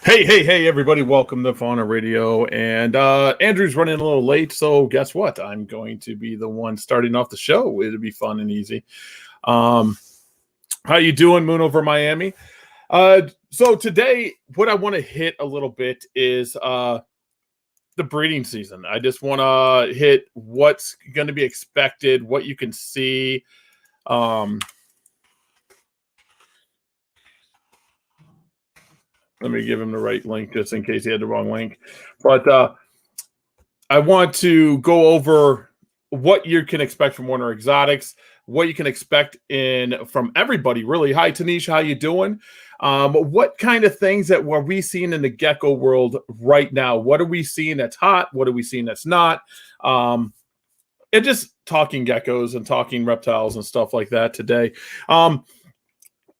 Hey, everybody. Welcome to Fauna Radio. And Andrew's running a little late, so guess what? I'm going to be the one starting off the show. It'll be fun and easy. How you doing, Moon over Miami? So today, what I want to hit a little bit is the breeding season. I just want to hit what's going to be expected, what you can see. Let me give him the right link just in case he had the wrong link. But I want to go over what you can expect from Warner Exotics, what you can expect from everybody, really. Hi, Tanisha. How you doing? What kind of things that were we seeing in the gecko world right now? What are we seeing that's hot? What are we seeing that's not? And just talking geckos and talking reptiles and stuff like that today.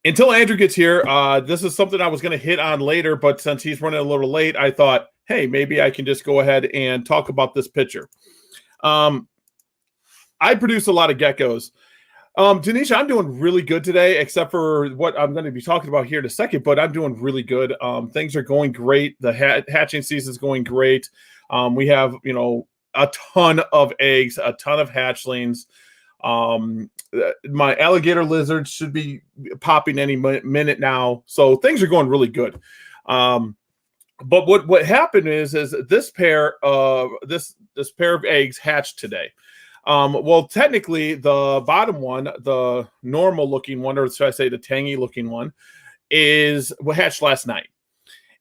Until Andrew gets here, this is something I was going to hit on later, but since he's running a little late, I thought, hey, maybe I can just go ahead and talk about this picture. I produce a lot of geckos. Tanisha, I'm doing really good today, except for what I'm going to be talking about here in a second, but I'm doing really good. Things are going great. The hatching season is going great. We have, a ton of eggs, a ton of hatchlings. My alligator lizards should be popping any minute now, so things are going really good. But what happened is this pair of eggs hatched today. Well, technically, the bottom one, the normal looking one, or should I say the tangy looking one, hatched last night.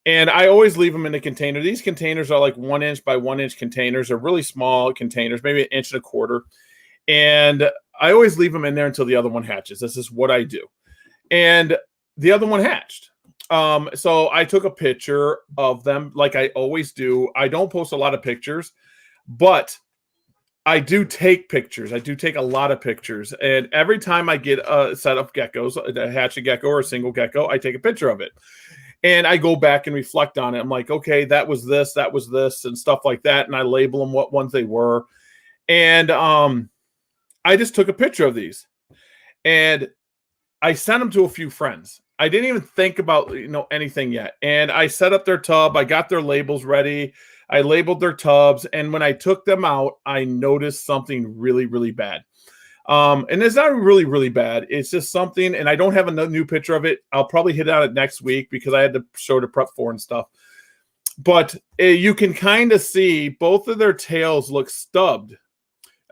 And I always leave them in a container. These containers are like 1 inch by 1 inch containers. They're really small containers, maybe 1.25 inches. And I always leave them in there until the other one hatches. This is what I do. And the other one hatched. So I took a picture of them like I always do. I don't post a lot of pictures, but I do take pictures. I do take a lot of pictures. And every time I get a set of geckos, a hatch a gecko or a single gecko, I take a picture of it. And I go back and reflect on it. I'm like, okay, that was this, and stuff like that. And I label them what ones they were. And I just took a picture of these. And I sent them to a few friends. I didn't even think about anything yet. And I set up their tub. I got their labels ready. I labeled their tubs. And when I took them out, I noticed something really, really bad. And it's not really, really bad. It's just something, and I don't have a new picture of it. I'll probably hit on it next week because I had to show to prep for and stuff. But you can kind of see both of their tails look stubbed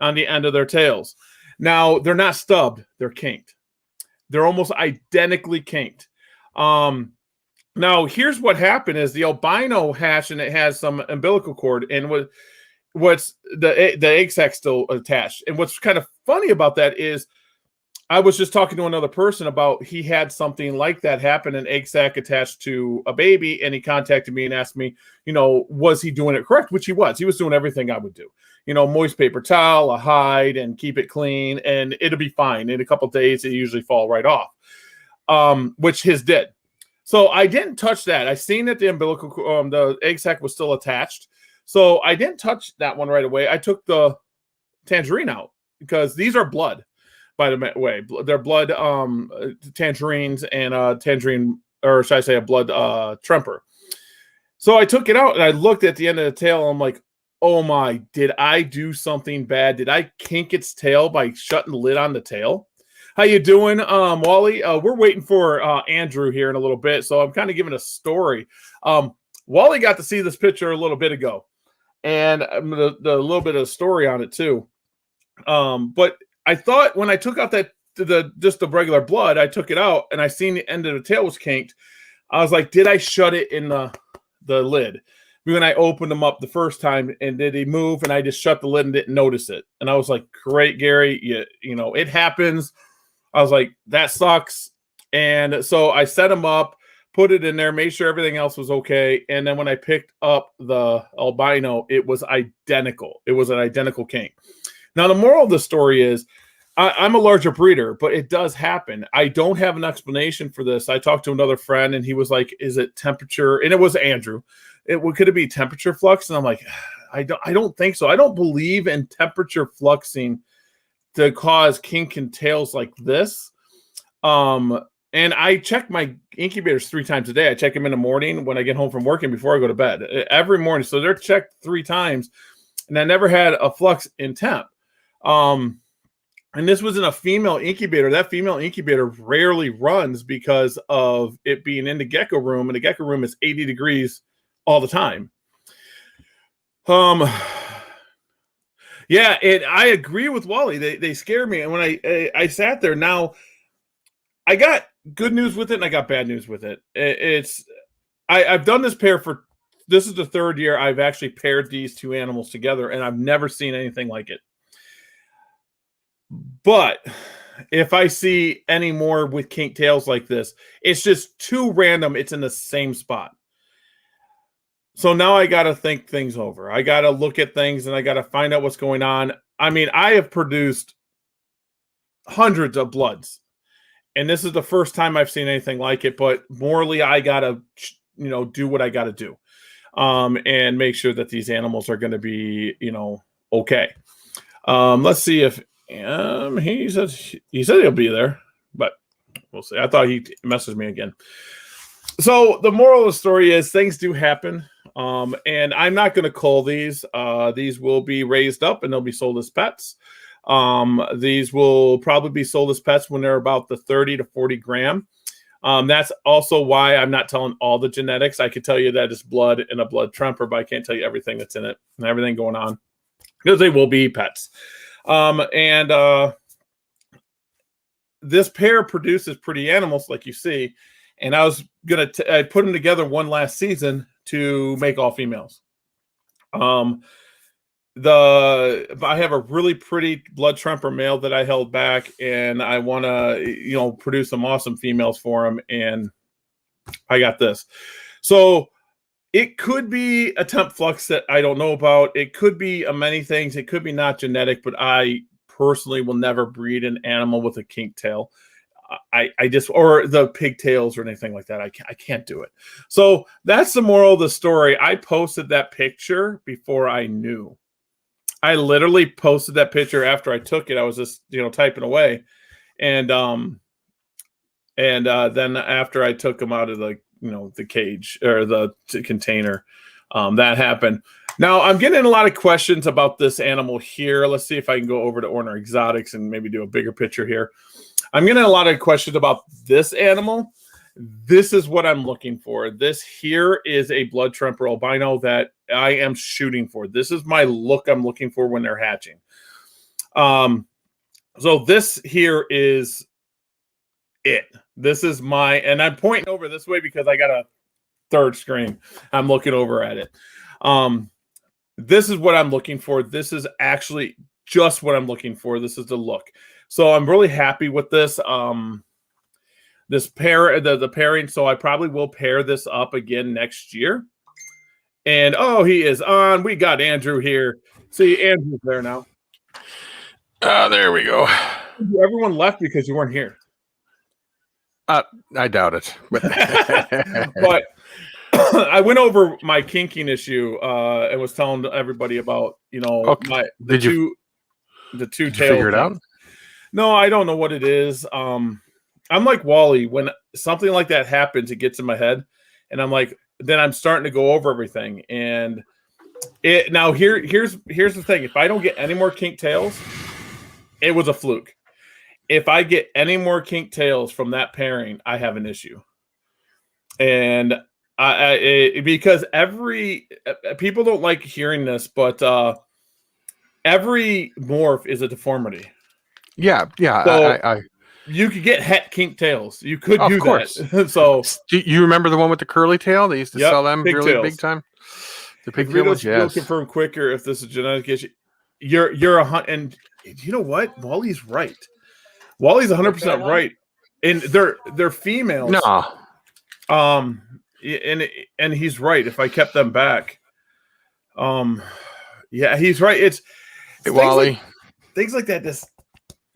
on the end of their tails. Now, they're not stubbed. They're kinked. They're almost identically kinked. Now, here's what happened is the albino hatch, and it has some umbilical cord, and what's the egg sac still attached. And what's kind of funny about that is I was just talking to another person about he had something like that happen, an egg sac attached to a baby, and he contacted me and asked me, was he doing it correct? Which he was. He was doing everything I would do. Moist paper towel, a hide, and keep it clean, and it'll be fine. In a couple of days, it usually fall right off, which his did. So I didn't touch that. I seen that the umbilical, the egg sac was still attached. So I didn't touch that one right away. I took the tangerine out because these are blood, by the way. They're blood tangerines and tangerine, or should I say a blood tremper. So I took it out and I looked at the end of the tail. And I'm like, oh my, did I do something bad? Did I kink its tail by shutting the lid on the tail? How you doing, Wally? We're waiting for Andrew here in a little bit. So I'm kind of giving a story. Wally got to see this picture a little bit ago. And the little bit of story on it too. But I thought when I took out just the regular blood, I took it out and I seen the end of the tail was kinked. I was like, did I shut it in the lid? When I opened them up the first time, and did he move? And I just shut the lid and didn't notice it. And I was like, great, Gary, it happens. I was like, that sucks. And so I set them up, put it in there, made sure everything else was okay. And then when I picked up the albino, it was identical. It was an identical kink. Now, the moral of the story is I'm a larger breeder, but it does happen. I don't have an explanation for this. I talked to another friend, and he was like, is it temperature? And it was Andrew. Could it be temperature flux? And I'm like, I don't think so. I don't believe in temperature fluxing to cause kink and tails like this. And And I check my incubators 3 times a day. I check them in the morning when I get home from work and before I go to bed every morning. So they're checked 3 times, and I never had a flux in temp. And this was in a female incubator. That female incubator rarely runs because of it being in the gecko room, and the gecko room is 80 degrees all the time. Yeah, I agree with Wally. They scare me. And when I sat there, now I got good news with it and I got bad news with it. I've done this pair this is the 3rd year I've actually paired these 2 animals together, and I've never seen anything like it. But if I see any more with kink tails like this, it's just too random. It's in the same spot. So now I got to think things over. I got to look at things and I got to find out what's going on. I mean, I have produced hundreds of bloods, and this is the first time I've seen anything like it. But morally, I got to, do what I got to do, and make sure that these animals are going to be, okay. Let's see if he said he'll be there, but we'll see. I thought he messaged me again. So the moral of the story is things do happen. And I'm not going to cull these. These will be raised up and they'll be sold as pets. These will probably be sold as pets when they're about the 30 to 40 gram. That's also why I'm not telling all the genetics. I could tell you that it's blood and a blood tremper, but I can't tell you everything that's in it and everything going on, because they will be pets. This pair produces pretty animals like you see. And I was I put them together one last season to make all females. I have a really pretty blood tremper male that I held back, and I want to, produce some awesome females for him. And I got this. So it could be a temp flux that I don't know about. It could be many things. It could be not genetic, but I personally will never breed an animal with a kink tail. I just, or the pigtails or anything like that. I can't do it. So that's the moral of the story. I posted that picture before I knew. I literally posted that picture after I took it. I was just, typing away. And then after I took them out of the cage or the container, that happened. Now I'm getting a lot of questions about this animal here. Let's see if I can go over to Orner Exotics and maybe do a bigger picture here. I'm getting a lot of questions about this animal. This is what I'm looking for. This here is a blood tremper albino that I am shooting for. This is my look I'm looking for when they're hatching. So this here is it. This is and I'm pointing over this way because I got a 3rd screen. I'm looking over at it. This is what I'm looking for. This is actually just what I'm looking for. This is the look. So I'm really happy with this. This pair, the pairing. So I probably will pair this up again next year. And he is on. We got Andrew here. See, Andrew's there now. There we go. Everyone left because you weren't here. I doubt it. But I went over my kinking issue and was telling everybody about, the two tail. Figure it out? No, I don't know what it is. I'm like Wally. When something like that happens, it gets in my head, and I'm like, then I'm starting to go over everything. And here's the thing: if I don't get any more kink tails, it was a fluke. If I get any more kink tails from that pairing, I have an issue. And because people don't like hearing this, but every morph is a deformity. Yeah. So you could get het kink tails. You could do that. So do you remember the one with the curly tail? They used to sell them really big time. The pigtails, yes. You'll confirm quicker if this is a genetic issue. You're a hunt, and you know what? Wally's right. Wally's 100% right, and they're females. No. And he's right. If I kept them back, yeah, he's right. It's Wally. Things like that just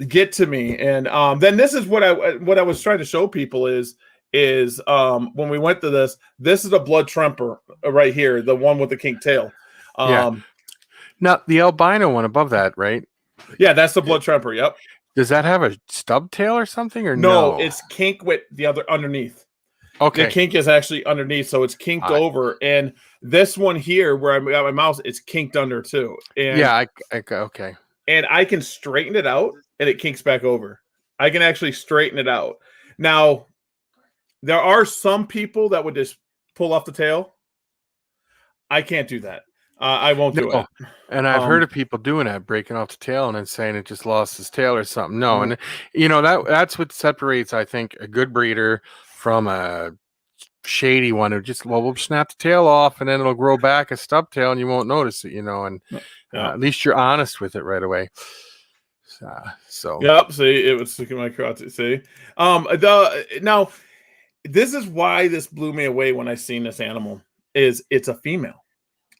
get to me, and then this is what I was trying to show people is when we went to this is a blood tremper right here, the one with the kink tail. Yeah. Now the albino one above that, right? Yeah, that's the blood tremper. Yep. Does that have a stub tail or something, or No, no? it's kink with the other underneath. Okay. The kink is actually underneath, so it's kinked over. And this one here, where I got my mouse, it's kinked under too. And yeah, okay. And I can straighten it out, and it kinks back over. I can actually straighten it out. Now, there are some people that would just pull off the tail. I can't do that. I won't do it. And I've heard of people doing that, breaking off the tail and then saying it just lost his tail or something. No, and that's what separates, I think, a good breeder from a shady one who just we'll snap the tail off and then it'll grow back a stub tail and you won't notice it, and at least you're honest with it right away. So yep. See, it was sticking my crotch. See, now this is why this blew me away when I seen this animal. It's a female.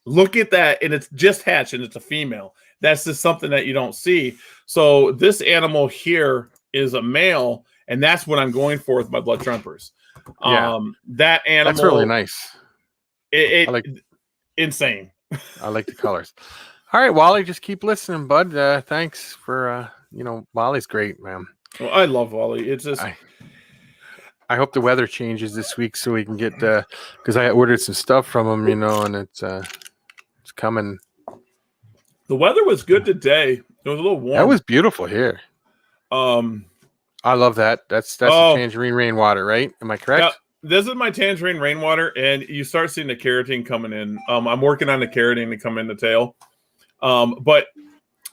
Look at that, and it's just hatched, and it's a female. That's just something that you don't see. So this animal here is a male, and that's what I'm going for with my blood trumpers. Yeah, that animal, that's really nice. Insane. I like the colors. All right, Wally, just keep listening, bud. Thanks for Wally's great, man. Well, I love Wally. It's just I hope the weather changes this week so we can get because I ordered some stuff from him, and it's coming. The weather was good today. It was a little warm. That was beautiful here. I love that. That's the tangerine rainwater, right? Am I correct? Yeah, this is my tangerine rainwater, and you start seeing the carotene coming in. I'm working on the carotene to come in the tail. But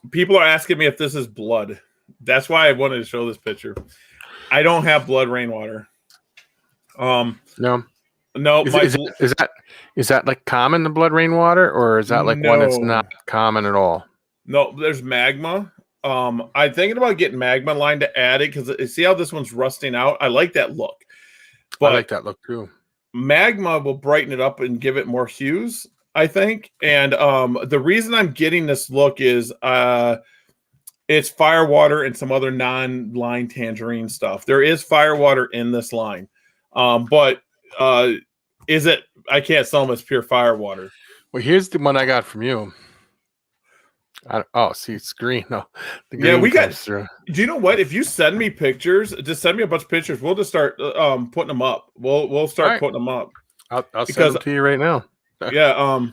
people are asking me if this is blood. That's why I wanted to show this picture. I don't have blood rainwater. No. Is that like common, the blood rainwater, or is that like one that's not common at all? No, there's magma. I'm thinking about getting magma line to add it because see how this one's rusting out. I like that look. But I like that look too. Magma will brighten it up and give it more hues, I think. And the reason I'm getting this look is it's firewater and some other non-line tangerine stuff. There is firewater in this line, but is it? I can't sell them as pure firewater. Well, here's the one I got from you. See, it's green. No, the green we got. Through. Do you know what? If you send me pictures, just send me a bunch of pictures. We'll just start putting them up. We'll start putting them up. I'll send them to you right now. Yeah.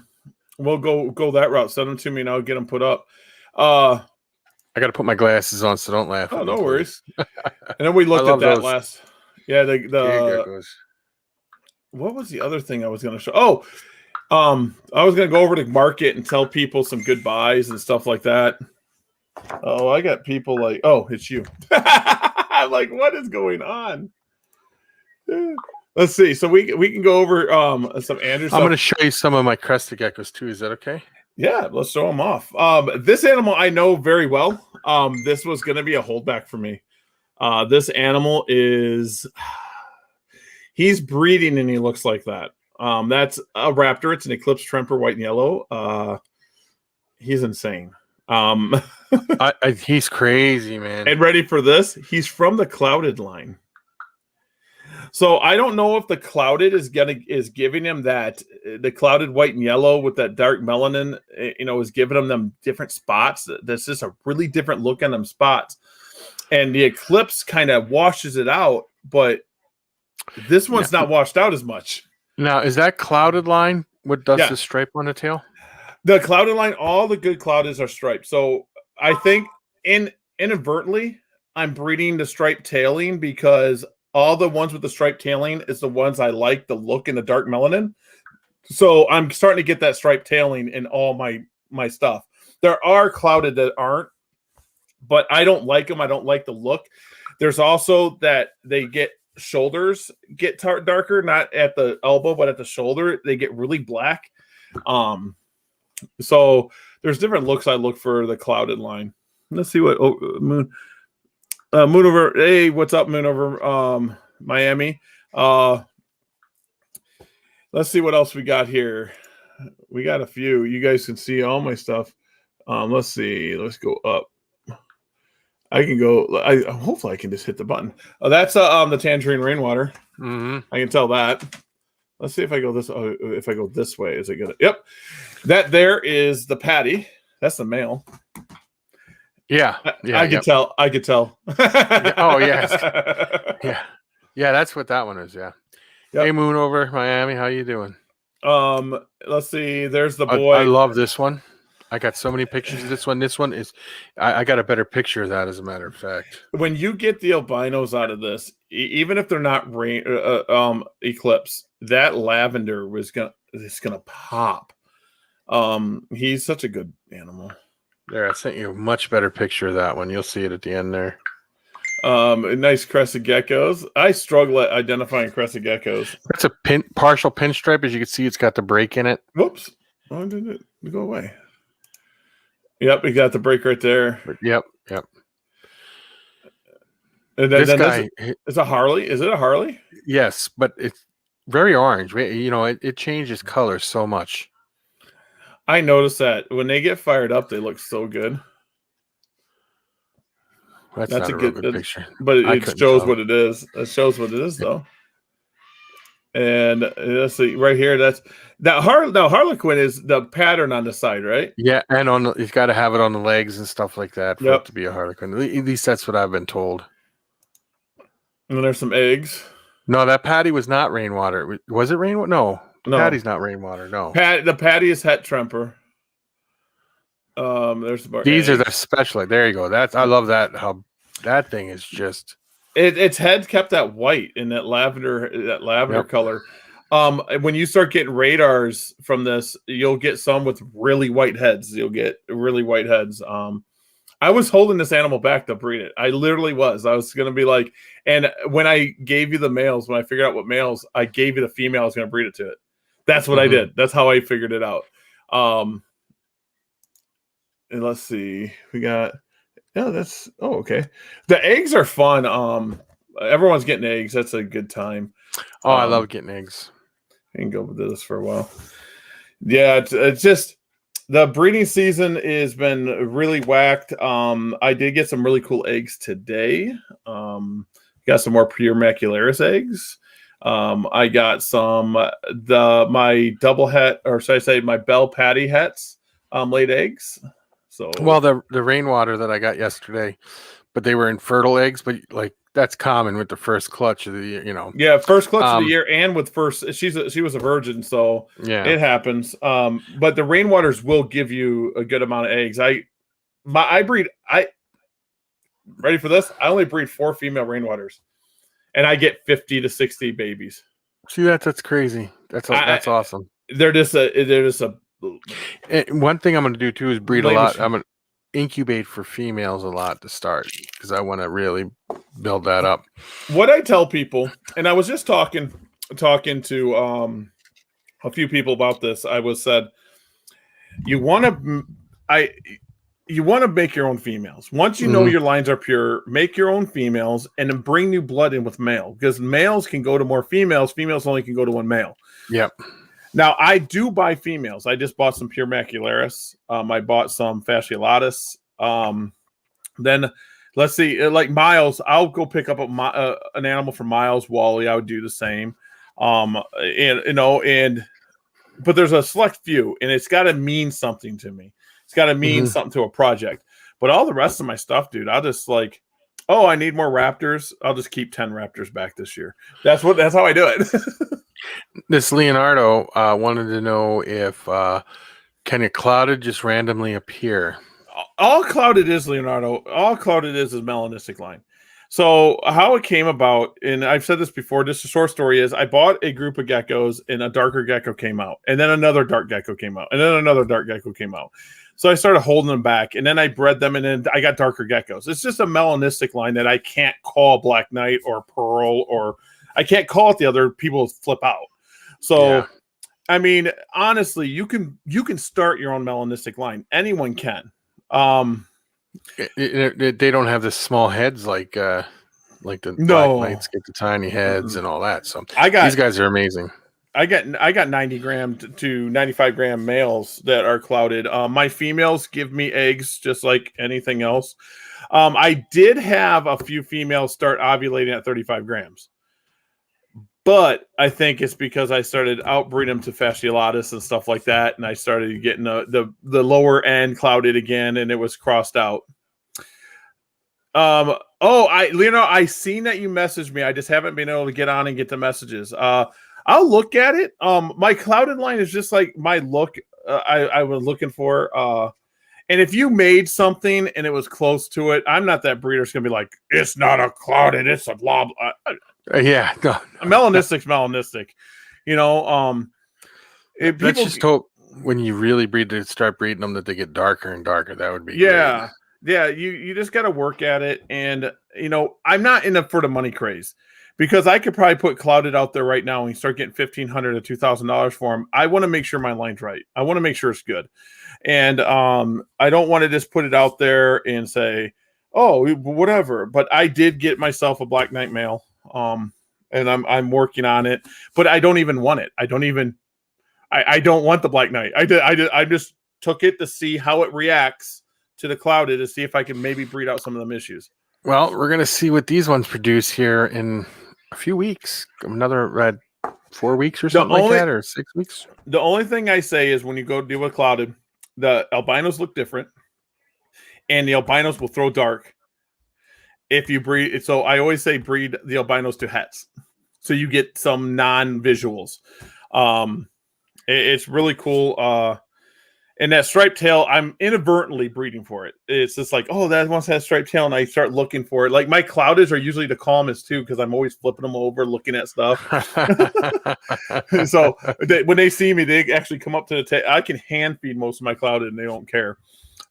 We'll go that route. Send them to me, and I'll get them put up. I got to put my glasses on, so don't laugh. Oh, no worries. And then we looked at that last. Yeah, the what was the other thing I was going to show? Oh, I was going to go over to market and tell people some good buys and stuff like that. Oh, I got people like, oh, it's you. I'm like, what is going on? Let's see. So we can go over some Andrew stuff. I'm going to show you some of my crested geckos too. Is that okay? Yeah, let's show them off. This animal I know very well. This was going to be a holdback for me. This animal he's breeding and he looks like that. That's a raptor. It's an eclipse tremper, white and yellow. He's insane. He's crazy, man. And ready for this? He's from the clouded line. So I don't know if the clouded is giving him that the clouded white and yellow with that dark melanin, is giving him them different spots. That's just a really different look on them spots. And the eclipse kind of washes it out, but this one's not washed out as much. Now, is that clouded line what does the stripe on the tail? The clouded line, all the good cloudeds are striped. So I think inadvertently I'm breeding the striped tailing because all the ones with the striped tailing is the ones I like, the look in the dark melanin. So I'm starting to get that striped tailing in all my stuff. There are clouded that aren't, but I don't like them. I don't like the look. There's also that they get shoulders get darker, not at the elbow, but at the shoulder. They get really black. So there's different looks I look for the clouded line. Let's see what Moon over. Hey, what's up, Moon over Miami? Let's see what else we got here. We got a few. You guys can see all my stuff. Let's see. Let's go up. I can go. Hopefully I can just hit the button. Oh, that's the tangerine rainwater. Mm-hmm. I can tell that. Let's see if I go this. If I go this way, is it good? Yep. That there is the patty. That's the male. Yeah, I could tell. I could tell. yeah. Oh yes, yeah, yeah. That's what that one is. Yeah. Hey, Yep. Moon over Miami, how you doing? Let's see. There's the I boy. love this one. I got so many pictures of this one. This one is, I got a better picture of that, as a matter of fact. When you get the albinos out of this, even if they're not eclipse, that lavender is gonna pop. He's such a good animal. There, I sent you a much better picture of that one. You'll see it at the end there. Nice crested geckos. I struggle at identifying crested geckos. That's a partial pinstripe. As you can see, it's got the break in it. Whoops. Why did it go away? Yep, we got the break right there. Yep. And then, this guy is a Harley. Is it a Harley? Yes, but it's very orange. You know, it changes color so much. I noticed that when they get fired up, they look so good. That's not a real good picture. But it shows what it is. It shows what it is, though. And let's see, right here, now Harlequin is the pattern on the side, right? Yeah, and you've got to have it on the legs and stuff like that for it to be a Harlequin. At least that's what I've been told. And then there's some eggs. No, that patty was not rainwater. Was it rainwater? No, patty's not rainwater. No, the patty is het tremper. There's these are the special. There you go. I love that. How that thing is just. Its head kept that white in that lavender color. When you start getting radars from this, you'll get some with really white heads. You'll get really white heads. I was holding this animal back to breed it. I literally was. I was going to be like, and when I gave you the males, when I figured out what males, I gave you the female. I was going to breed it to it. That's what I did. That's how I figured it out. And let's see, we got, okay. The eggs are fun. Everyone's getting eggs. That's a good time. Oh, I love getting eggs. I can go with this for a while. Yeah, it's just the breeding season has been really whacked. I did get some really cool eggs today. Got some more pure macularis eggs. I got some my double het, or should I say my bell patty hets laid eggs. So well, the rainwater that I got yesterday, but they were infertile eggs, but like that's common with the first clutch of the year, you know. Yeah, first clutch of the year, and with first, she was a virgin, so yeah, it happens. But the rainwaters will give you a good amount of eggs. I ready for this? I only breed 4 female rainwaters, and I get 50 to 60 babies. See, that's crazy. That's awesome. They're just a. One thing I'm going to do too is breed a lot. I'm going to incubate for females a lot to start because I want to really build that up. What I tell people, and I was just talking to a few people about this. I was said, you want to make your own females. Once you know your lines are pure, make your own females and then bring new blood in with male, because males can go to more females. Females only can go to one male. Yep. Now, I do buy females. I just bought some pure macularis. I bought some fasciolatus. Then, let's see, like Miles, I'll go pick up an animal from Miles. Wally, I would do the same. But there's a select few, and it's got to mean something to me. It's got to mean something to a project. But all the rest of my stuff, dude, I'll just like, oh, I need more raptors. I'll just keep 10 raptors back this year. That's how I do it. This Leonardo wanted to know if can a clouded just randomly appear? All clouded is, Leonardo. All clouded is melanistic line. So how it came about, and I've said this before, just a short story is I bought a group of geckos and a darker gecko came out, and then another dark gecko came out, and then another dark gecko came out. So I started holding them back, and then I bred them, and then I got darker geckos. It's just a melanistic line that I can't call Black Knight or Pearl, or I can't call it the other people flip out. So, yeah. I mean, honestly, you can start your own melanistic line. Anyone can. They don't have the small heads like the Black Knights get the tiny heads and all that. So these guys are amazing. I got 90 gram to 95 gram males that are clouded. My females give me eggs just like anything else. I did have a few females start ovulating at 35 grams. But I think it's because I started outbreeding them to fasciolatus and stuff like that, and I started getting the lower end clouded again, and it was crossed out. Oh, I seen that you messaged me. I just haven't been able to get on and get the messages. I'll look at it. My clouded line is just like my look. I was looking for. And if you made something and it was close to it, I'm not that breeder's gonna be like, it's not a clouded, it's a blah blah. Yeah, no. Melanistic's melanistic. You know, Let's just hope when you really start breeding them that they get darker and darker. That would be yeah. great. Yeah, you just got to work at it. And, I'm not in it for the money craze because I could probably put clouded out there right now and start getting $1,500 to $2,000 for them. I want to make sure my line's right. I want to make sure it's good. And I don't want to just put it out there and say, oh, whatever. But I did get myself a Black Knight male. And I'm working on it, but I don't even want it. I don't want the Black Knight. I just took it to see how it reacts to the clouded to see if I can maybe breed out some of them issues. Well, we're going to see what these ones produce here in a few weeks. Another 4 weeks or something like that, or 6 weeks. The only thing I say is when you go deal with clouded, the albinos look different, and the albinos will throw dark if you breed. So I always say breed the albinos to hets, so you get some non-visuals. It's really cool. And that striped tail, I'm inadvertently breeding for it. It's just like, oh, that one has striped tail, and I start looking for it. Like my cloudeds are usually the calmest too, because I'm always flipping them over, looking at stuff. So when they see me, they actually come up to the tail. I can hand feed most of my clouded, and they don't care.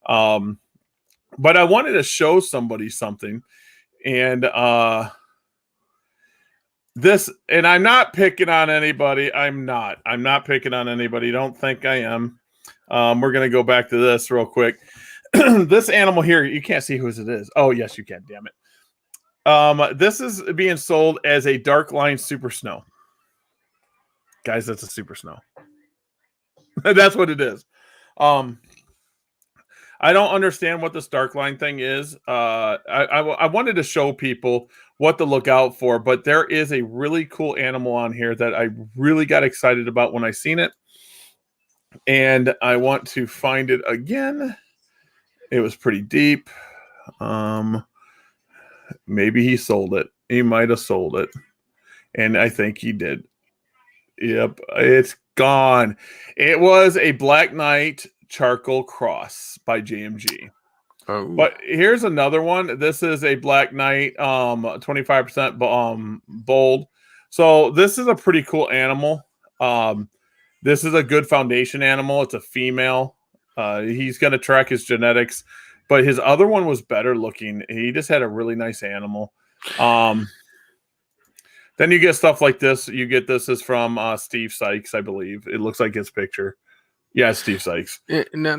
But I wanted to show somebody something, and and I'm not picking on anybody. I'm not picking on anybody. Don't think I am. We're going to go back to this real quick. This animal here, you can't see whose it is. Oh, yes, you can. Damn it. This is being sold as a dark line super snow. Guys, that's a super snow. That's what it is. I don't understand what this dark line thing is. I wanted to show people what to look out for, but there is a really cool animal on here that I really got excited about when I seen it. And I want to find it again. It was pretty deep. Maybe he sold it. He might have sold it. And I think he did. Yep, it's gone. It was a Black Knight charcoal cross by JMG. Oh. But here's another one. This is a Black Knight 25% bold. So this is a pretty cool animal. This is a good foundation animal. It's a female. He's going to track his genetics, but his other one was better looking. He just had a really nice animal. Then you get stuff like this. You get this is from Steve Sykes, I believe. It looks like his picture. Yeah, Steve Sykes. Now,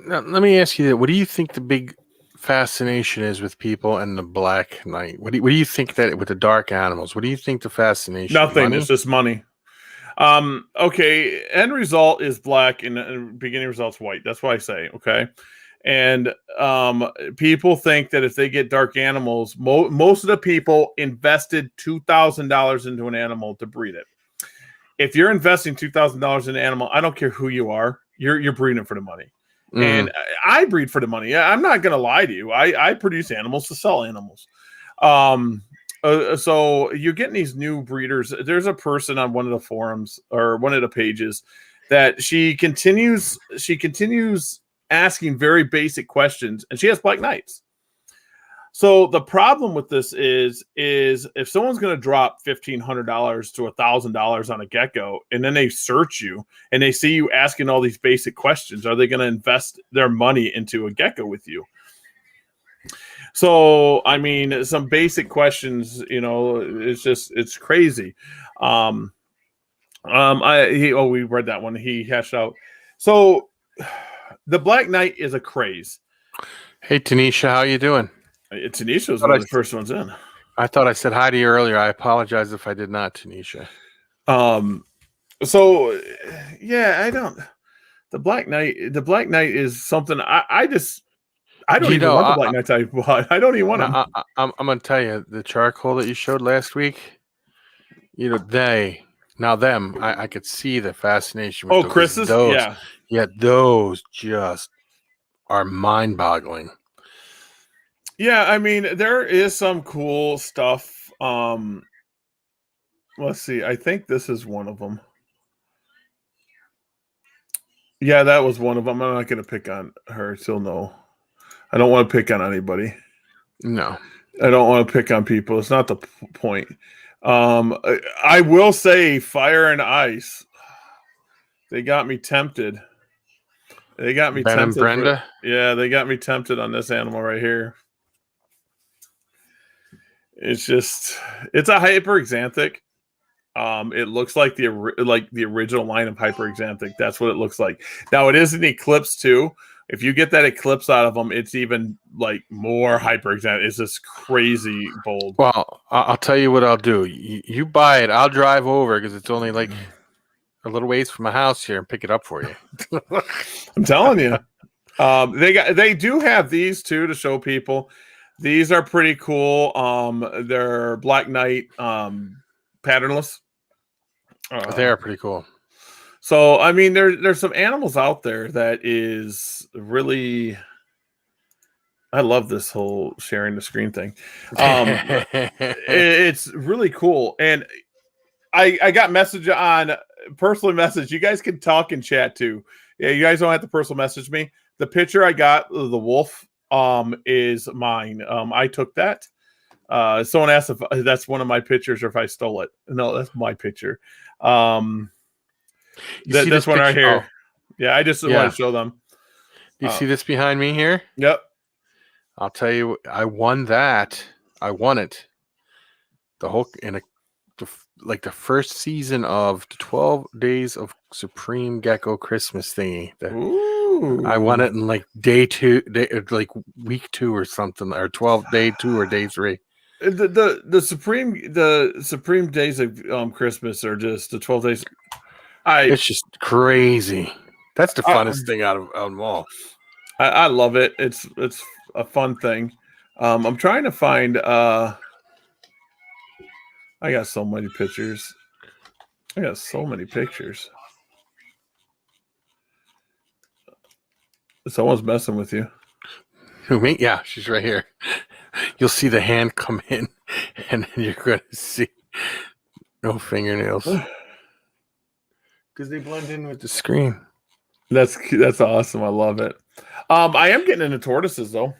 let me ask you that. What do you think the big fascination is with people and the Black Knight? What do you think that with the dark animals? What do you think the fascination? Nothing. Money? It's just money. Okay, end result is black and beginning result's white. That's what I say, okay? And people think that if they get dark animals, most of the people invested $2,000 into an animal to breed it. If you're investing $2,000 in an animal, I don't care who you are, you're breeding for the money. Mm. And I breed for the money. I'm not going to lie to you. I produce animals to sell animals. So you're getting these new breeders. There's a person on one of the forums or one of the pages that she continues asking very basic questions, and she has Black Knights. So the problem with this is if someone's going to drop $1,500 to $1,000 on a gecko, and then they search you and they see you asking all these basic questions, are they going to invest their money into a gecko with you? So, I mean, some basic questions, it's crazy. We read that one. He hashed out. So the Black Knight is a craze. Hey, Tanisha, how you doing? Tanisha was one of the first ones in. I thought I said hi to you earlier. I apologize if I did not, Tanisha. So yeah, the Black Knight is something I don't even want the Black Knight type. I don't even want them. I'm going to tell you, the charcoal that you showed last week, I could see the fascination with Chris's? Those, yeah, those just are mind-boggling. Yeah, I mean, there is some cool stuff. Let's see. I think this is one of them. Yeah, that was one of them. I'm not going to pick on her. She'll know. I don't want to pick on anybody. No. I don't want to pick on people. It's not the point. I will say Fire and Ice. They got me tempted. They got me Ben and tempted. Brenda? Yeah, they got me tempted on this animal right here. It's a hyperexanthic. It looks like the original line of hyperexanthic. That's what it looks like. Now it is an eclipse too. If you get that eclipse out of them, it's even like more hyperexanthic. It's just crazy bold. Well, I'll tell you what I'll do. You buy it. I'll drive over because it's only like a little ways from my house here and pick it up for you. I'm telling you. They do have these too to show people. These are pretty cool. They're Black Knight patternless. They are pretty cool. So I mean, there's some animals out there that is really. I love this whole sharing the screen thing. It's really cool, and I got personal message. You guys can talk and chat too. Yeah, you guys don't have to personal message me. The picture I got of the wolf is mine. I took that. Someone asked if that's one of my pictures or if I stole it. No, that's my picture. That's one right here. Oh. Yeah, I just want to show them. Do you see this behind me here? Yep. I'll tell you, I won that. I won it. The whole the first season of the 12 Days of Supreme Gecko Christmas thingy. Ooh. I won it in like day 2, like week 2 or something, or 12 day 2 or day 3. The Supreme Days of Christmas are just the 12 days. It's just crazy. That's the funnest thing out of them all. I love it. It's a fun thing. I'm trying to find. I got so many pictures. Someone's messing with you. Who, me? Yeah, she's right here. You'll see the hand come in, and then you're going to see no fingernails because they blend in with the screen. That's awesome. I love it. I am getting into tortoises though.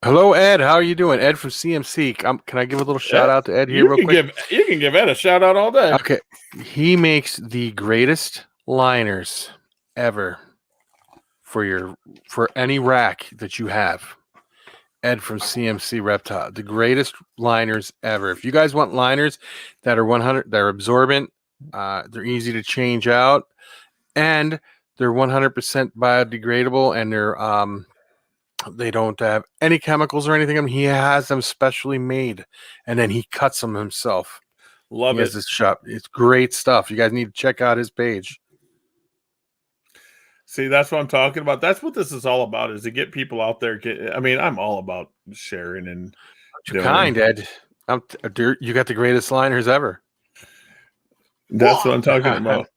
Hello, Ed. How are you doing? Ed from CMC. Can I give a little shout out to Ed here real quick? You can give Ed a shout out all day. Okay. He makes the greatest liners ever for any rack that you have. Ed from CMC Reptile. The greatest liners ever. If you guys want liners that are they're absorbent, they're easy to change out, and they're 100% biodegradable, and they don't have any chemicals or anything. I mean, he has them specially made, and then he cuts them himself. Love it. He has this shop. It's great stuff. You guys need to check out his page. See, that's what I'm talking about. That's what this is all about, is to get people out there. I'm all about sharing and you're kind, Ed. You got the greatest liners ever. That's what I'm talking about.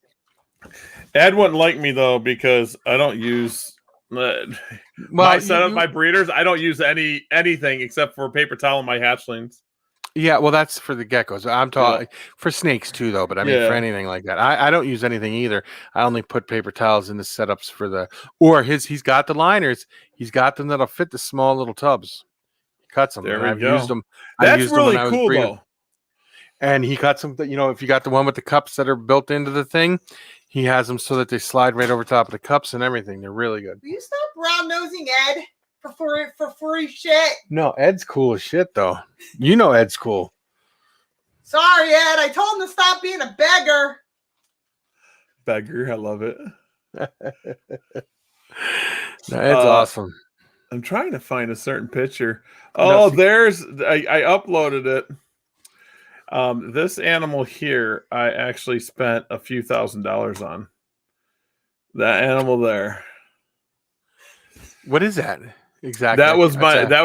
Ed wouldn't like me though, because I don't use my setup, my breeders. I don't use anything except for paper towel and my hatchlings. Yeah, well, that's for the geckos. I'm talking for snakes too, though. But I mean, for anything like that, I don't use anything either. I only put paper towels in the setups for he's got the liners. He's got them that'll fit the small little tubs. He cuts them. There we go. Used them. That's really cool, though. And he cuts them. If you got the one with the cups that are built into the thing, he has them so that they slide right over top of the cups and everything. They're really good. Will you stop brown nosing Ed for furry shit? No, Ed's cool as shit, though. You know Ed's cool. Sorry, Ed. I told him to stop being a beggar. Beggar, I love it. No, Ed's awesome. I'm trying to find a certain picture. Oh, I uploaded it. This animal here, I actually spent a few $1,000s on. That animal there. What is that exactly? That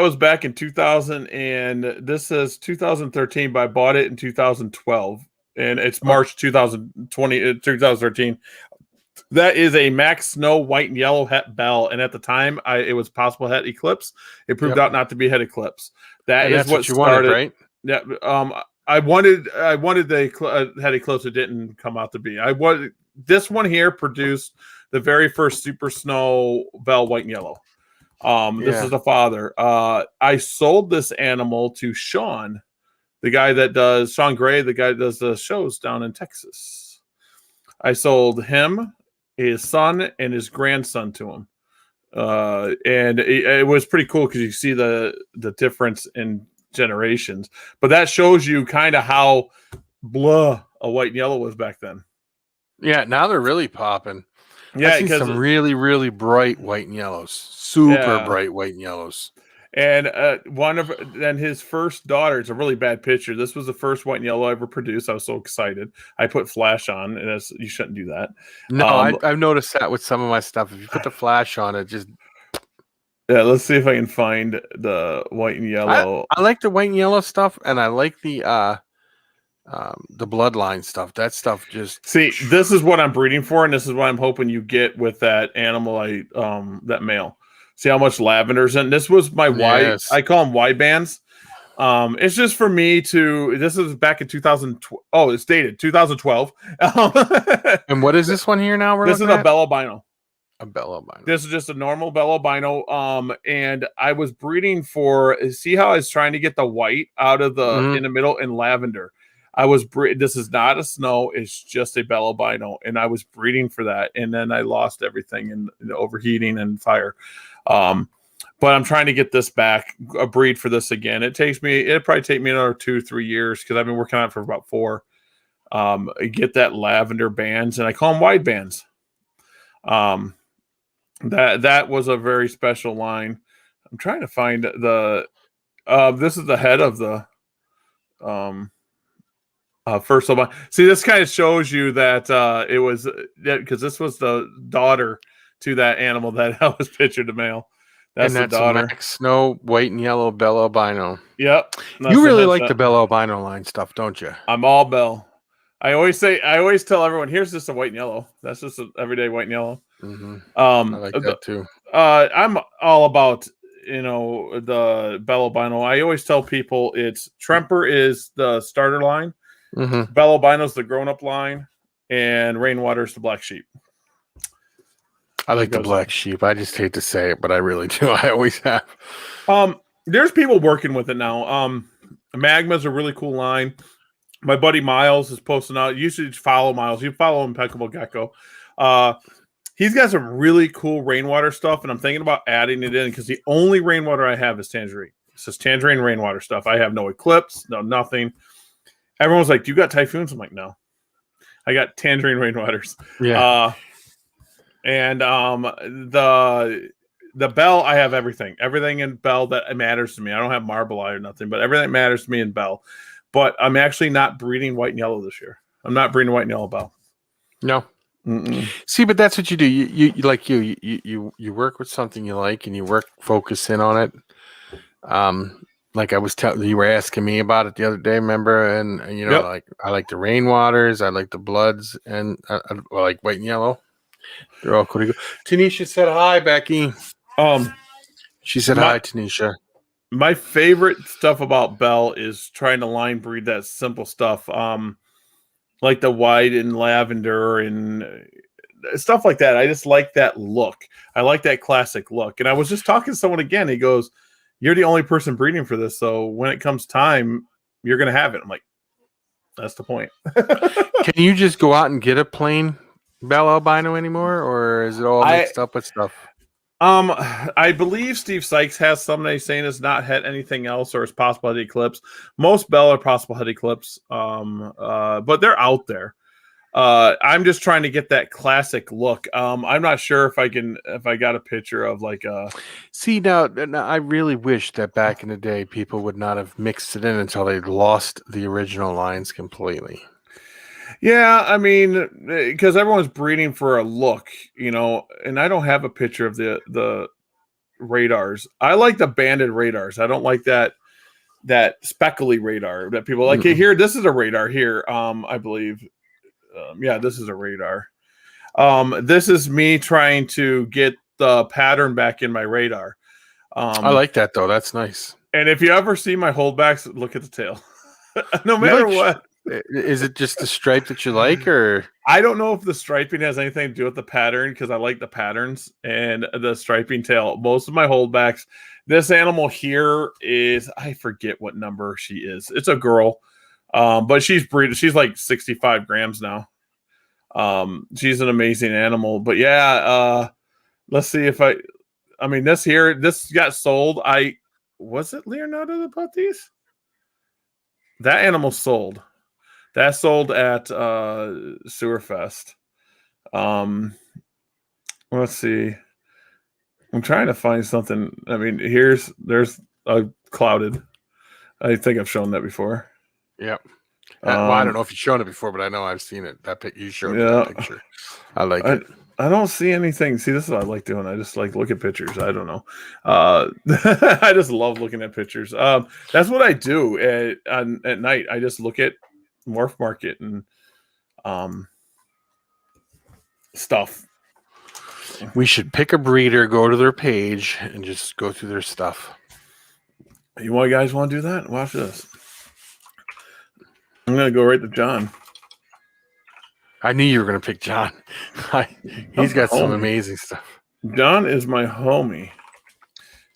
was back in 2000, and this says 2013, but I bought it in 2012, and it's March 2013. That is a Max Snow white and yellow het bell, and at the time, it was possible het eclipse. It proved out not to be het eclipse. And That's what you started, wanted, right? Yeah. I wanted the het eclipse. It didn't come out to be. This one here produced the very first Super Snow bell, white and yellow. This is the father. I sold this animal to Sean, Sean Gray, the guy that does the shows down in Texas. I sold him, his son, and his grandson to him. And it was pretty cool because you see the difference in generations. But that shows you kind of how blah a white and yellow was back then. Yeah, now they're really popping. Yeah, I see some really, really bright white and yellows. Super bright white and yellows. And his first daughter, it's a really bad picture. This was the first white and yellow I ever produced. I was so excited. I put flash on, and you shouldn't do that. No, I've noticed that with some of my stuff. If you put the flash on, it just... Yeah, let's see if I can find the white and yellow. I like the white and yellow stuff, and I like the bloodline stuff. That stuff just... See, this is what I'm breeding for, and this is what I'm hoping you get with that animal, that male. See how much lavender's in. This was my Y. I call them Y bands. It's just for me to. This is back in 2012. Oh, it's dated 2012. And what is this one here now? This is a Bell albino. A Bell albino. This is just a normal Bell albino. And I was breeding for. See how I was trying to get the white out of the in the middle and lavender. This is not a snow. It's just a Bell albino, and I was breeding for that, and then I lost everything in overheating and fire. But I'm trying to get this back, a breed for this again. It'd probably take me another 2-3 years because I've been working on it for about 4. Get that lavender bands, and I call them wide bands. That was a very special line. I'm trying to find this is the head of the first albino. See, this kind of shows you that it was because this was the daughter to that animal that I was pictured to male. That's the daughter. A Max Snow white and yellow Bell albino. Yep. You really like the Bell albino line stuff, don't you? I'm all Bell. I always tell everyone, here's just a white and yellow. That's just an everyday white and yellow. Mm-hmm. I like that too. I'm all about the Bell albino. I always tell people Tremper is the starter line, Bell albino's the grown up line, and Rainwater's the black sheep. I like the black sheep. I just hate to say it, but I really do. I always have. There's people working with it now. Magma's a really cool line. My buddy Miles is posting out. You should follow Miles. You follow Impeccable Gecko. He's got some really cool rainwater stuff, and I'm thinking about adding it in because the only rainwater I have is tangerine. It's just tangerine rainwater stuff. I have no eclipse, no nothing. Everyone's like, "Do you got typhoons?" I'm like, "No, I got tangerine rainwaters." Yeah. And the Bell, I have everything in Bell that matters to me. I don't have Marble Eye or nothing, but everything that matters to me in Bell. But I'm actually not breeding white and yellow this year. I'm not breeding white and yellow Bell. No. Mm-mm. See, but that's what you do. You work with something you like, and you focus in on it. Like I was telling you, were asking me about it the other day, remember? And like I like the rainwaters, I like the bloods, and I like white and yellow. They're all cool. Tanisha said hi, Becky. She said hi, Tanisha. My favorite stuff about Bell is trying to line breed that simple stuff, like the white and lavender and stuff like that. I just like that look. I like that classic look. And I was just talking to someone again. He goes, "You're the only person breeding for this, so when it comes time, you're going to have it." I'm like, that's the point. Can you just go out and get a plain Bell albino anymore, or is it all mixed up with stuff? I believe Steve Sykes has something he's saying is not het anything else, or it's possible het eclipse. Most Bell are possible het eclipse, but they're out there. I'm just trying to get that classic look. I'm not sure if I got a picture of like a. See now, I really wish that back in the day people would not have mixed it in until they lost the original lines completely. Yeah, I mean, because everyone's breeding for a look, and I don't have a picture of the radars. I like the banded radars. I don't like that speckly radar that people like. Hey, here, this is a radar here. I believe. Yeah, this is a radar. This is me trying to get the pattern back in my radar. I like that though. That's nice. And if you ever see my holdbacks, look at the tail. No You matter like what. Is it just the stripe that you like, or I don't know if the striping has anything to do with the pattern, because I like the patterns and the striping tail. Most of my holdbacks, this animal here is, I forget what number she is. It's a girl, but she's breeding. She's like 65 grams now. She's an amazing animal. But yeah, let's see if I mean, this got sold. Was it Leonardo that bought these? That animal sold. That sold at Sewerfest. Let's see. I'm trying to find something. I mean, there's a clouded. I think I've shown that before. Yep. Well, I don't know if you've shown it before, but I know I've seen it. You showed me that picture. I like it. I don't see anything. See, this is what I like doing. I just like look at pictures. I don't know. I just love looking at pictures. That's what I do at night. I just look at Morph Market and stuff. We should pick a breeder, go to their page, and just go through their stuff. You guys want to do that? Watch this. I'm gonna go right to John. I knew you were gonna pick John. He's got some amazing stuff. John is my homie.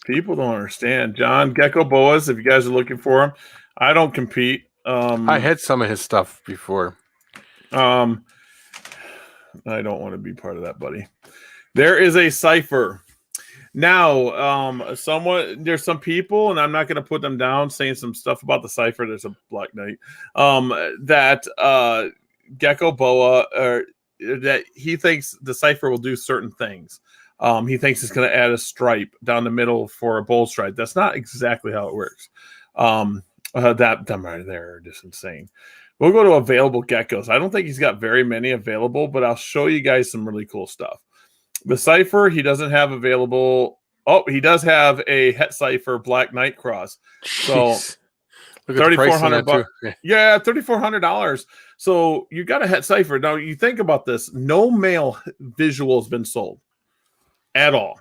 People don't understand. John Gecko Boas, if you guys are looking for him. I don't compete. I had some of his stuff before. I don't want to be part of that, buddy. There is a cipher. Now, there's some people, and I'm not going to put them down, saying some stuff about the cipher. There's a Black Knight that Gecko Boa, that he thinks the cipher will do certain things. He thinks it's going to add a stripe down the middle for a bull stripe. That's not exactly how it works. Them right there are just insane. We'll go to available geckos. I don't think he's got very many available, but I'll show you guys some really cool stuff. The cipher he doesn't have available. Oh, he does have a Het Cipher Black Knight Cross. So $3,400. Yeah, $3,400. So you got a Het Cipher. Now you think about this. No male visual has been sold at all.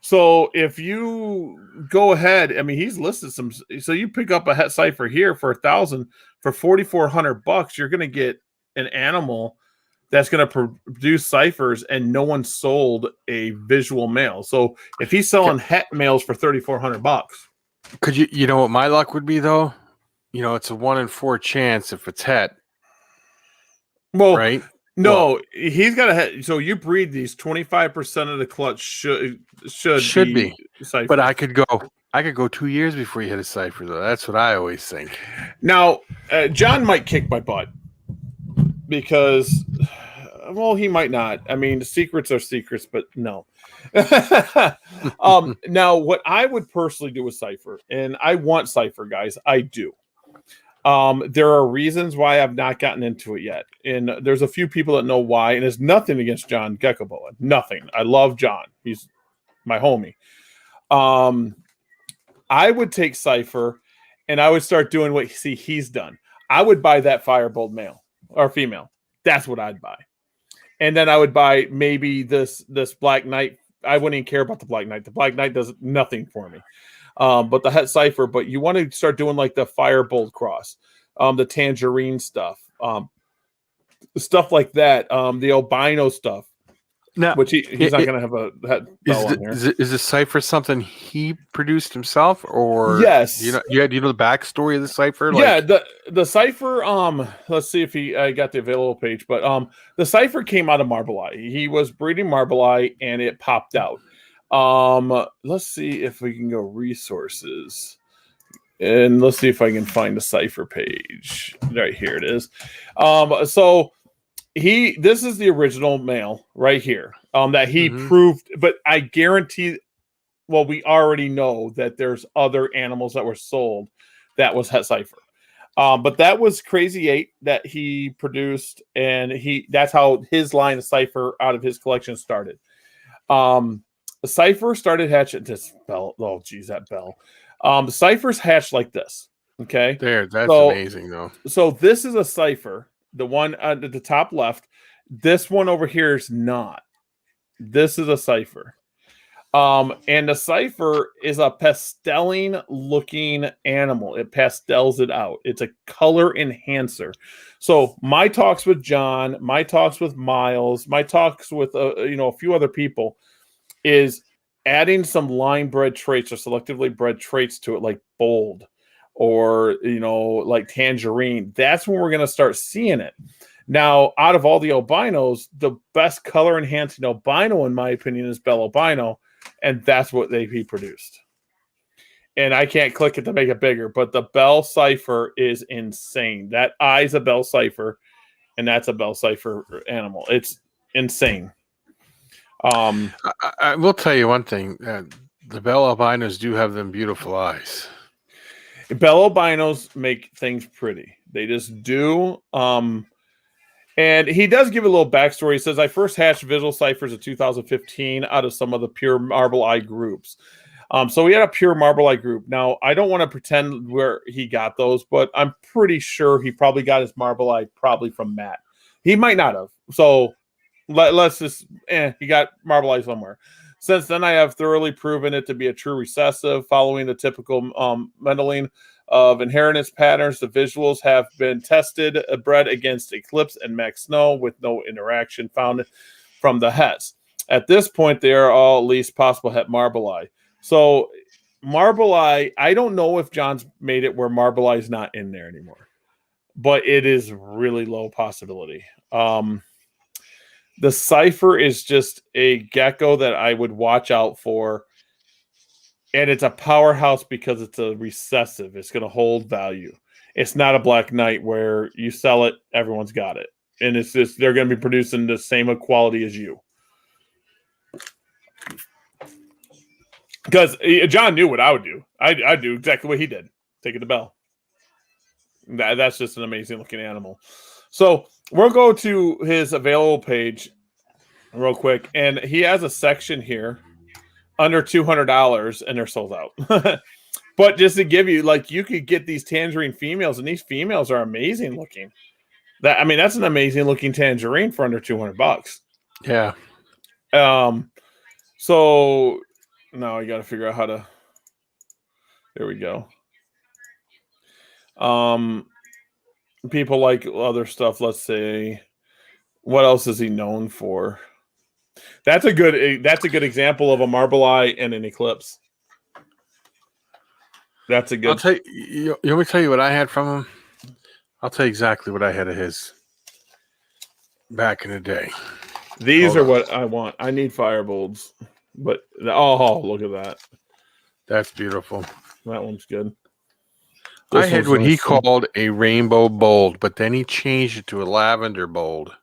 So if you go ahead, I mean, he's listed some. So you pick up a Het Cipher here for $1,000 for $4,400. You're going to get an animal that's going to produce ciphers, and no one sold a visual male. So if he's selling het males for $3,400, could you know what my luck would be though? You know, it's a 1 in 4 chance if it's het. Well, right? No, he's got a head. So you breed these, 25% of the clutch should be cipher. But I could go 2 years before you hit a cipher though. That's what I always think. Now, John might kick my butt because, well, he might not. I mean, the secrets are secrets, but no. Now, what I would personally do with cipher, and I want cipher, guys, I do. There are reasons why I've not gotten into it yet. And there's a few people that know why, and there's nothing against John Gecko Boa. Nothing. I love John. He's my homie. I would take cipher and I would start doing what he's done. I would buy that Firebolt male or female. That's what I'd buy. And then I would buy maybe this Black Knight. I wouldn't even care about the Black Knight. The Black Knight does nothing for me. But the Het Cipher, but you want to start doing like the Firebolt cross, the Tangerine stuff, stuff like that, the albino stuff. Now, which he's not going to have a bell on there. Is the cipher something he produced himself, or yes? You know the backstory of the cipher. Yeah, the cipher. Let's see if I got the available page, but the cipher came out of Marble-Eye. He was breeding Marble-Eye, and it popped out. Let's see if we can go resources, and let's see if I can find the cipher page. Right here it is. So this is the original male right here. That he proved, but I guarantee. Well, we already know that there's other animals that were sold that was Het Cipher. But that was Crazy 8 that he produced, and that's how his line of cipher out of his collection started. The cipher started hatching this bell. Oh, geez, that bell. The ciphers hatched like this. Okay. That's amazing, though. So this is a cipher. The one at the top left. This one over here is not. This is a cipher. And the cipher is a pastelling looking animal. It pastels it out. It's a color enhancer. So my talks with John, my talks with Miles, my talks with a few other people is adding some line bred traits or selectively bred traits to it, like bold or like tangerine. That's when we're going to start seeing it. Now, out of all the albinos, the best color enhancing albino, in my opinion, is Bell Albino. And that's what he produced. And I can't click it to make it bigger, but the Bell Cipher is insane. That eye's a Bell Cipher, and that's a Bell Cipher animal. It's insane. I will tell you one thing. The Bell Albinos do have them beautiful eyes. Bell Albinos make things pretty. They just do. And he does give a little backstory. He says, I first hatched visual ciphers in 2015 out of some of the pure marble eye groups. So we had a pure marble eye group. Now, I don't want to pretend where he got those, but I'm pretty sure he probably got his marble eye probably from Matt. He might not have. So let's just, he got marble eye somewhere. Since then, I have thoroughly proven it to be a true recessive, following the typical Mendelian of inheritance patterns. The visuals have been tested, bred against Eclipse and Max Snow with no interaction found from the hets. At this point, they are all least possible het marble eye. So marble eye, I don't know if John's made it where marble eye is not in there anymore, but it is really low possibility. The cipher is just a gecko that I would watch out for. And it's a powerhouse because it's a recessive. It's going to hold value. It's not a Black Knight where you sell it, everyone's got it. And it's just, they're going to be producing the same quality as you. Because John knew what I would do. I'd do exactly what he did. Take it to Bell. That's just an amazing looking animal. So we'll go to his available page real quick. And he has a section here under $200, and they're sold out. But just to give you, like, you could get these tangerine females, and these females are amazing looking. That's an amazing looking tangerine for under $200. Yeah. So now I got to figure out how to. There we go. People like other stuff. Let's say, what else is he known for? That's a good example of a marble eye and an Eclipse. That's a good. I'll tell you. You want me to tell you what I had from him? I'll tell you exactly what I had of his back in the day. These are what I want. I need firebolts, but look at that. That's beautiful. That one's good. I had what he called a rainbow bold, but then he changed it to a lavender bold.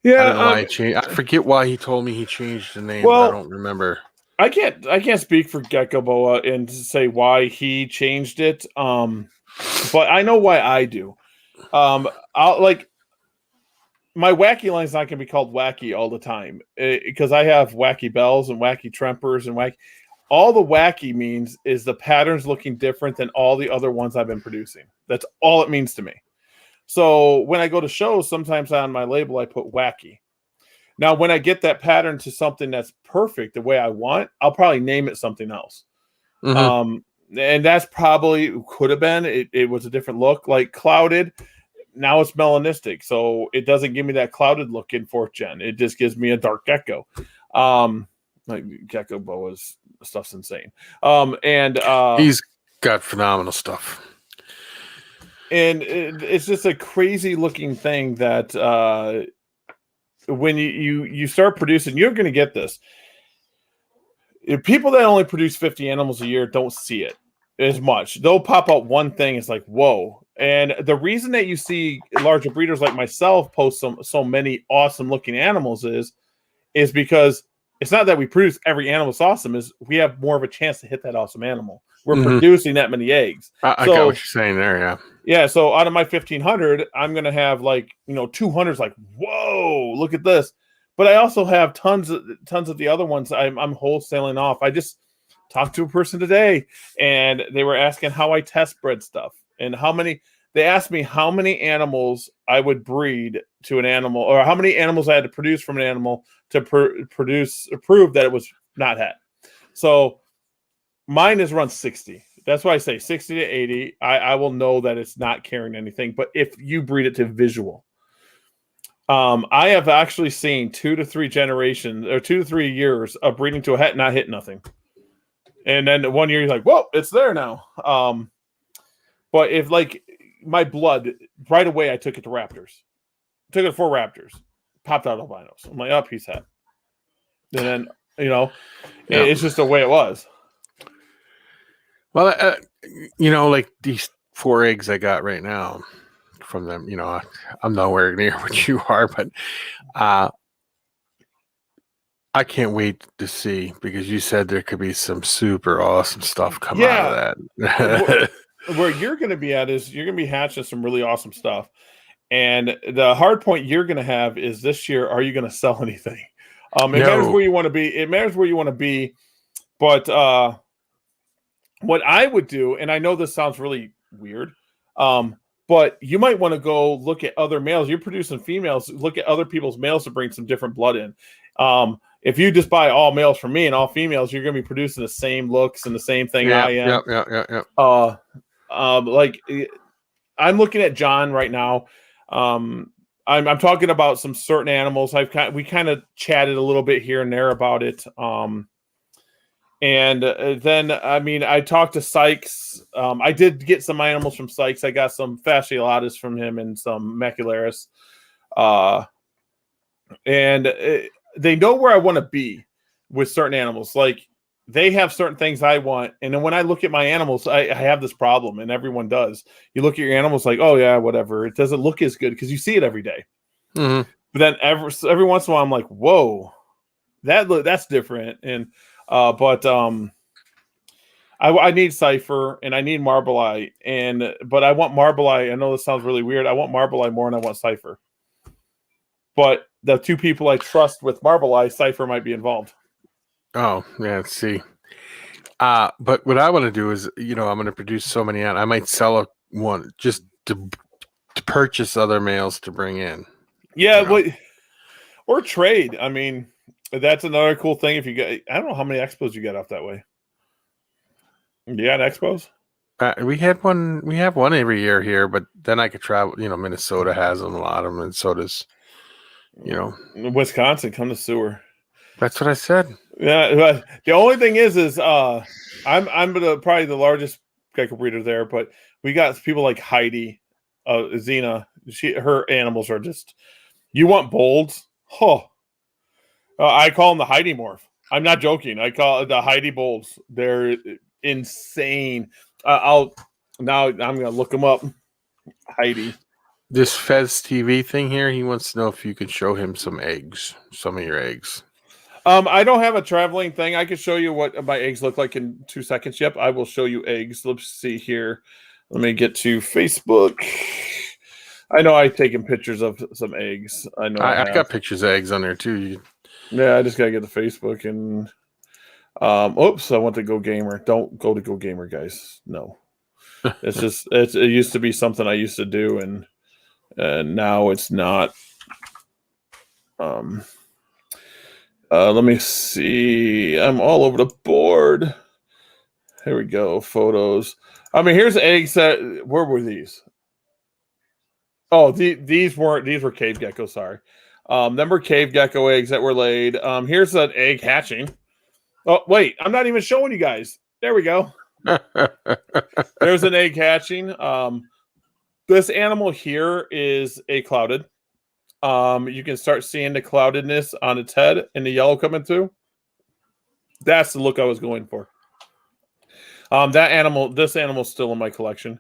Yeah, I forget why he told me he changed the name. Well, but I don't remember. I can't speak for Gecko Boa and say why he changed it. But I know why I do. I'll like my wacky line's not gonna be called wacky all the time because I have wacky bells and wacky trempers and wacky. All the wacky means is the patterns looking different than all the other ones I've been producing. That's all it means to me. So when I go to shows, sometimes on my label, I put wacky. Now, when I get that pattern to something that's perfect the way I want, I'll probably name it something else. Mm-hmm. And that's probably could have been. It was a different look, like clouded. Now it's melanistic. So it doesn't give me that clouded look in 4th gen. It just gives me a dark gecko. Like Gecko Boa's stuff's insane. He's got phenomenal stuff. And it's just a crazy looking thing that when you start producing, you're going to get this. If people that only produce 50 animals a year don't see it as much. They'll pop out one thing. It's like, whoa. And the reason that you see larger breeders like myself post so many awesome looking animals is because it's not that we produce every animal that's awesome. Is we have more of a chance to hit that awesome animal. We're producing that many eggs. I got what you're saying there, yeah. Yeah, so out of my 1,500, I'm going to have 200's like, whoa, look at this. But I also have tons of the other ones I'm wholesaling off. I just talked to a person today, and they were asking how I test bred stuff and how many they asked me how many animals I would breed to an animal, or how many animals I had to produce from an animal to prove that it was not het. So mine is around 60. That's why I say 60 to 80. I will know that it's not carrying anything. But if you breed it to visual, I have actually seen 2 to 3 generations or 2 to 3 years of breeding to a het, not hit nothing. And then 1 year you're like, whoa, it's there now. But if like my blood, right away I took it to raptors. Took it 4 raptors. Popped out albinos. I'm like, oh, he's het. And then, it's just the way it was. Well, like these 4 eggs I got right now from them, I'm nowhere near what you are, but I can't wait to see, because you said there could be some super awesome stuff come out of that. Where you're going to be at is you're going to be hatching some really awesome stuff. And the hard point you're going to have is this year, are you going to sell anything? It matters where you want to be. It matters where you want to be. But what I would do, and I know this sounds really weird, but you might want to go look at other males. You're producing females. Look at other people's males to bring some different blood in. If you just buy all males from me and all females, you're going to be producing the same looks and the same thing I am. Like I'm looking at John right now. I'm talking about some certain animals. We kind of chatted a little bit here and there about it. And then, I talked to Sykes. I did get some animals from Sykes. I got some fasciolatus from him and some macularis. They know where I want to be with certain animals. Like they have certain things I want. And then when I look at my animals, I have this problem, and everyone does. You look at your animals like, oh yeah, whatever. It doesn't look as good because you see it every day. Mm-hmm. But then every once in a while, I'm like, whoa, that's different. And I need Cypher and I need Marbleye, but I want Marbleye. I know this sounds really weird. I want Marbleye more than I want Cypher. But the 2 people I trust with Marbleye, Cypher might be involved. Oh, yeah, let's see. But what I want to do is, I'm going to produce so many I might sell one just to purchase other males to bring in. Yeah, or trade. That's another cool thing. If you get, I don't know how many expos you get off that way. You got expos? We have one every year here, but then I could travel. Minnesota has them, a lot of them, and so does, Wisconsin. Come to Sewer. That's what I said. Yeah, but the only thing is I'm probably the largest gecko breeder there, but we got people like Heidi, Xena. Her animals are just. You want bolds? I call them the Heidi morph. I'm not joking. I call it the Heidi bolds. They're insane. I'm gonna look them up. Heidi. This Fez TV thing here, he wants to know if you could show him some of your eggs. I don't have a traveling thing. I can show you what my eggs look like in 2 seconds. Yep, I will show you eggs. Let's see here. Let me get to Facebook. I know I've taken pictures of some eggs. I know I got pictures of eggs on there too. Yeah, I just gotta get to Facebook and oops, I went to Go Gamer. Don't go to Go Gamer, guys. No. It's just it used to be something I used to do, and now it's not. Let me see. I'm all over the board. Here we go. Photos. Here's eggs that where were these? Oh, these were cave gecko. Sorry, them were cave gecko eggs that were laid. Here's an egg hatching. Oh wait, I'm not even showing you guys. There we go. There's an egg hatching. This animal here is a clouded. You can start seeing the cloudedness on its head and the yellow coming through. That's the look I was going for. This animal's still in my collection.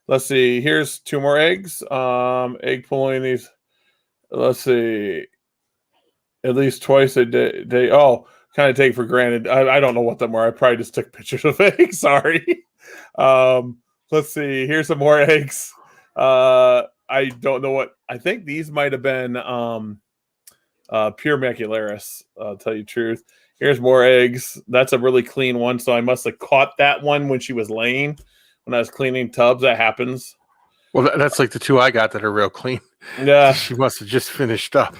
Let's see. Here's 2 more eggs. Egg pulling these. Let's see. At least twice a day. Oh, kind of take for granted. I don't know what them were. I probably just took pictures of eggs. Sorry. Let's see. Here's some more eggs. I don't know what. I think these might have been pure macularis. I'll tell you the truth. Here's more eggs. That's a really clean one. So I must have caught that one when she was laying. when I was cleaning tubs. That happens. Well, that's like the two I got that are real clean. Yeah. She must have just finished up.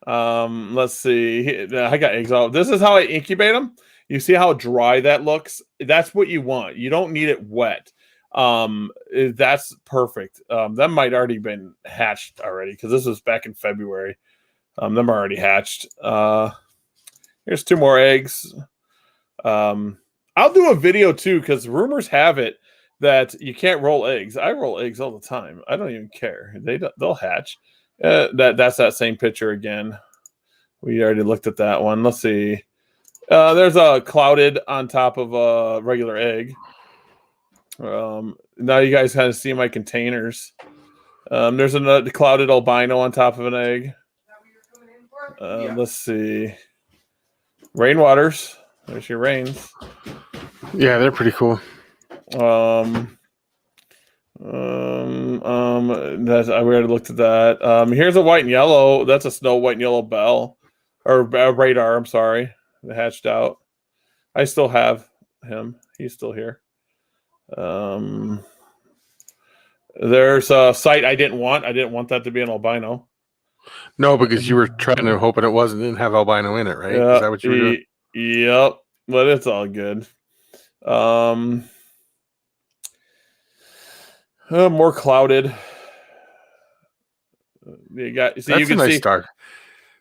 Let's see. I got eggs out. This is how I incubate them. You see how dry that looks? That's what you want. You don't need it wet. That's perfect. That might already been hatched already because this was back in February. Them are already hatched. Here's 2 more eggs. I'll do a video too because rumors have it that you can't roll eggs. I roll eggs all the time. I don't even care. They'll hatch. That's that same picture again. We already looked at that one. Let's see. There's a clouded on top of a regular egg. Now you guys kind of see my containers. There's a clouded albino on top of an egg. Let's see. Rainwaters. There's your rains. Yeah, they're pretty cool. I already looked at that. Here's a white and yellow. That's a snow white and yellow bell, or radar. I'm sorry, hatched out. I still have him. He's still here. There's a site I didn't want. I didn't want that to be an albino. No, because you were trying to hoping it didn't have albino in it, right? Is that what you were doing? Yep, but it's all good. More clouded. You got. See, That's you can a nice see dark.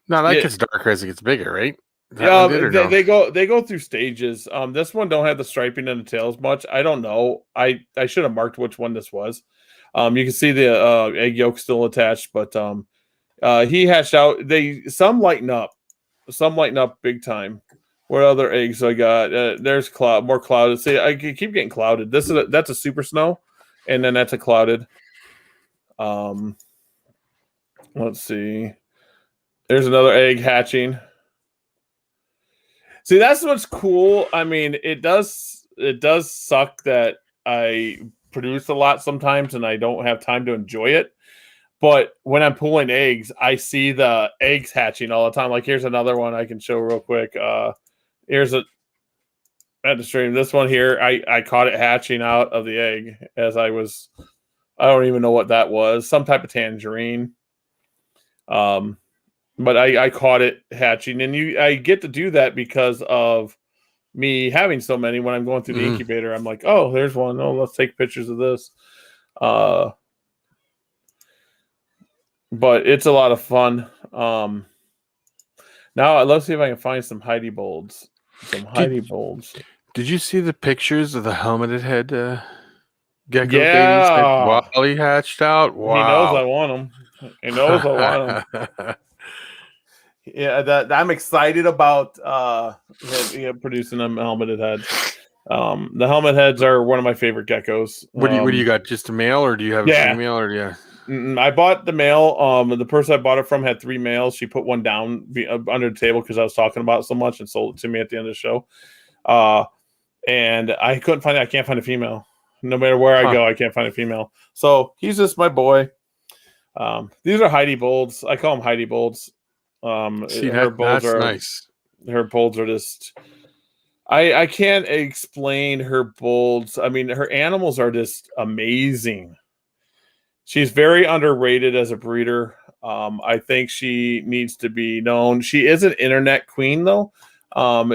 No, that gets darker as it gets bigger, right? They go through stages. This one don't have the striping in the tail as much. I don't know. I should have marked which one this was. You can see the egg yolk still attached, but he hatched out. Some lighten up big time. What other eggs I got? There's more clouded. See, I keep getting clouded. That's a super snow, and then that's a clouded. Let's see. There's another egg hatching. See, that's what's cool. I mean, it does suck that I produce a lot sometimes and I don't have time to enjoy it. But when I'm pulling eggs, I see the eggs hatching all the time. Like here's another one I can show real quick. Here's at the stream. This one here, I caught it hatching out of the egg as I don't even know what that was. Some type of tangerine. But I caught it hatching, and I get to do that because of me having so many. When I'm going through the incubator, I'm like, oh, there's one. Oh, let's take pictures of this. But it's a lot of fun. Now let's see if I can find some Heidi Bolds. Did you see the pictures of the helmeted head gecko yeah. babies while he hatched out? Wow. He knows I want them. He knows I want them. Yeah, I'm excited about producing them helmeted heads. The helmet heads are one of my favorite geckos. What do you got? Just a male, or do you have a female? Or I bought the male. The person I bought it from had 3 males. She put one down under the table because I was talking about it so much and sold it to me at the end of the show. And I couldn't find it. I can't find a female. No matter where I go, I can't find a female. So he's just my boy. These are Heidi Bolds. I call them Heidi Bolds. Her bolds are nice. Her bolds are just. I can't explain her bolds. I mean, her animals are just amazing. She's very underrated as a breeder. I think she needs to be known. She is an internet queen, though.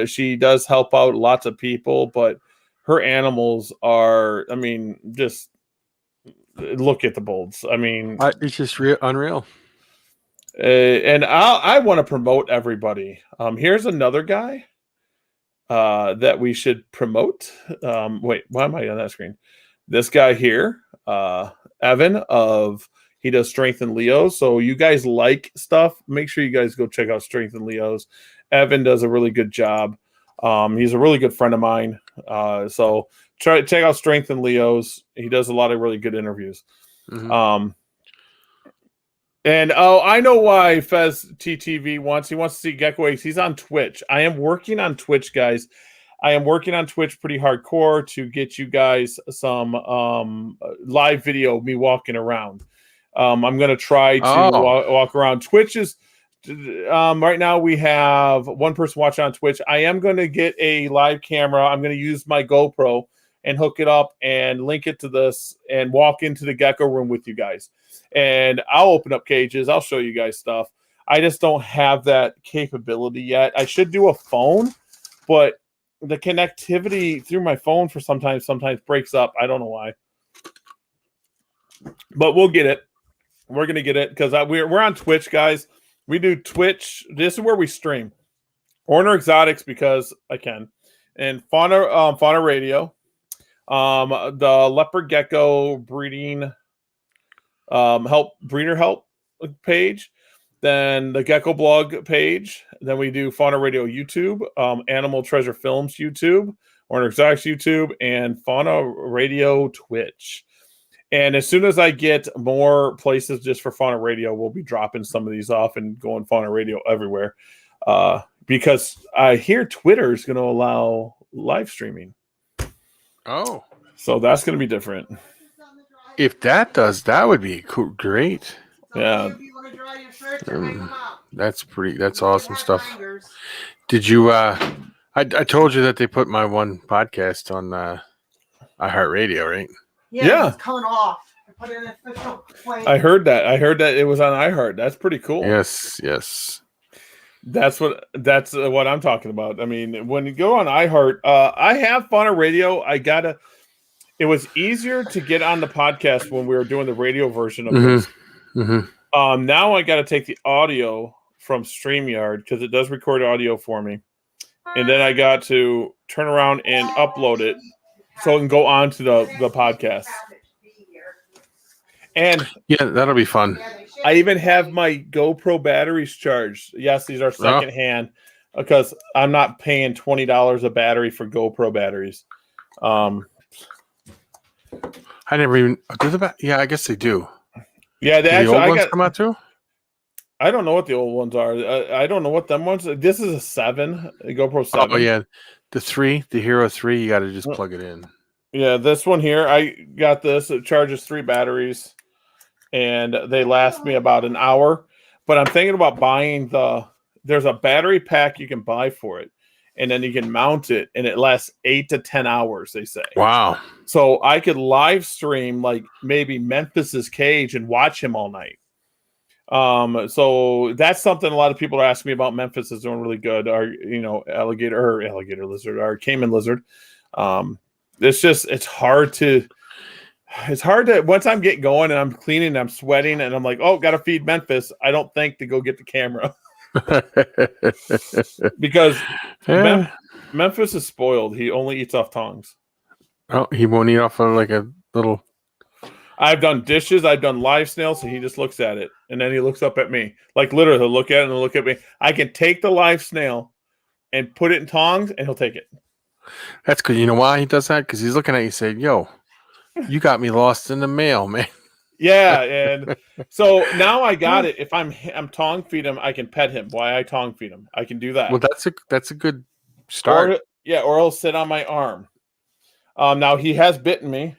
She does help out lots of people, but her animals are, I mean, just look at the bolds. I mean, it's just unreal. And I want to promote everybody. Here's another guy that we should promote. Wait, why am I on that screen? This guy here, Evan he does Strength and Leos. So you guys like stuff, make sure you guys go check out Strength and Leos. Evan does a really good job. He's a really good friend of mine. So check out Strength and Leos. He does a lot of really good interviews. Mm-hmm. And I know why Fez TTV wants to see Gecko Eggs. He's on Twitch. I am working on Twitch, guys. I am working on Twitch pretty hardcore to get you guys some live video of me walking around. I'm going to try to walk around. Twitch is right now we have one person watching on Twitch. I am going to get a live camera. I'm going to use my GoPro, and hook it up and link it to this and walk into the gecko room with you guys. And I'll open up cages. I'll show you guys stuff. I just don't have that capability yet. I should do a phone, but the connectivity through my phone for sometimes breaks up. I don't know why. But we'll get it. We're going to get it because we're on Twitch, guys. We do Twitch. This is where we stream. Orner Exotics because I can. And Fauna Radio. The Leopard Gecko breeder help page. Then the Gecko Blog page. Then we do Fauna Radio YouTube, Animal Treasure Films YouTube, Orner Exotics YouTube, and Fauna Radio Twitch. And as soon as I get more places just for Fauna Radio, we'll be dropping some of these off and going Fauna Radio everywhere. Because I hear Twitter is going to allow live streaming. Oh. So that's going to be different. If that does, that would be great. Yeah. That's awesome stuff. Did you, I told you that they put my one podcast on iHeartRadio, right? Yeah. It's coming off. I put in an official complaint. I heard that. I heard that it was on iHeart. That's pretty cool. Yes. That's what I'm talking about. I mean, when you go on iHeart, I have Fauna Radio. It was easier to get on the podcast when we were doing the radio version of this. Mm-hmm. Now I got to take the audio from StreamYard because it does record audio for me. And then I got to turn around and upload it so it can go on to the podcast. And yeah, that'll be fun. I even have my GoPro batteries charged. Yes, these are secondhand because I'm not paying $20 a battery for GoPro batteries. I never even do yeah, I guess they do. Yeah, the old ones come out too. I don't know what the old ones are. I don't know what them ones. This is a 7, a GoPro 7. Oh yeah, the Hero 3. You got to just plug it in. Yeah, this one here, I got this. It charges 3 batteries, and they last me about an hour. But I'm thinking about buying there's a battery pack you can buy for it, and then you can mount it, and it lasts 8 to 10 hours, they say. Wow. So I could live stream like maybe Memphis's cage and watch him all night. So that's something a lot of people are asking me about. Memphis is doing really good. Our, alligator lizard, our Cayman lizard. It's hard to once I'm getting going and I'm cleaning and I'm sweating and I'm like, oh, got to feed Memphis. I don't think to go get the camera because Memphis is spoiled. He only eats off tongs. Oh, he won't eat off of like a little. I've done dishes. I've done live snails. And he just looks at it and then he looks up at me. Like literally he'll look at it and he'll look at me. I can take the live snail and put it in tongs and he'll take it. That's good. You know why he does that? Because he's looking at you saying, yo, you got me lost in the mail, man. Yeah. And so now I got it. If I'm tong feed him, I can pet him. Why I tong feed him. I can do that. Well, that's a good start. Or he'll sit on my arm. Now he has bitten me.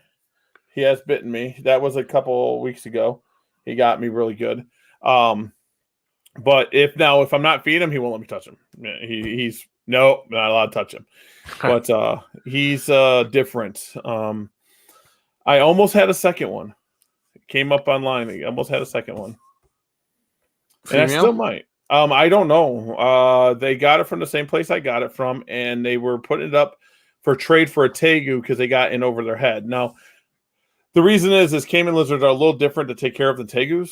That was a couple weeks ago. He got me really good. But if I'm not feeding him, he won't let me touch him. He's not allowed to touch him. But he's different. I almost had a second one. It came up online. I almost had a second one. Female? And I still might. I don't know. They got it from the same place I got it from, and they were putting it up for trade for a tegu because they got in over their head. Now, the reason is Cayman lizards are a little different to take care of than tegus.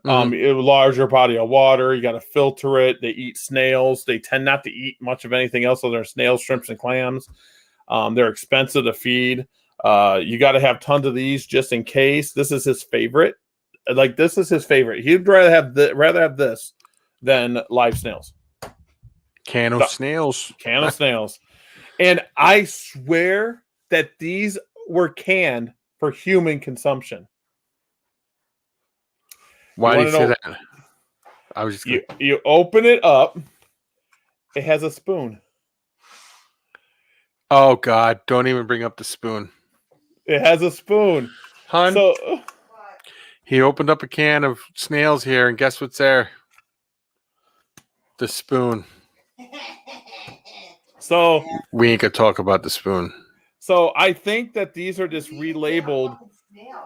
Mm-hmm. Larger body of water. You got to filter it. They eat snails. They tend not to eat much of anything else other than snails, shrimps, and clams. They're expensive to feed. You got to have tons of these just in case. This is his favorite. This is his favorite. He'd rather have this than live snails. Can of snails. And I swear that these were canned for human consumption. Why do you say that? I was just you open it up. It has a spoon. Oh God! Don't even bring up the spoon. It has a spoon, hon. So he opened up a can of snails here, and guess what's there? The spoon. So we ain't gonna talk about the spoon. So I think that these are just relabeled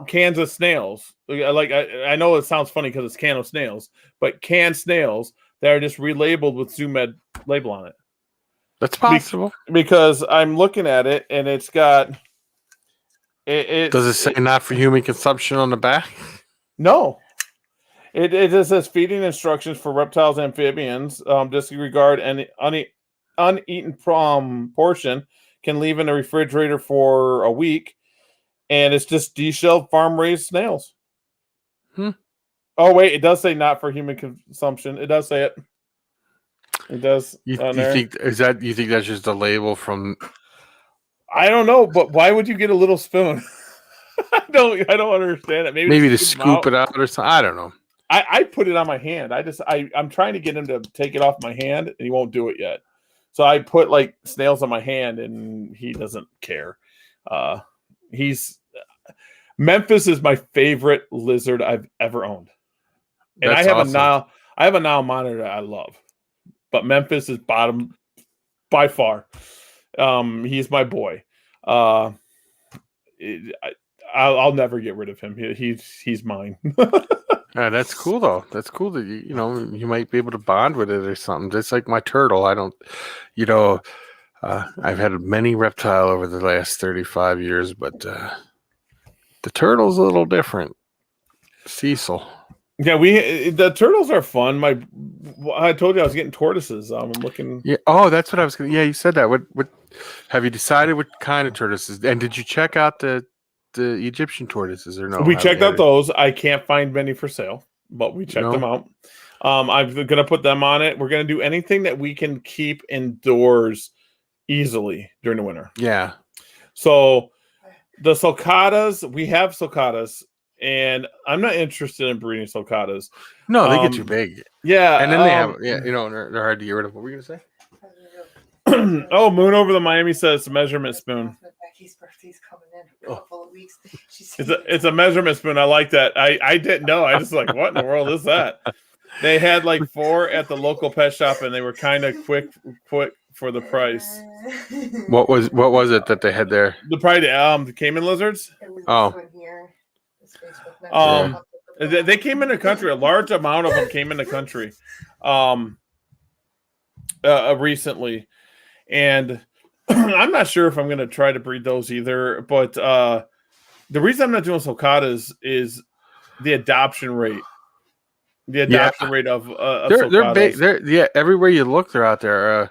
Kansas snails. Like I know it sounds funny because it's can of snails, but canned snails that are just relabeled with Zoo Med label on it. That's possible. Because I'm looking at it and it's got Does it say not for human consumption on the back? No. It just says feeding instructions for reptiles and amphibians. Disregard any uneaten portion, can leave in the refrigerator for a week, and it's just deshelled farm raised snails. Oh wait, it does say not for human consumption. It does say it. It does. You think that's just a label from? I don't know, but why would you get a little spoon? I don't understand it. Maybe to scoop it out or something. I don't know. I put it on my hand. I'm trying to get him to take it off my hand, and he won't do it yet. So I put like snails on my hand, and he doesn't care. Memphis is my favorite lizard I've ever owned, and I have awesome. I have a Nile monitor that I love, but Memphis is bottom by far. He's my boy. I'll never get rid of him. He's mine. That's cool though. That's cool that you might be able to bond with it or something. Just like my turtle. I don't, I've had many reptile over the last 35 years, but the turtle's a little different. Cecil. Yeah, the turtles are fun. I told you I was getting tortoises. I'm looking. Yeah. Oh, that's what I was going to. Yeah, you said that. What have you decided what kind of tortoises? And did you check out the Egyptian tortoises or no? We checked out those. I can't find many for sale, but we checked them out. I'm going to put them on it. We're going to do anything that we can keep indoors easily during the winter. Yeah. So the sulcatas, we have sulcatas, and I'm not interested in breeding sulcatas. No, they get too big. Yeah. And then they have, they're hard to get rid of. What were you going to say? Oh, Moon over the Miami says measurement spoon. Becky's birthday's coming in a couple of weeks. It's a measurement spoon. I like that. I didn't know. I just like, what in the world is that? They had like 4 at the local pet shop, and they were kind of quick for the price. What was it that they had there? The Cayman lizards. Oh. They came in the country. A large amount of them came in the country recently. And I'm not sure if I'm going to try to breed those either. But the reason I'm not doing sulcatas is the adoption rate. The adoption rate of sulcatas. They're everywhere you look, they're out there.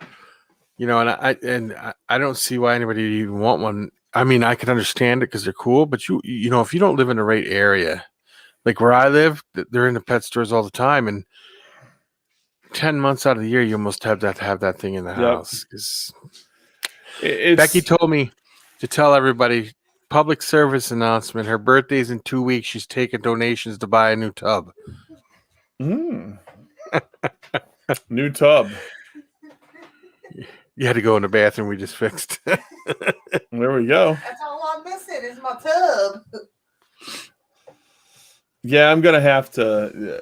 And I don't see why anybody would even want one. I mean, I can understand it because they're cool, but if you don't live in the right area, like where I live, they're in the pet stores all the time, and 10 months out of the year, you almost have that thing in the house. Becky told me to tell everybody, public service announcement, her birthday's in 2 weeks. She's taking donations to buy a new tub. New tub. You had to go in the bathroom we just fixed. There we go. That's all I'm missing is my tub. Yeah, I'm gonna have to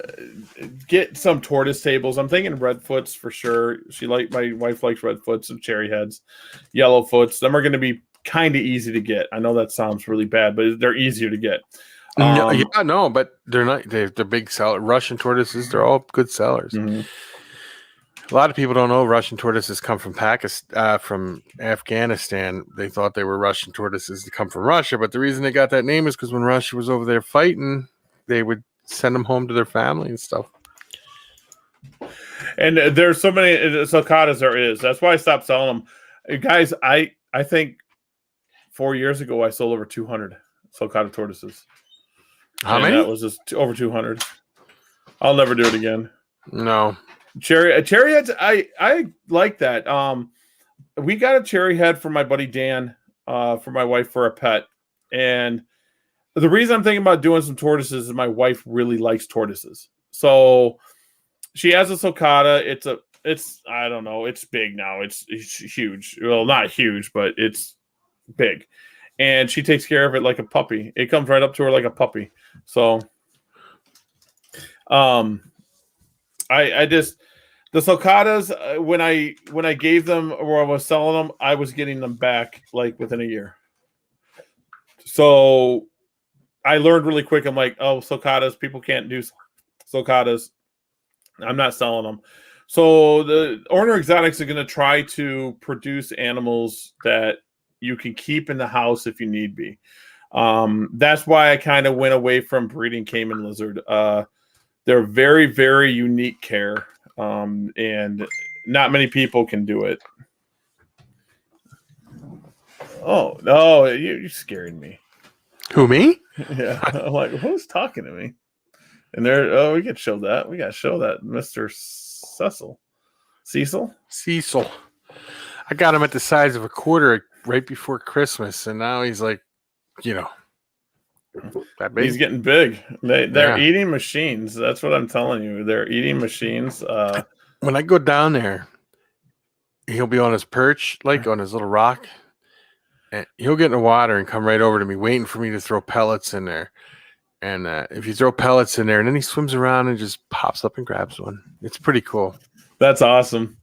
get some tortoise tables. I'm thinking redfoots for sure. My wife likes redfoots and cherry heads, yellowfoots. Them are going to be kind of easy to get. I know that sounds really bad, but they're easier to get. But they're not. They're big seller. Russian tortoises. They're all good sellers. Mm-hmm. A lot of people don't know Russian tortoises come from from Afghanistan. They thought they were Russian tortoises to come from Russia, but the reason they got that name is because when Russia was over there fighting, they would send them home to their family and stuff. And there's so many sulcatas there is. That's why I stopped selling them. Guys, I think 4 years ago I sold over 200 sulcata tortoises. How many? That was just over 200. I'll never do it again. No. Cherry heads, I like that. We got a cherry head for my buddy Dan, for my wife for a pet. And the reason I'm thinking about doing some tortoises is my wife really likes tortoises. So she has a sulcata. It's I don't know. It's big now. It's huge. Well, not huge, but it's big. And she takes care of it like a puppy. It comes right up to her like a puppy. So, the sulcatas, when I gave them or I was selling them, I was getting them back like within a year. So I learned really quick. I'm like, oh, sulcatas, people can't do sulcatas. I'm not selling them. So the Orner Exotics are going to try to produce animals that you can keep in the house if you need be. That's why I kind of went away from breeding Cayman lizard. They're very, very unique care, and not many people can do it. Oh no, you scared me. Who, me? Yeah, I'm like, who's talking to me? And there, we could show that. We got to show that, Mr. Cecil. I got him at the size of a quarter right before Christmas, and now he's like, that big. He's getting big. They're eating machines. That's what I'm telling you. They're eating machines. When I go down there, he'll be on his perch, like on his little rock, and he'll get in the water and come right over to me, waiting for me to throw pellets in there. And if you throw pellets in there, and then he swims around and just pops up and grabs one. It's pretty cool. That's awesome.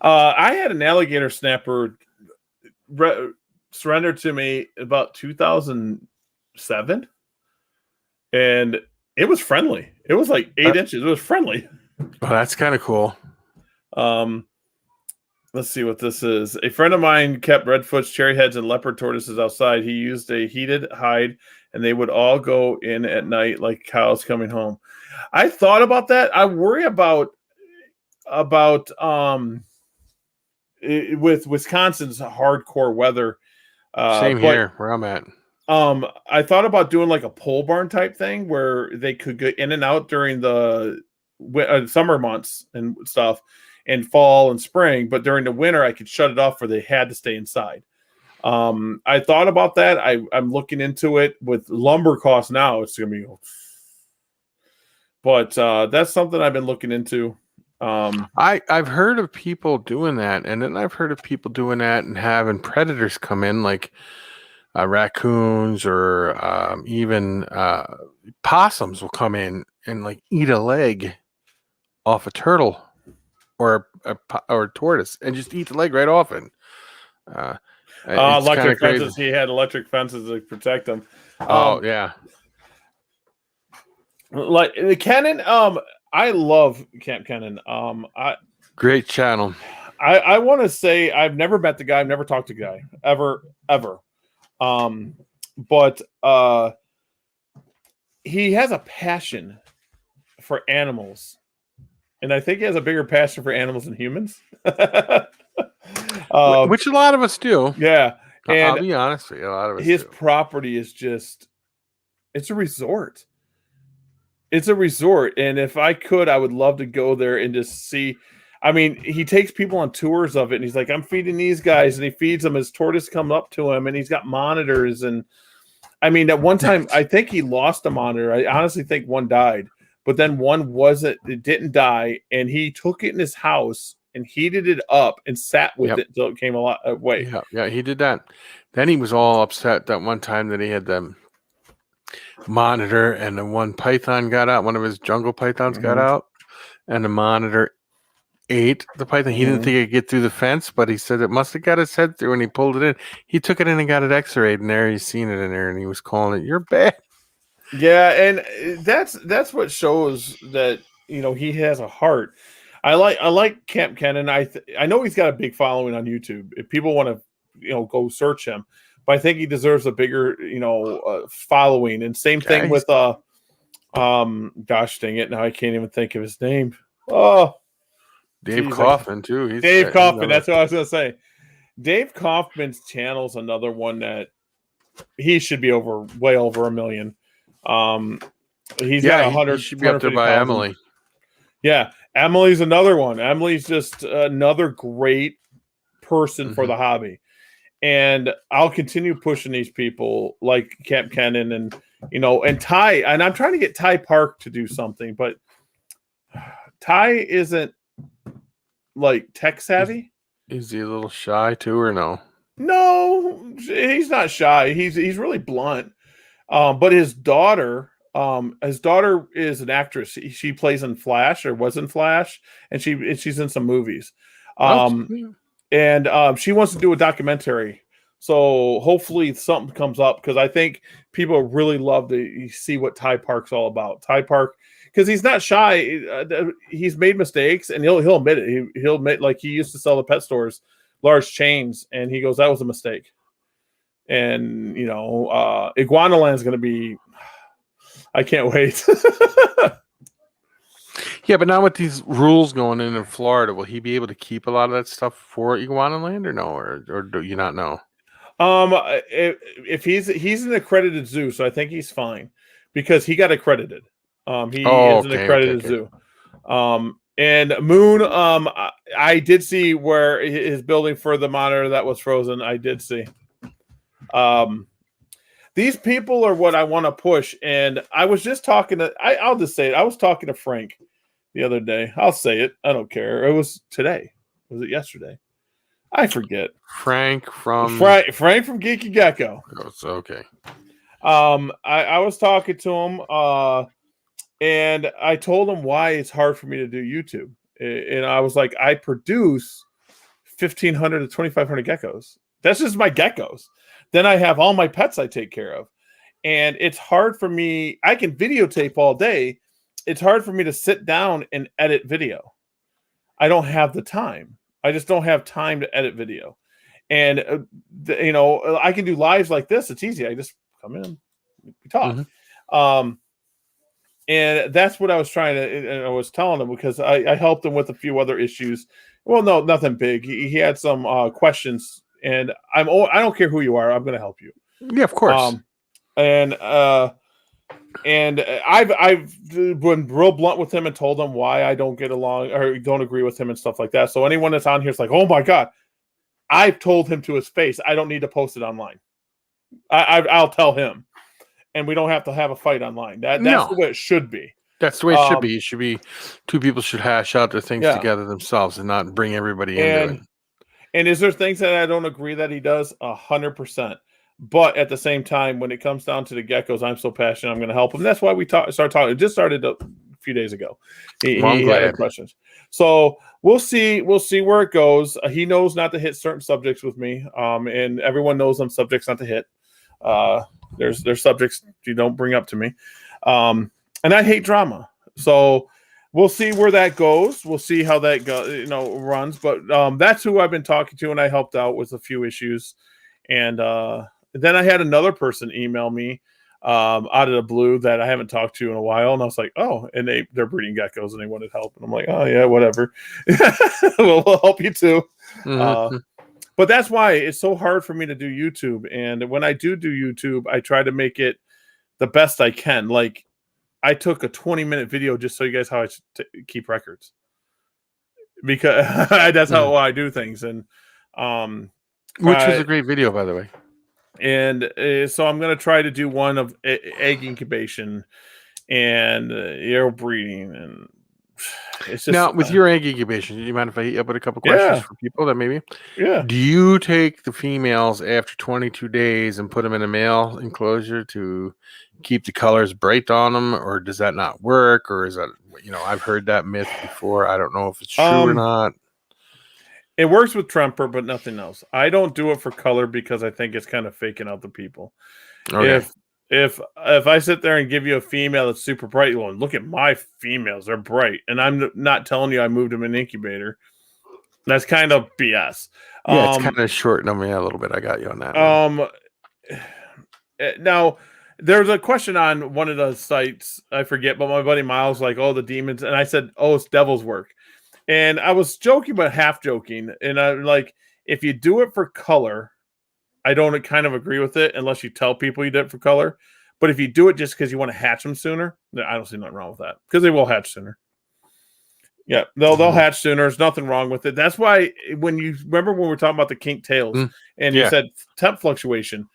I had an alligator snapper surrendered to me about 2007, and it was friendly. It was like 8 inches. It was friendly. Oh, that's kind of cool. Let's see what this is. A friend of mine kept redfoots, cherryheads, and leopard tortoises outside. He used a heated hide, and they would all go in at night like cows coming home. I thought about that. I worry about with Wisconsin's hardcore weather. Same here where I'm at. I thought about doing like a pole barn type thing where they could get in and out during the summer months and stuff, and fall and spring, but during the winter I could shut it off where they had to stay inside. I thought about that. I'm looking into it. With lumber costs now, it's gonna be, but that's something I've been looking into. I've heard of people doing that, and then I've heard of people doing that and having predators come in, like raccoons or even possums will come in and like eat a leg off a turtle or a tortoise and just eat the leg right off it. Electric fences. He had electric fences to protect them. Yeah. Like the Cannon. I love Camp Cannon. Great channel. I want to say I've never met the guy. I've never talked to the guy ever. But he has a passion for animals, and I think he has a bigger passion for animals than humans. Which a lot of us do. Yeah. And I'll be honest with you, a lot of us his do. property is it's a resort. It's a resort. And if I could, I would love to go there and just see. I mean, he takes people on tours of it, and he's like, I'm feeding these guys, and he feeds them. His tortoise come up to him, and he's got monitors. And I mean, at one time, I think he lost a monitor. I honestly think one died, but then one it didn't die, and he took it in his house and heated it up and sat with it until it came a lot away. Yeah, he did that. Then he was all upset that one time that he had the monitor, and the one python got out. One of his jungle pythons got out, and the monitor ate the python. He didn't think it could get through the fence, but he said it must have got his head through, and he pulled it in. He took it in and got it x-rayed, and there he's seen it in there, and he was calling it, "You're bad." Yeah, and that's what shows that, he has a heart. I like Camp Cannon. I know he's got a big following on YouTube. If people want to, go search him, but I think he deserves a bigger, following. And same thing with gosh dang it, now I can't even think of his name. Oh, Dave Kaufman too. Dave Kaufman. That's what I was gonna say. Dave Kaufman's channel's another one that he should be way over 1 million. He's got 100. He should be up there by Emily. Yeah, Emily's another one. Emily's just another great person for the hobby. And I'll continue pushing these people like Camp Cannon and Ty. And I'm trying to get Ty Park to do something, but Ty isn't like tech savvy. Is he a little shy too, or no? No, he's not shy. He's really blunt. But his daughter is an actress. She plays in Flash, or was in Flash, and she's in some movies. And she wants to do a documentary. So hopefully something comes up because I think people really love to see what Ty Park's all about. Ty Park, because he's not shy. He's made mistakes and he'll admit it. He'll admit, like, he used to sell to pet stores, large chains, and he goes, that was a mistake. And Iguanaland is going to be. I can't wait. Yeah, but now with these rules going in Florida, will he be able to keep a lot of that stuff for Iguanaland or no, or do you not know? If he's an accredited zoo, so I think he's fine because he got accredited. He is an accredited zoo. And Moon, I did see where his building for the monitor that was frozen. I did see. These people are what I want to push, and I was just talking to. I'll just say it. I was talking to Frank the other day. I'll say it. I don't care. It was today. Was it yesterday? I forget. Frank from Geeky Gecko. Oh, okay. I was talking to him, and I told him why it's hard for me to do YouTube. And I was like, I produce 1,500 to 2,500 geckos. That's just my geckos. Then I have all my pets I take care of. And it's hard for me. I can videotape all day. It's hard for me to sit down and edit video. I don't have the time. I just don't have time to edit video. And, I can do lives like this. It's easy. I just come in, we talk. Mm-hmm. And that's what I was trying to, and I was telling him because I helped him with a few other issues. Well, no, nothing big. He had some questions, and I don't care who you are. I'm going to help you. Yeah, of course. And I've been real blunt with him and told him why I don't get along or don't agree with him and stuff like that. So anyone that's on here is like, oh my God, I've told him to his face, I don't need to post it online. I'll tell him, and we don't have to have a fight online. That's the way it should be. That's the way it should be. It should be two people should hash out their things together themselves and not bring everybody into it. And is there things that I don't agree that he does? 100%. But at the same time, when it comes down to the geckos, I'm so passionate. I'm going to help him. That's why we start talking. It just started a few days ago. He had questions. So we'll see. We'll see where it goes. He knows not to hit certain subjects with me. And everyone knows them subjects not to hit. There's subjects you don't bring up to me. And I hate drama. So we'll see where that goes. We'll see how that runs. But that's who I've been talking to, and I helped out with a few issues. And then I had another person email me out of the blue that I haven't talked to in a while, and I was like, "Oh," and they're breeding geckos and they wanted help, and I'm like, "Oh yeah, whatever, we'll help you too." Mm-hmm. But that's why it's so hard for me to do YouTube, and when I do YouTube, I try to make it the best I can. Like I took a 20-minute video just so you guys how I keep records, because that's how I do things, and which was a great video, by the way. And so I'm going to try to do one of egg incubation and air breeding. And it's just now with your egg incubation, do you mind if I hit you up with a couple questions for people that maybe? Yeah. Do you take the females after 22 days and put them in a male enclosure to keep the colors bright on them, or does that not work? Or is that, I've heard that myth before. I don't know if it's true or not. It works with Tremper, but nothing else. I don't do it for color because I think it's kind of faking out the people. Okay. If I sit there and give you a female that's super bright, well, look at my females, they're bright, and I'm not telling you I moved them in an incubator. That's kind of BS. Yeah, it's kind of short on me a little bit. I got you on that. Now there's a question on one of the sites, I forget, but my buddy Miles like, "Oh, the demons," and I said, "Oh, it's devil's work." And I was joking, but half joking. And I'm like, if you do it for color, I don't kind of agree with it unless you tell people you did it for color. But if you do it just because you want to hatch them sooner, I don't see nothing wrong with that because they will hatch sooner. Yeah, they'll hatch sooner. There's nothing wrong with it. That's why when you remember when we were talking about the kink tails and you said temp fluctuation,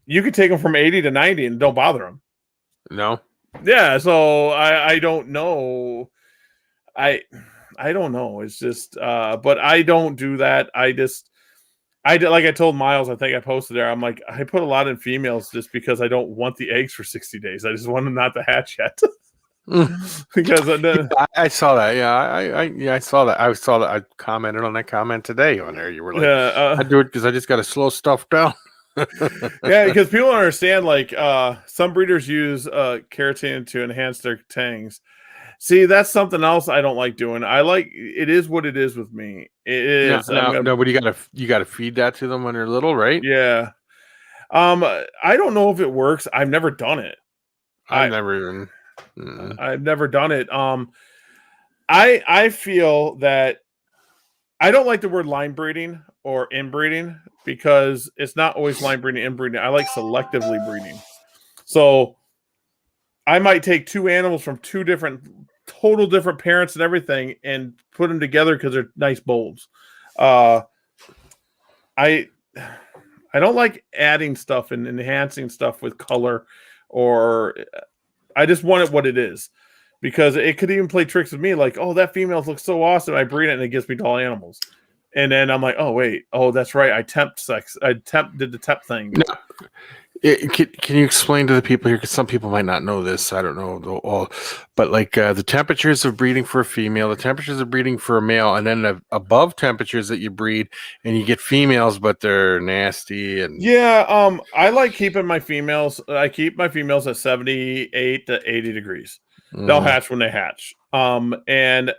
you could take them from 80 to 90 and don't bother them. No. Yeah, so I don't know. I don't know. It's just, but I don't do that. I did, like I told Miles, I think I posted there. I'm like, I put a lot in females just because I don't want the eggs for 60 days. I just want them not to hatch yet. because I saw that. Yeah, I saw that. I saw that. I commented on that comment today on there. You were like, I do it because I just got to slow stuff down. Yeah, because people don't understand. Like some breeders use keratin to enhance their tangs. See, that's something else I don't like doing. I like it is what it is with me. It is. No, but you gotta feed that to them when they're little, right? Yeah. I don't know if it works. I've never done it. I've never even. I've never done it. I feel that I don't like the word line breeding or inbreeding because it's not always line breeding, inbreeding. I like selectively breeding. So I might take two animals from two total different parents and everything and put them together because they're nice bulbs. I don't like adding stuff and enhancing stuff with color, or I just want it what it is, because it could even play tricks with me. Like, oh, that female looks so awesome. I breed it and it gives me tall animals. And then I'm like, oh, wait. Oh, that's right. I did the temp thing. No. Can you explain to the people here? Because some people might not know this. I don't know all, but like the temperatures of breeding for a female, the temperatures of breeding for a male, and then the above temperatures that you breed, and you get females, but they're nasty. And yeah, I like keeping my females. I keep my females at 78 to 80 degrees. They'll hatch when they hatch. And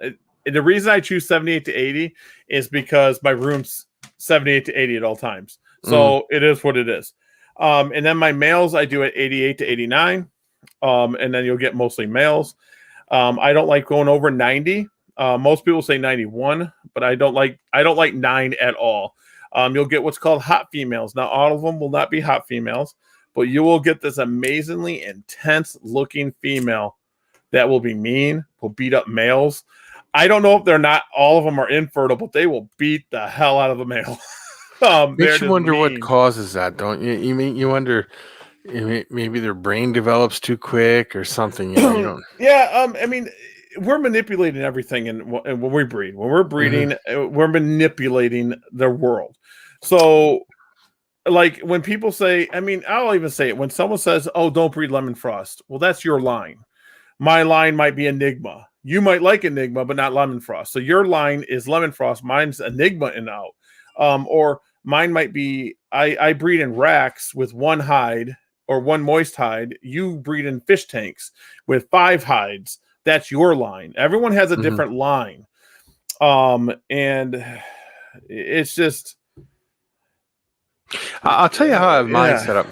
the reason I choose 78 to 80 is because my room's 78 to 80 at all times. So it is what it is. And then my males, I do at 88 to 89. And then you'll get mostly males. I don't like going over 90. Most people say 91, but I don't like 9 at all. You'll get what's called hot females. Now, all of them will not be hot females, but you will get this amazingly intense looking female that will be mean, will beat up males. I don't know if all of them are infertile, but they will beat the hell out of a male. Makes you wonder what causes that, don't you? You wonder maybe their brain develops too quick or something. You don't. Yeah, I mean, we're manipulating everything, and when we breed, when we're breeding, we're manipulating their world. So, like when people say, I mean, I'll even say it when someone says, "Oh, don't breed lemon frost." Well, that's your line. My line might be Enigma. You might like Enigma, but not lemon frost. So your line is lemon frost. Mine's Enigma and out. Or mine might be I breed in racks with one hide or one moist hide. You breed in fish tanks with 5 hides. That's your line. Everyone has a different line. And it's just. I'll tell you how I have mine set up.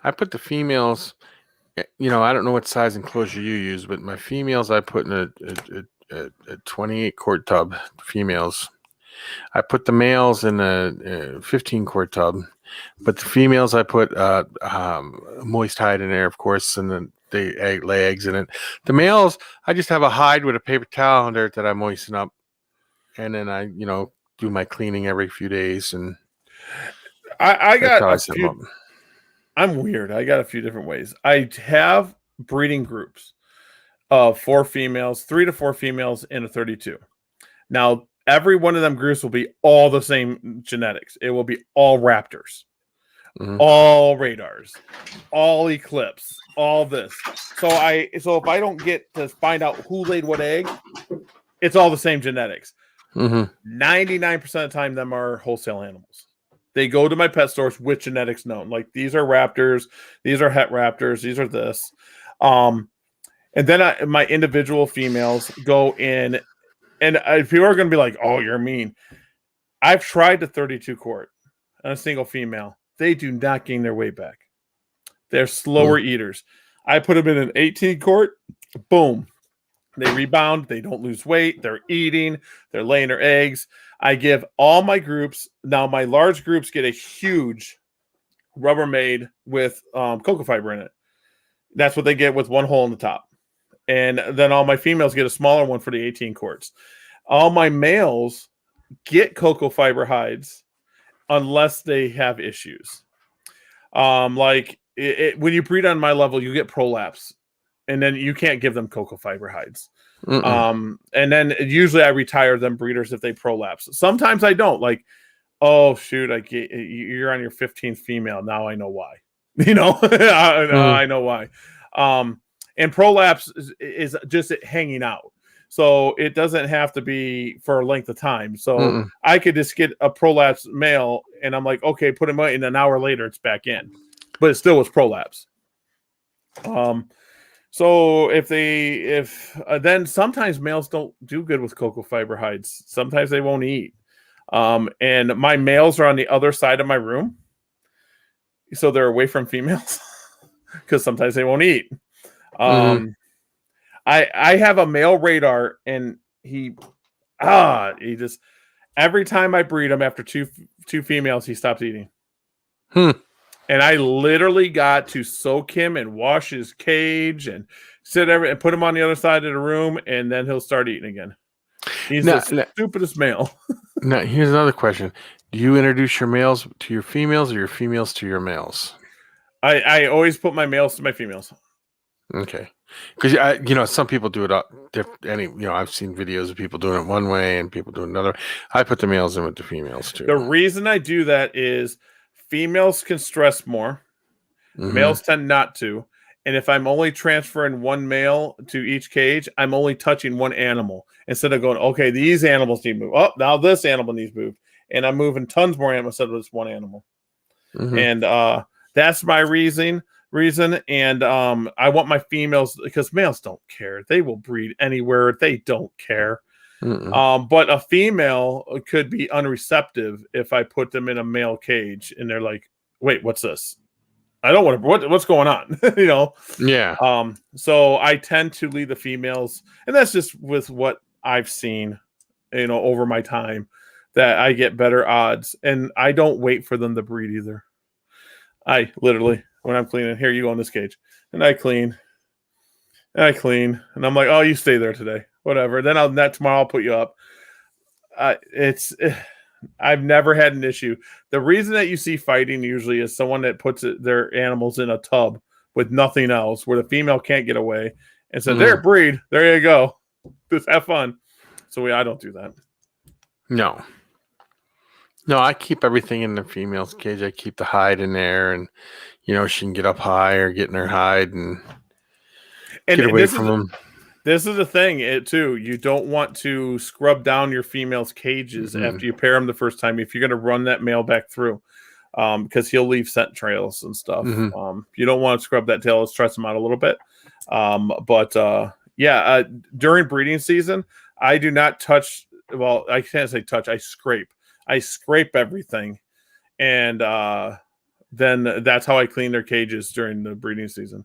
I put the females, I don't know what size enclosure you use, but my females I put in a 28 quart tub, females. I put the males in a 15 quart tub, but the females I put moist hide in there, of course, and then they lay eggs in it. The males, I just have a hide with a paper towel under it that I moisten up, and then I, do my cleaning every few days. And I got a few. I'm weird. I got a few different ways. I have breeding groups of 4 females, 3 to 4 females in a 32. Now, every one of them groups will be all the same genetics. It will be all raptors, all radars, all eclipse, all this. So if I don't get to find out who laid what egg, it's all the same genetics. 99% of the time, them are wholesale animals. They go to my pet stores with genetics known. Like, these are raptors, these are het raptors, these are this. And then my individual females go in. And people are going to be like, oh, you're mean. I've tried the 32 quart on a single female. They do not gain their weight back. They're slower eaters. I put them in an 18 quart. Boom. They rebound. They don't lose weight. They're eating. They're laying their eggs. I give all my groups. Now, my large groups get a huge Rubbermaid with cocoa fiber in it. That's what they get with one hole in the top. And then all my females get a smaller one for the 18 quarts. All my males get cocoa fiber hides unless they have issues. When you breed on my level, you get prolapse, and then you can't give them cocoa fiber hides. And then usually I retire them breeders if they prolapse. Sometimes I don't. Like, oh shoot, you're on your 15th female. Now I know why. I know why. And prolapse is just it hanging out. So it doesn't have to be for a length of time. So I could just get a prolapse male and I'm like, okay, put him out, and an hour later it's back in. But it still was prolapse. So then sometimes males don't do good with cocoa fiber hides. Sometimes they won't eat. And my males are on the other side of my room. So they're away from females because sometimes they won't eat. I have a male radar, and he just every time I breed him after two females, he stops eating. And I literally got to soak him and wash his cage and and put him on the other side of the room, and then he'll start eating again. He's the stupidest male. Now, here's another question. Do you introduce your males to your females or your females to your males? I always put my males to my females. Okay. Because, some people do it I've seen videos of people doing it one way and people doing another. I put the males in with the females, too. The reason I do that is females can stress more. Males tend not to. And if I'm only transferring one male to each cage, I'm only touching one animal instead of going, okay, these animals need to move. Oh, now this animal needs moved. And I'm moving tons more animals instead of just one animal. And that's my reason. And I want my females, because males don't care. They will breed anywhere. They don't care. But a female could be unreceptive if I put them in a male cage and they're like, wait, what's this? I don't want to, what's going on? Yeah. So I tend to lead the females, and that's just with what I've seen, over my time, that I get better odds, and I don't wait for them to breed either. I literally, when I'm cleaning, here, you go in this cage, and I clean, and I'm like, oh, you stay there today, whatever. Then tomorrow I'll put you up. I've never had an issue. The reason that you see fighting usually is someone that puts their animals in a tub with nothing else, where the female can't get away, and so there, breed. There you go. Just have fun. So I don't do that. No, I keep everything in the female's cage. I keep the hide in there, and she can get up high or get in her hide and get away from them. This is the thing, too. You don't want to scrub down your female's cages after you pair them the first time if you're going to run that male back through, because he'll leave scent trails and stuff. You don't want to scrub that tail. It'll stress him out a little bit. During breeding season, I do not touch. Well, I can't say touch. I scrape. I scrape everything, and then that's how I clean their cages during the breeding season.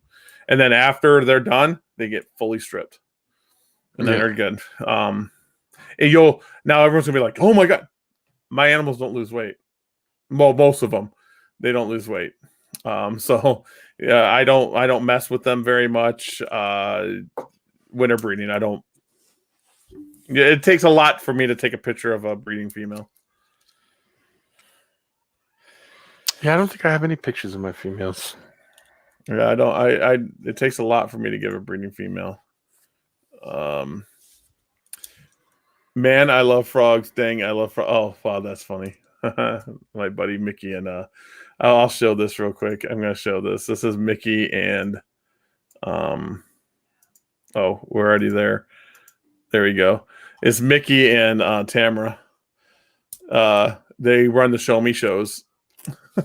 And then after they're done, they get fully stripped. And then they're good. Now everyone's gonna be like, "Oh my god, my animals don't lose weight." Well, most of them, they don't lose weight. So yeah, I don't mess with them very much. Winter breeding, I don't. Yeah, it takes a lot for me to take a picture of a breeding female. Yeah, I don't think I have any pictures of my females. Yeah, I don't. It takes a lot for me to give a breeding female. Man, I love frogs. Dang, I love frogs. Oh, wow, that's funny. My buddy Mickey and I'll show this real quick. I'm gonna show this. This is Mickey and oh, we're already there. There we go. It's Mickey and Tamara. They run the Show Me shows.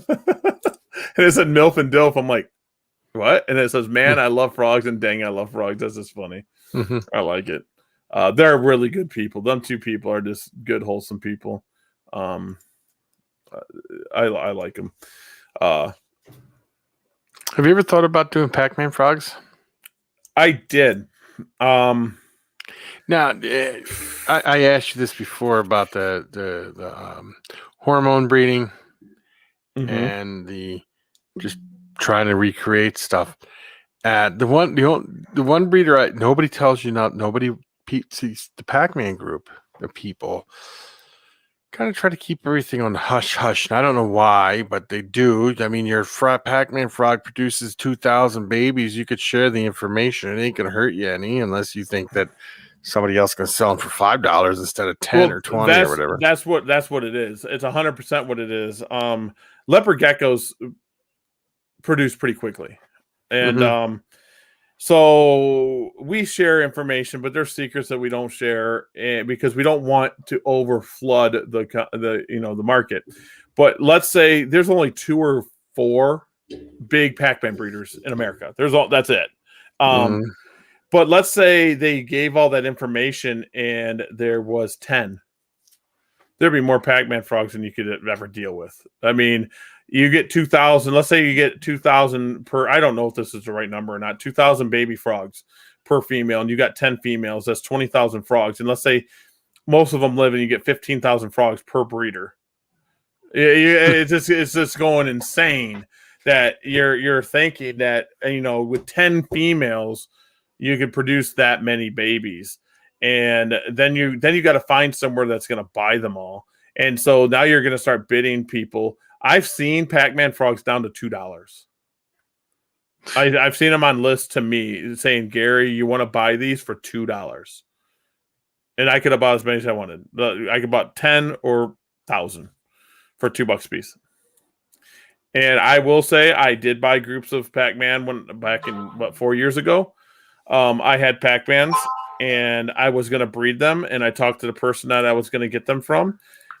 And it said MILF and DILF. I'm like, what? And it says, man, I love frogs, and dang, I love frogs. That's just funny. I like it. They're really good people. Them two people are just good, wholesome people. I like them. Have you ever thought about doing Pac-Man frogs? I did. Now, I asked you this before about the hormone breeding and the just trying to recreate stuff. The one breeder nobody tells you not. Nobody sees the Pac-Man group. The people kind of try to keep everything on hush hush. And I don't know why, but they do. I mean, your Pac-Man frog produces 2,000 babies. You could share the information. It ain't gonna hurt you any, unless you think that somebody else can sell them for $5 instead of 10 or 20 or whatever. That's what it is. It's 100% what it is. Leopard geckos produce pretty quickly, and So we share information, but there's secrets that we don't share, and because we don't want to over flood the market. But let's say there's only 2 or 4 big Pac-Man breeders in America. That's it. Mhm. But let's say they gave all that information and there was 10. There'd be more Pac-Man frogs than you could ever deal with. I mean, you get 2,000. Let's say you get 2,000 per. I don't know if this is the right number or not. 2,000 baby frogs per female, and you got 10 females. That's 20,000 frogs. And let's say most of them live, and you get 15,000 frogs per breeder. It's just going insane that you're thinking that with 10 females you could produce that many babies, and then you got to find somewhere that's going to buy them all, and so now you're going to start bidding people. I've seen Pac-Man frogs down to $2. I've seen them on lists to me saying, Gary, you want to buy these for $2, and I could have bought as many as I wanted. I could bought 10 or 1,000 for $2 a piece. And I will say I did buy groups of Pac-Man back in 4 years ago. I had Pac-Mans and I was going to breed them, and I talked to the person that I was going to get them from,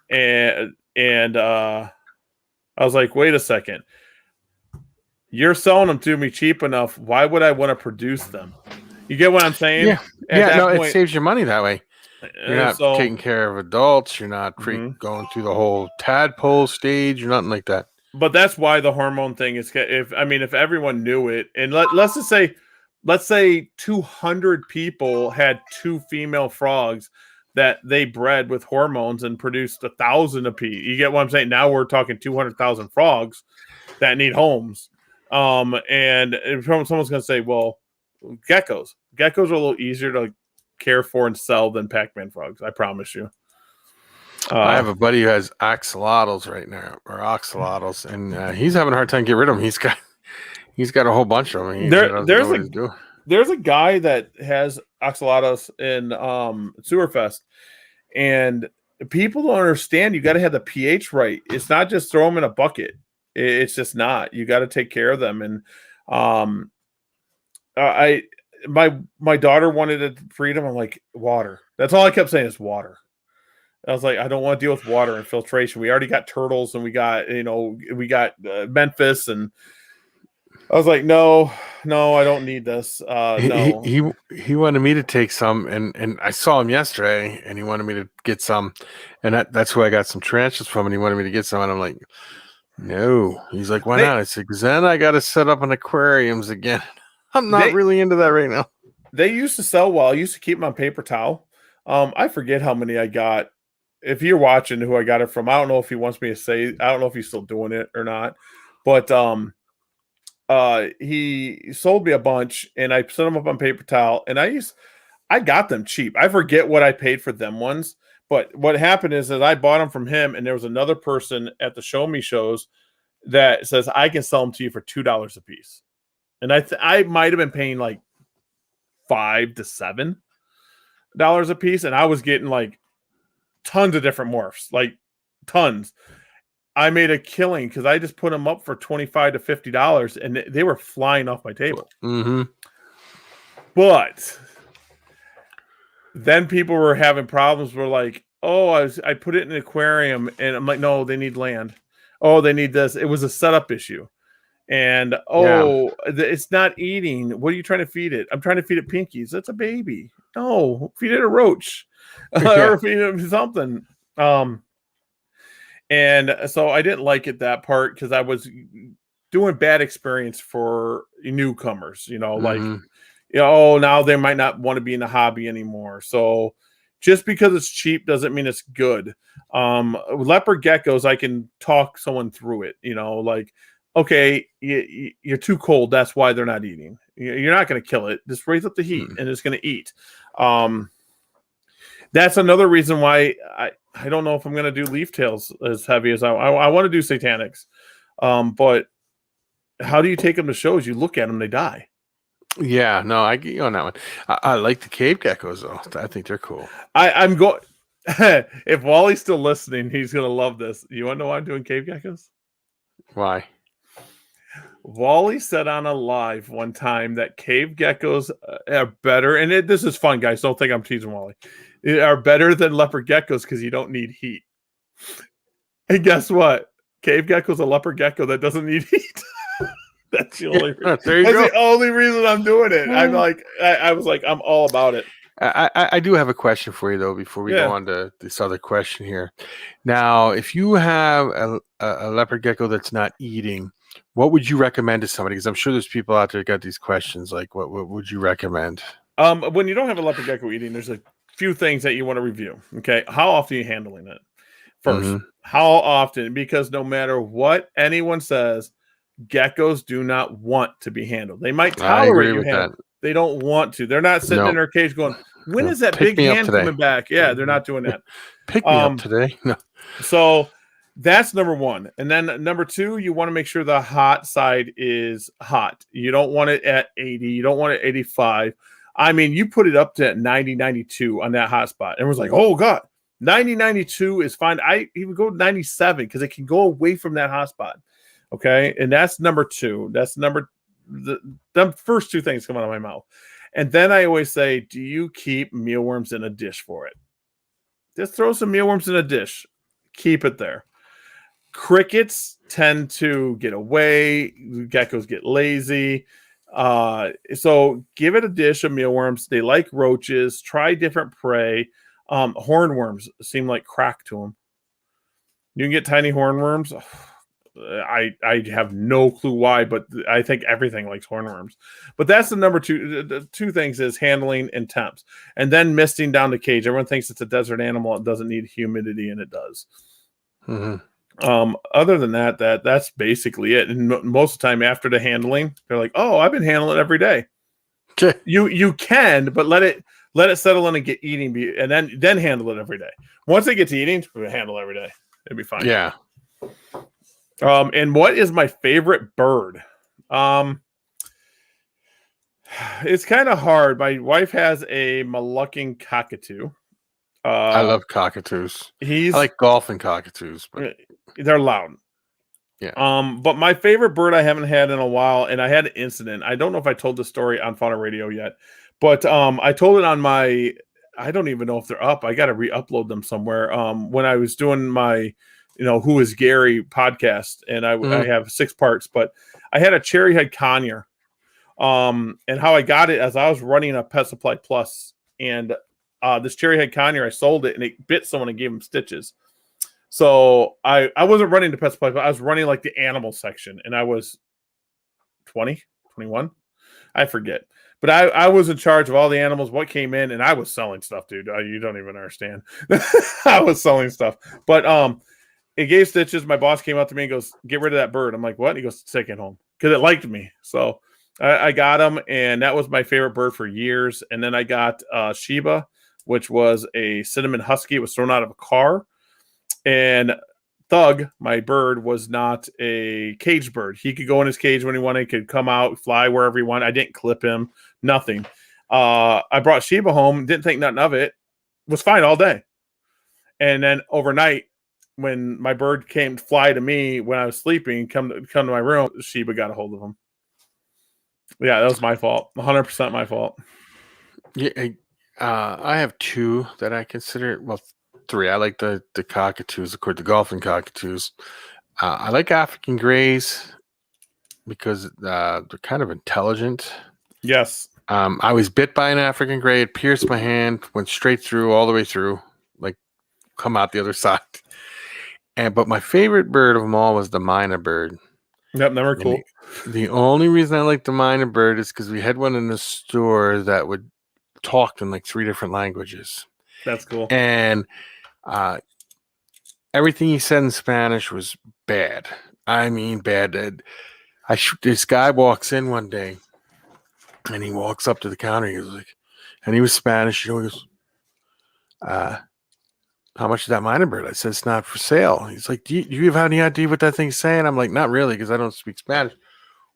and I was like, wait a second, you're selling them to me cheap enough. Why would I want to produce them? You get what I'm saying? Yeah. It saves you money that way. You're not taking care of adults. You're not going through the whole tadpole stage or nothing like that. But that's why the hormone thing is. If everyone knew it, and let's say 200 people had 2 female frogs that they bred with hormones and produced 1,000 apiece. You get what I'm saying? Now we're talking 200,000 frogs that need homes. And if someone's going to say, well, geckos are a little easier to care for and sell than Pac-Man frogs. I promise you. I have a buddy who has axolotls right now, or axolotls, and he's having a hard time getting rid of them. He's got a whole bunch of them. There's a guy that has axolotls in Sewerfest, and people don't understand. You got to have the pH right. It's not just throw them in a bucket. It's just not. You got to take care of them. And my daughter wanted to breed them. I'm like, water. That's all I kept saying is water. I was like, I don't want to deal with water and filtration. We already got turtles, and we got Memphis, and I was like, no, I don't need this. No. He wanted me to take some, and I saw him yesterday, and he wanted me to get some, and that's who I got some tarantulas from, and he wanted me to get some, and I'm like, no. He's like, why not? I said, because then I got to set up an aquariums again. I'm not really into that right now. They used to sell well. I used to keep them on paper towel. I forget how many I got. If you're watching who I got it from, I don't know if he wants me to say. I don't know if he's still doing it or not. But he sold me a bunch, and I set them up on paper towel. And I got them cheap. I forget what I paid for them ones. But what happened is that I bought them from him, and there was another person at the Show Me shows that says I can sell them to you for $2 a piece. And I might have been paying like $5 to $7 a piece, and I was getting like tons of different morphs, like tons. I made a killing because I just put them up for $25 to $50, and they were flying off my table. Mm-hmm. But then people were having problems. Were like, oh, I put it in an aquarium, and I'm like, no, they need land. Oh, they need this. It was a setup issue. And it's not eating. What are you trying to feed it? I'm trying to feed it pinkies. That's a baby. No, feed it a roach or feed it something. And so I didn't like it that part because I was doing bad experience for newcomers. Like, now they might not want to be in the hobby anymore. So just because it's cheap doesn't mean it's good. Leopard geckos, I can talk someone through it. Like, okay, you're too cold. That's why they're not eating. You're not going to kill it. Just raise up the heat, and it's going to eat. That's another reason why I don't know if I'm going to do leaf tails as heavy as I want to do satanics. But how do you take them to shows? You look at them, they die. Yeah, no, I get you on that one. I like the cave geckos, though. I think they're cool. I'm going. If Wally's still listening, he's going to love this. You want to know why I'm doing cave geckos? Why? Wally said on a live one time that cave geckos are better, and this is fun, guys. Don't think I'm teasing Wally. Are better than leopard geckos because you don't need heat. And guess what? Cave gecko's a leopard gecko that doesn't need heat. That's the only. There you go. The only reason I'm doing it. I'm like, I was like, I'm all about it. I do have a question for you though before we go on to this other question here. Now, if you have a leopard gecko that's not eating, what would you recommend to somebody? Because I'm sure there's people out there that got these questions. Like, what would you recommend? When you don't have a leopard gecko eating, there's a few things that you want to review. Okay, how often are you handling it? First, how often? Because no matter what anyone says, geckos do not want to be handled. They might tolerate you handling. They don't want to. They're not sitting in their cage going, when is that big hand coming back? Yeah, they're not doing that. Pick me up today. No. So that's number one. And then number two, you want to make sure the hot side is hot. You don't want it at 80. You don't want it at 85. I mean, you put it up to 90, 92 on that hot spot. And it was like, oh, God, 90, 92 is fine. I even go 97 because it can go away from that hot spot. Okay. And that's number two. That's the first two things come out of my mouth. And then I always say, do you keep mealworms in a dish for it? Just throw some mealworms in a dish. Keep it there. Crickets tend to get away. Geckos get lazy. So give it a dish of mealworms. They like roaches. Try different prey. Hornworms seem like crack to them. You can get tiny hornworms. I have no clue why, but I think everything likes hornworms. But that's the number two. The two things is handling and temps, and then misting down the cage. Everyone thinks it's a desert animal. It doesn't need humidity, and it does. Other than that's basically it. And most of the time after the handling, they're like, "Oh, I've been handling it every day." Okay. You can, but let it settle in and get eating, and then handle it every day. Once they get to eating, we handle it every day. It'd be fine. Yeah. And what is my favorite bird? It's kind of hard. My wife has a Moluccan cockatoo. I love cockatoos. I like golfing cockatoos, but they're loud. Yeah. But my favorite bird I haven't had in a while, and I had an incident. I don't know if I told the story on Fauna Radio yet, but I told it on my. I don't even know if they're up. I got to re-upload them somewhere. When I was doing my. Who is Gary podcast, and I have 6 parts, but I had a cherry head conure. And how I got it as I was running a Pet Supply Plus, and this cherry head conure, I sold it and it bit someone and gave them stitches. So I wasn't running the Pet Supply, but I was running like the animal section, and I was 20, 21, I forget. But I was in charge of all the animals, what came in, and I was selling stuff, dude. You don't even understand. I was selling stuff, but it gave stitches. My boss came up to me and goes, "Get rid of that bird." I'm like, "What?" And he goes, "Take it home," because it liked me. So I got him, and that was my favorite bird for years. And then I got Sheba, which was a cinnamon husky. It was thrown out of a car. And Thug, my bird, was not a cage bird. He could go in his cage when he wanted. He could come out, fly wherever he wanted. I didn't clip him, nothing. I brought Sheba home, didn't think nothing of it. Was fine all day. And then overnight, when my bird came to fly to me when I was sleeping, come to my room, Sheba got a hold of him. Yeah, that was my fault. 100% my fault. Yeah, I have 2 that I consider. Well, 3. I like the cockatoos, of course, the golfing cockatoos. I like African grays because they're kind of intelligent. Yes. I was bit by an African gray. It pierced my hand, went straight through, all the way through, like come out the other side. But my favorite bird of them all was the myna bird. Yep, never cool. The only reason I like the myna bird is because we had one in the store that would talk in like 3 different languages. That's cool. And everything he said in Spanish was bad. I mean, bad. This guy walks in one day, and he walks up to the counter. He was like, and he was Spanish. He goes, "How much is that myna bird?" I said, "It's not for sale." He's like, do you have any idea what that thing's saying? I'm like, "Not really, because I don't speak Spanish."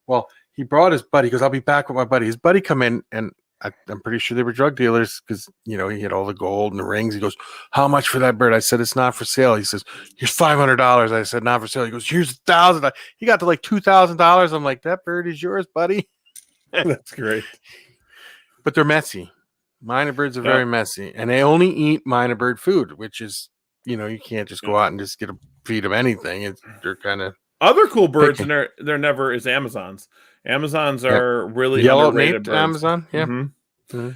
Well, he brought his buddy. He goes, "I'll be back with my buddy." His buddy come in, and I'm pretty sure they were drug dealers because he had all the gold and the rings. He goes, "How much for that bird?" I said, "It's not for sale." He says, "Here's $500." I said, "Not for sale." He goes, "Here's $1,000." He got to like $2,000. I'm like, "That bird is yours, buddy." That's great. But they're messy. Minor birds are very messy, and they only eat minor bird food, which is, you can't just go out and just feed them anything. They're kind of other cool birds, picky. and they're never is Amazons. Amazons are really yellow underrated naped birds. Amazon. Yeah,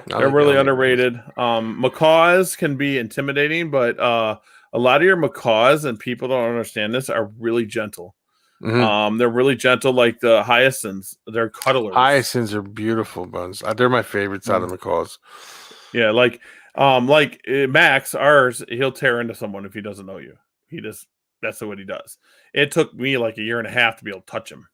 they're really underrated. Macaws can be intimidating, but a lot of your macaws, and people don't understand this, are really gentle. They're really gentle, like the hyacinths. They're cuddlers. Hyacinths are beautiful buns. They're my favorites out of macaws. Yeah, like Max, ours, he'll tear into someone if he doesn't know you. That's what he does. It took me like a year and a half to be able to touch him.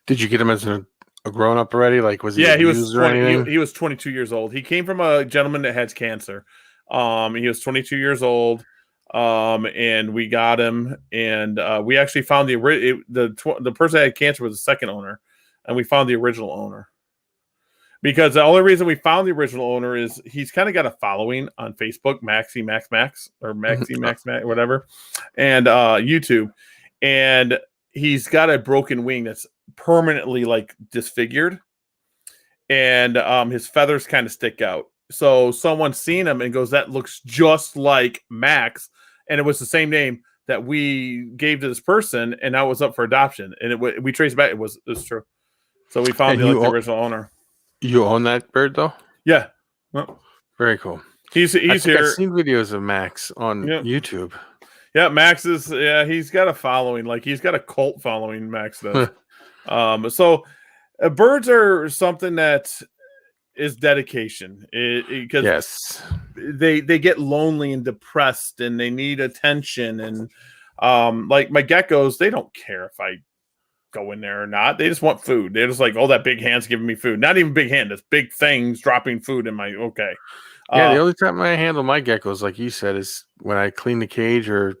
Did you get him as a grown up already? Like, was he? Yeah, he was 20, he was 22 years old. He came from a gentleman that has cancer. He was 22 years old. And we got him, and we actually found the person that had cancer was the second owner, and we found the original owner. Because the only reason we found the original owner is he's kind of got a following on Facebook, Maxie Max or Maxie Max whatever, and YouTube, and he's got a broken wing that's permanently like disfigured, and his feathers kind of stick out. So someone's seen him and goes, "That looks just like Max," and it was the same name that we gave to this person, and now it was up for adoption. And we traced back; it was true. So we found the original owner. You own that bird though? Yeah. Well, very cool. He's here. I've seen videos of Max on YouTube. Yeah, Max is. Yeah, he's got a following. Like he's got a cult following. Max does. So birds are something that is dedication. Because they get lonely and depressed, and they need attention. And like my geckos, they don't care if I go in there or not. They just want food. They're just like, "Oh, that big hand's giving me food." Not even big hand. It's big things dropping food in my Yeah, the only time I handle my geckos, like you said, is when I clean the cage, or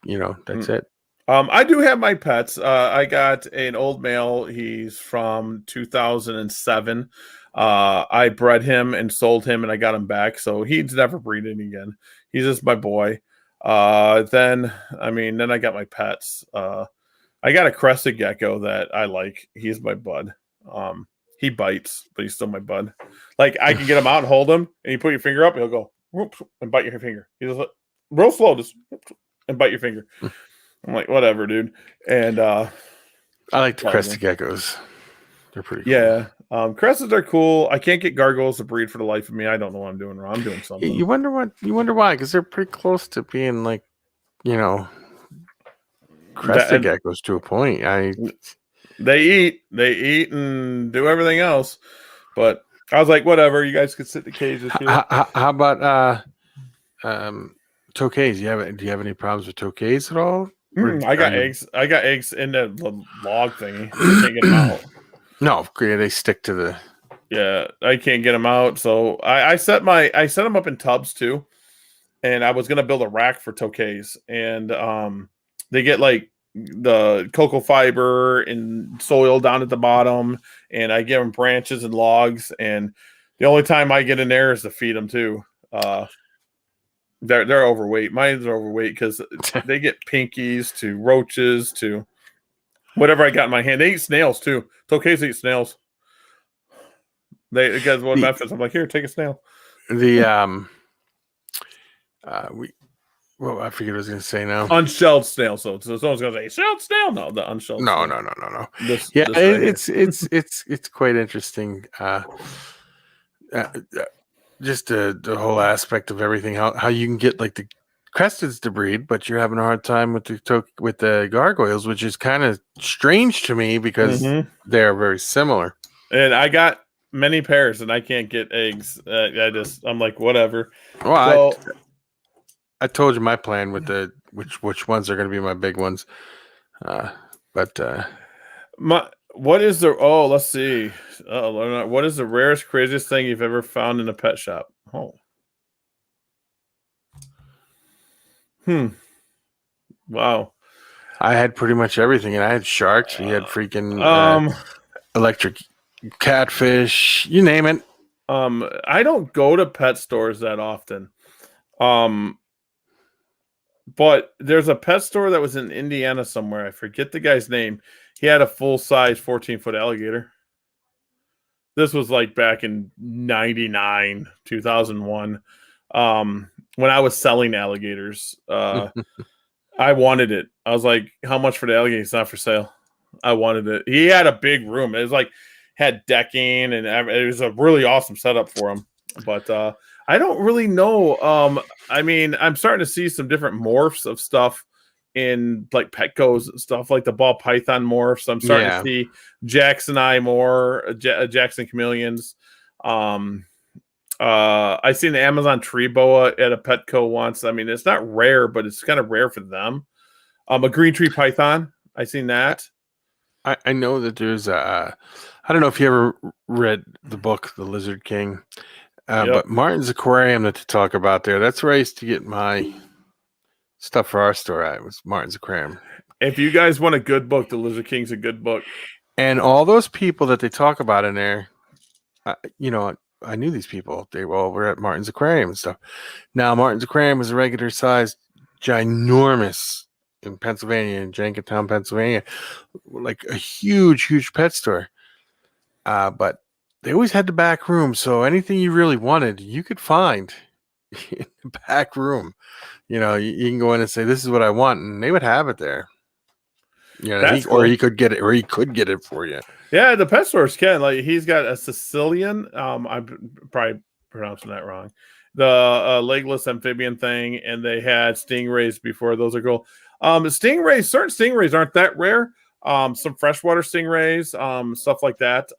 that's it. I do have my pets. I got an old male. He's from 2007. I bred him and sold him, and I got him back. So he's never breeding again. He's just my boy. Then I got my pets. I got a crested gecko that I like. He's my bud. He bites, but he's still my bud. Like I can get him out and hold him, and you put your finger up, he'll go whoop, and bite your finger. He's just like, real slow, just and bite your finger. I'm like, whatever, dude. And I like the crested geckos. They're pretty cool. Yeah. Cresteds are cool. I can't get gargoyles to breed for the life of me. I don't know what I'm doing wrong. I'm doing something. You wonder why? Because they're pretty close to being like, crested geckos to a point. They eat and do everything else. But I was like, whatever, you guys could sit in the cages here. How about tokays? Do you have any problems with tokays at all? I got eggs. I got eggs in the log thingy. I can't get them out. No, they stick to the. Yeah, I can't get them out. So I set them up in tubs too, and I was gonna build a rack for tokays, and they get like the cocoa fiber and soil down at the bottom, and I give them branches and logs, and the only time I get in there is to feed them too. They're overweight. Mine's are overweight because they get pinkies to roaches to whatever I got in my hand. They eat snails too. Tokays eat snails. Because one Memphis, I'm like, here, take a snail. Well, I forget what I was going to say now. Unshelled snail. So someone's going to say shelled snail. No, the unshelled. No. It's quite interesting. Just the whole aspect of everything. How you can get like the cresteds to breed, but you're having a hard time with the gargoyles, which is kind of strange to me because they're very similar. And I got many pairs, and I can't get eggs. I'm like, whatever. Well, I told you my plan with the which ones are going to be my big ones. What is the let's see. What is the rarest, craziest thing you've ever found in a pet shop? Wow. I had pretty much everything, and I had sharks. We had freaking electric catfish, you name it. I don't go to pet stores that often. But there's a pet store that was in Indiana somewhere. I forget the guy's name. He had a full-size 14-foot alligator. This was like back in 99, 2001. When I was selling alligators. I wanted it. I was like, how much for the alligator? It's not for sale. I wanted it. He had a big room. It was like had decking and it was a really awesome setup for him. But I don't really know. I mean, I'm starting to see some different morphs of stuff in like Petco's and stuff, like the ball python morphs. I'm starting to see Jackson Eye more, Jackson chameleons. I seen the Amazon tree boa at a Petco once. I mean, it's not rare, but it's kind of rare for them. A green tree python. I seen that. I know that there's I don't know if you ever read the book The Lizard King, but Martin's Aquarium that to talk about there. That's where I used to get my stuff for our store at. It was Martin's Aquarium. If you guys want a good book, The Lizard King's a good book. And all those people that they talk about in there, you know, I knew these people. They all were at Martin's Aquarium and stuff. Now, Martin's Aquarium was a regular sized, ginormous in Pennsylvania, in Jenkintown, Pennsylvania, like a huge pet store. But they always had the back room, so anything you really wanted, you could find in the back room. You know, you can go in and say, "This is what I want," and they would have it there. Yeah, you know, cool. Or he could get it for you. Yeah, the pet stores can. Like he's got a Sicilian. I'm probably pronouncing that wrong. The legless amphibian thing, and they had stingrays before. Those are cool. Stingrays, certain stingrays aren't that rare. Some freshwater stingrays, stuff like that.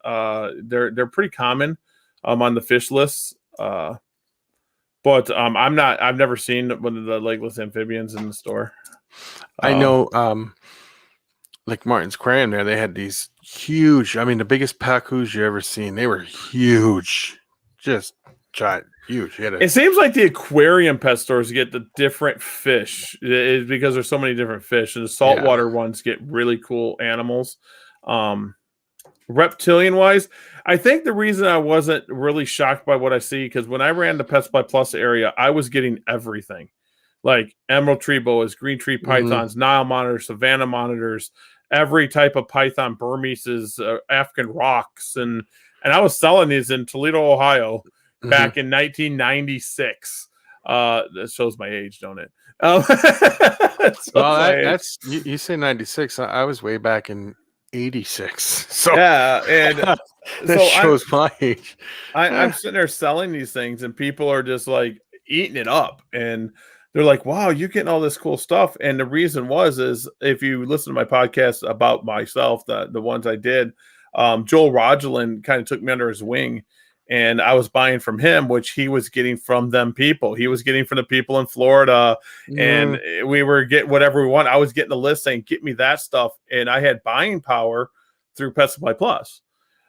They're pretty common on the fish lists. But I've never seen one of the legless amphibians in the store. I know like Martin's Aquarium there, they had these huge, I mean the biggest pacus you ever seen. They were huge. Just giant, huge. It seems like the aquarium pet stores get the different fish because there's so many different fish, and the saltwater ones get really cool animals. Reptilian wise, I think the reason I wasn't really shocked by what I see, because when I ran the Pet Supply Plus area, I was getting everything, like emerald tree boas, green tree pythons, Nile monitors, Savannah monitors, every type of python, Burmeses, African rocks, and I was selling these in Toledo, Ohio, back in 1996. That shows my age, don't it? Well, that's you say 96. I was way back in 86. So yeah, and that shows my age. I'm sitting there selling these things, and people are just like eating it up, and they're like, "Wow, you're getting all this cool stuff." And the reason is if you listen to my podcast about myself, the ones I did, Joel Rogelin kind of took me under his wing. And I was buying from him, which he was getting from them people. He was getting from the people in Florida, and we were getting whatever we want. I was getting a list saying, "Get me that stuff," and I had buying power through Pet Supply Plus.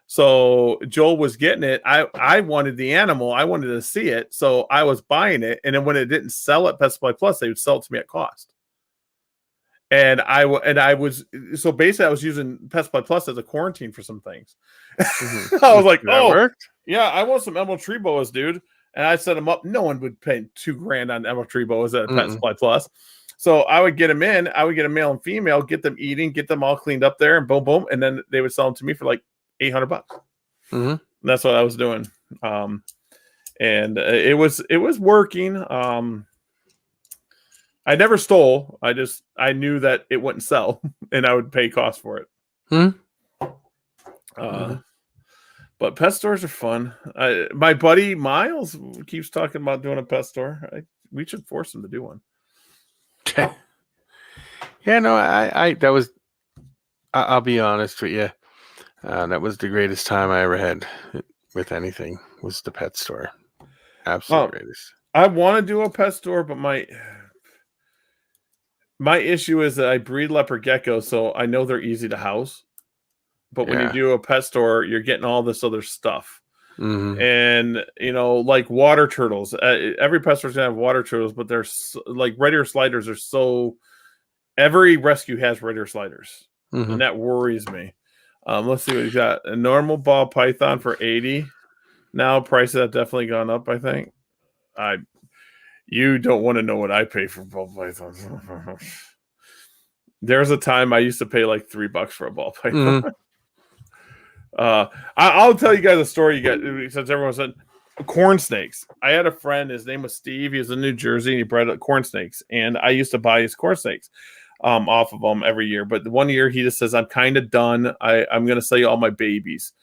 So Joel was getting it. I wanted the animal. I wanted to see it, so I was buying it. And then when it didn't sell at Pet Supply Plus, they would sell it to me at cost. And I was so basically I was using Pet Supply Plus as a quarantine for some things. I was like, that worked? Yeah, I want some emerald tree boas, dude. And I set them up. No one would pay $2,000 on emerald tree boas at Pet Supply Plus. So I would get them in. I would get a male and female, get them eating, get them all cleaned up there, and boom, boom. And then they would sell them to me for like $800. And that's what I was doing. And it was working. I never stole. I knew that it wouldn't sell, and I would pay cost for it. But pet stores are fun. My buddy Miles keeps talking about doing a pet store. We should force him to do one. Yeah, no, I that was. I'll be honest with you. That was the greatest time I ever had with anything. Was the pet store. Absolute greatest. I want to do a pet store, but my issue is that I breed leopard geckos, so I know they're easy to house. But when you do a pet store, you're getting all this other stuff. And, like water turtles. Every pet store's going to have water turtles, but they're like red ear sliders are so... Every rescue has red ear sliders. And that worries me. Let's see what he's got. A normal ball python for $80. Now prices have definitely gone up. I think. You don't want to know what I pay for ball pythons. There's a time I used to pay like $3 for a ball python. I'll tell you guys a story. You got since everyone said corn snakes. I had a friend. His name was Steve. He was in New Jersey, and he bred corn snakes. And I used to buy his corn snakes off of him every year. But one year he just says, "I'm kind of done. I'm going to sell you all my babies."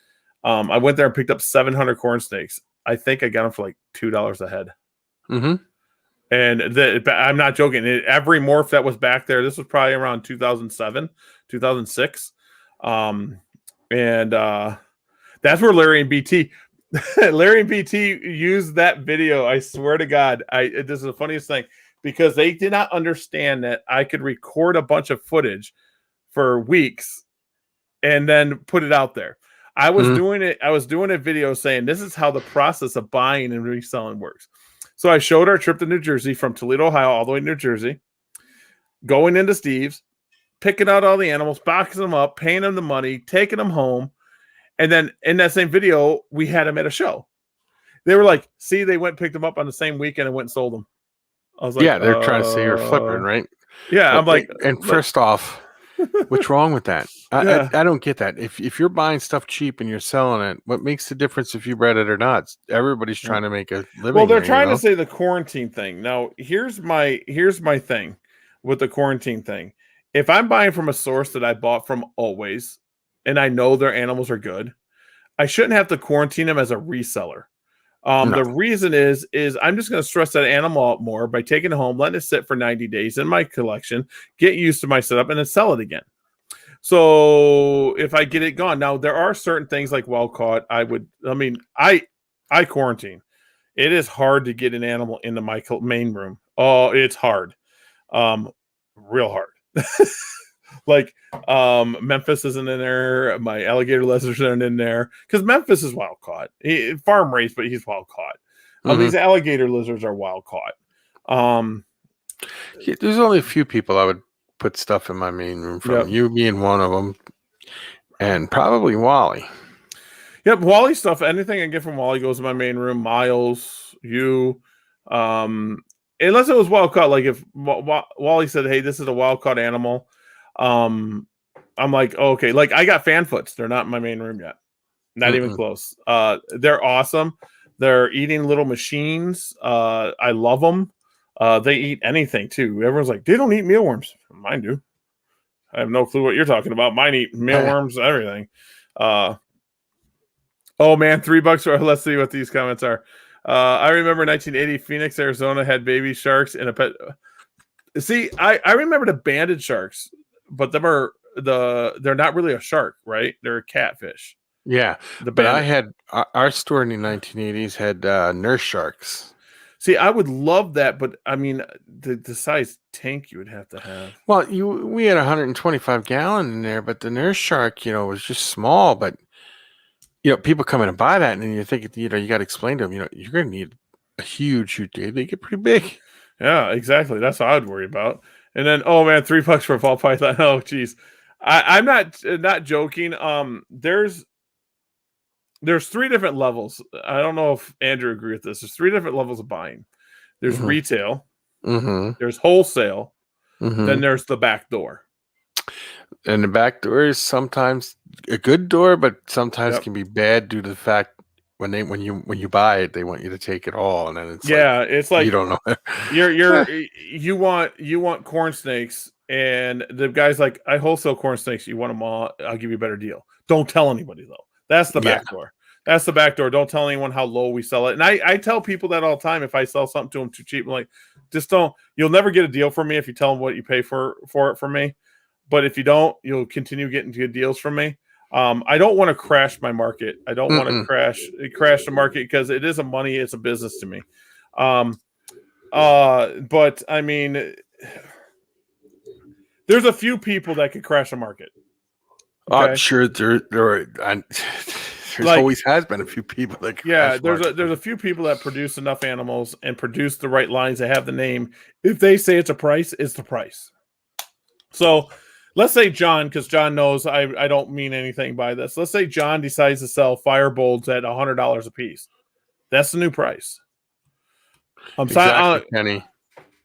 I went there and picked up 700 corn snakes. I think I got them for like $2 a head. Mm-hmm. And I'm not joking. Every morph that was back there, this was probably around 2007, 2006. And that's where Larry and BT used that video. I swear to God, this is the funniest thing because they did not understand that I could record a bunch of footage for weeks and then put it out there. I was doing it. I was doing a video saying this is how the process of buying and reselling works. So I showed our trip to New Jersey from Toledo, Ohio, all the way to New Jersey, going into Steve's, picking out all the animals, boxing them up, paying them the money, taking them home. And then in that same video, we had them at a show. They were like, see, they went and picked them up on the same weekend and went and sold them. I was like, yeah, they're trying to say you're flipping, right? Yeah, but, I'm like. And first off, what's wrong with that? I don't get that. If you're buying stuff cheap and you're selling it, what makes the difference if you bred it or not? Everybody's trying to make a living. Well, they're trying to say the quarantine thing. Now, here's my thing with the quarantine thing. If I'm buying from a source that I bought from always, and I know their animals are good, I shouldn't have to quarantine them as a reseller. No. The reason is I'm just going to stress that animal out more by taking it home, letting it sit for 90 days in my collection, get used to my setup, and then sell it again. So if I get it gone, now there are certain things like wild caught. I quarantine. It is hard to get an animal into my main room. Oh, it's hard. Real hard. Like Memphis isn't in there. My alligator lizards aren't in there because Memphis is wild caught. Farm raised, but he's wild caught. These alligator lizards are wild caught. There's only a few people I would put stuff in my main room from. You being one of them, and probably Wally. Yep, Wally stuff. Anything I get from Wally goes in my main room. Miles, unless it was wild caught. Like if Wally said, "Hey, this is a wild caught animal." I'm like, okay, like I got fanfoots. They're not in my main room yet. Not even close. They're awesome. They're eating little machines. I love them. They eat anything too. Everyone's like, they don't eat mealworms. Mine do. I have no clue what you're talking about. Mine eat mealworms, everything. Oh man, $3 for, let's see what these comments are. I remember 1980 Phoenix, Arizona had baby sharks in a pet. See, I remember the banded sharks. But they're not really a shark, right? They're a catfish. Yeah, but I had our store in the 1980s had nurse sharks. See, I would love that, but I mean, the size tank you would have to have. Well, we had 125 gallon in there, but the nurse shark, was just small. But people come in and buy that, and then you think, you got to explain to them, you're going to need a huge. They get pretty big. Yeah, exactly. That's what I'd worry about. And then, oh man, $3 for a ball python. Oh, geez, I'm not joking. There's 3 different levels. I don't know if Andrew agreed with this. There's 3 different levels of buying. There's retail. There's wholesale. Then there's the back door. And the back door is sometimes a good door, but sometimes can be bad due to the fact when you buy it, they want you to take it all, and then it's like you don't know. you want corn snakes, and the guy's like, I wholesale corn snakes. You want them all? I'll give you a better deal. Don't tell anybody though. That's the back door. That's the back door. Don't tell anyone how low we sell it. And I tell people that all the time. If I sell something to them too cheap, I'm like, just don't. You'll never get a deal from me if you tell them what you pay for it from me. But if you don't, you'll continue getting good deals from me. I don't want to crash my market. I don't want to crash the market because it is it's a business to me. But I mean, there's a few people that could crash a market. Okay? Sure, there always has been a few people that there's a few people that produce enough animals and produce the right lines that have the name. If they say it's a price, it's the price. So let's say John, because John knows I don't mean anything by this. Let's say John decides to sell fire bulbs at $100 a piece. That's the new price. Exactly, Kenny.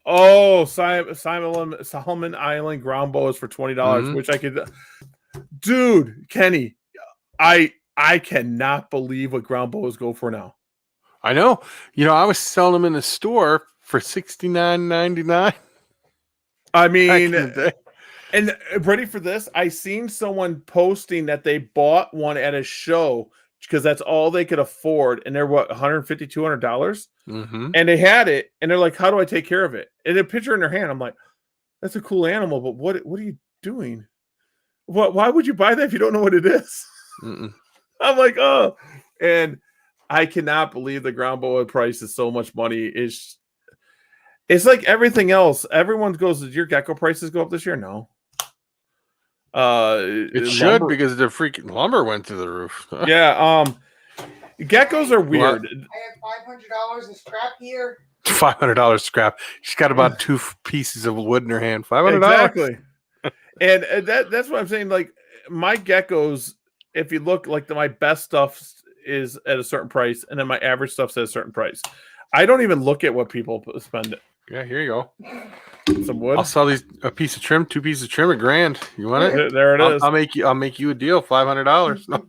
Oh, Solomon Island ground bow is for $20, which I could. Dude, Kenny, I cannot believe what ground bows go for now. I know. I was selling them in the store for $69.99. I mean, and ready for this? I seen someone posting that they bought one at a show because that's all they could afford, and they're what, $150, $200, and they had it, and they're like, "How do I take care of it?" And a picture in their hand. I'm like, "That's a cool animal, but what are you doing? Why would you buy that if you don't know what it is?" I'm like, "Oh," and I cannot believe the ground bow price is so much money. It's like everything else. Everyone goes, "Did your gecko prices go up this year?" No. It should, because the freaking lumber went through the roof. Yeah. Geckos are weird. I have $500 in scrap here. $500 scrap. She's got about 2 pieces of wood in her hand. $500. Exactly. And that's what I'm saying. Like, my geckos, if you look, like, my best stuff is at a certain price, and then my average stuff's at a certain price. I don't even look at what people spend. Yeah, here you go. Some wood. I'll sell these 2 pieces of trim at $1,000. You want it? There it is. I'll make you a deal. $500. No.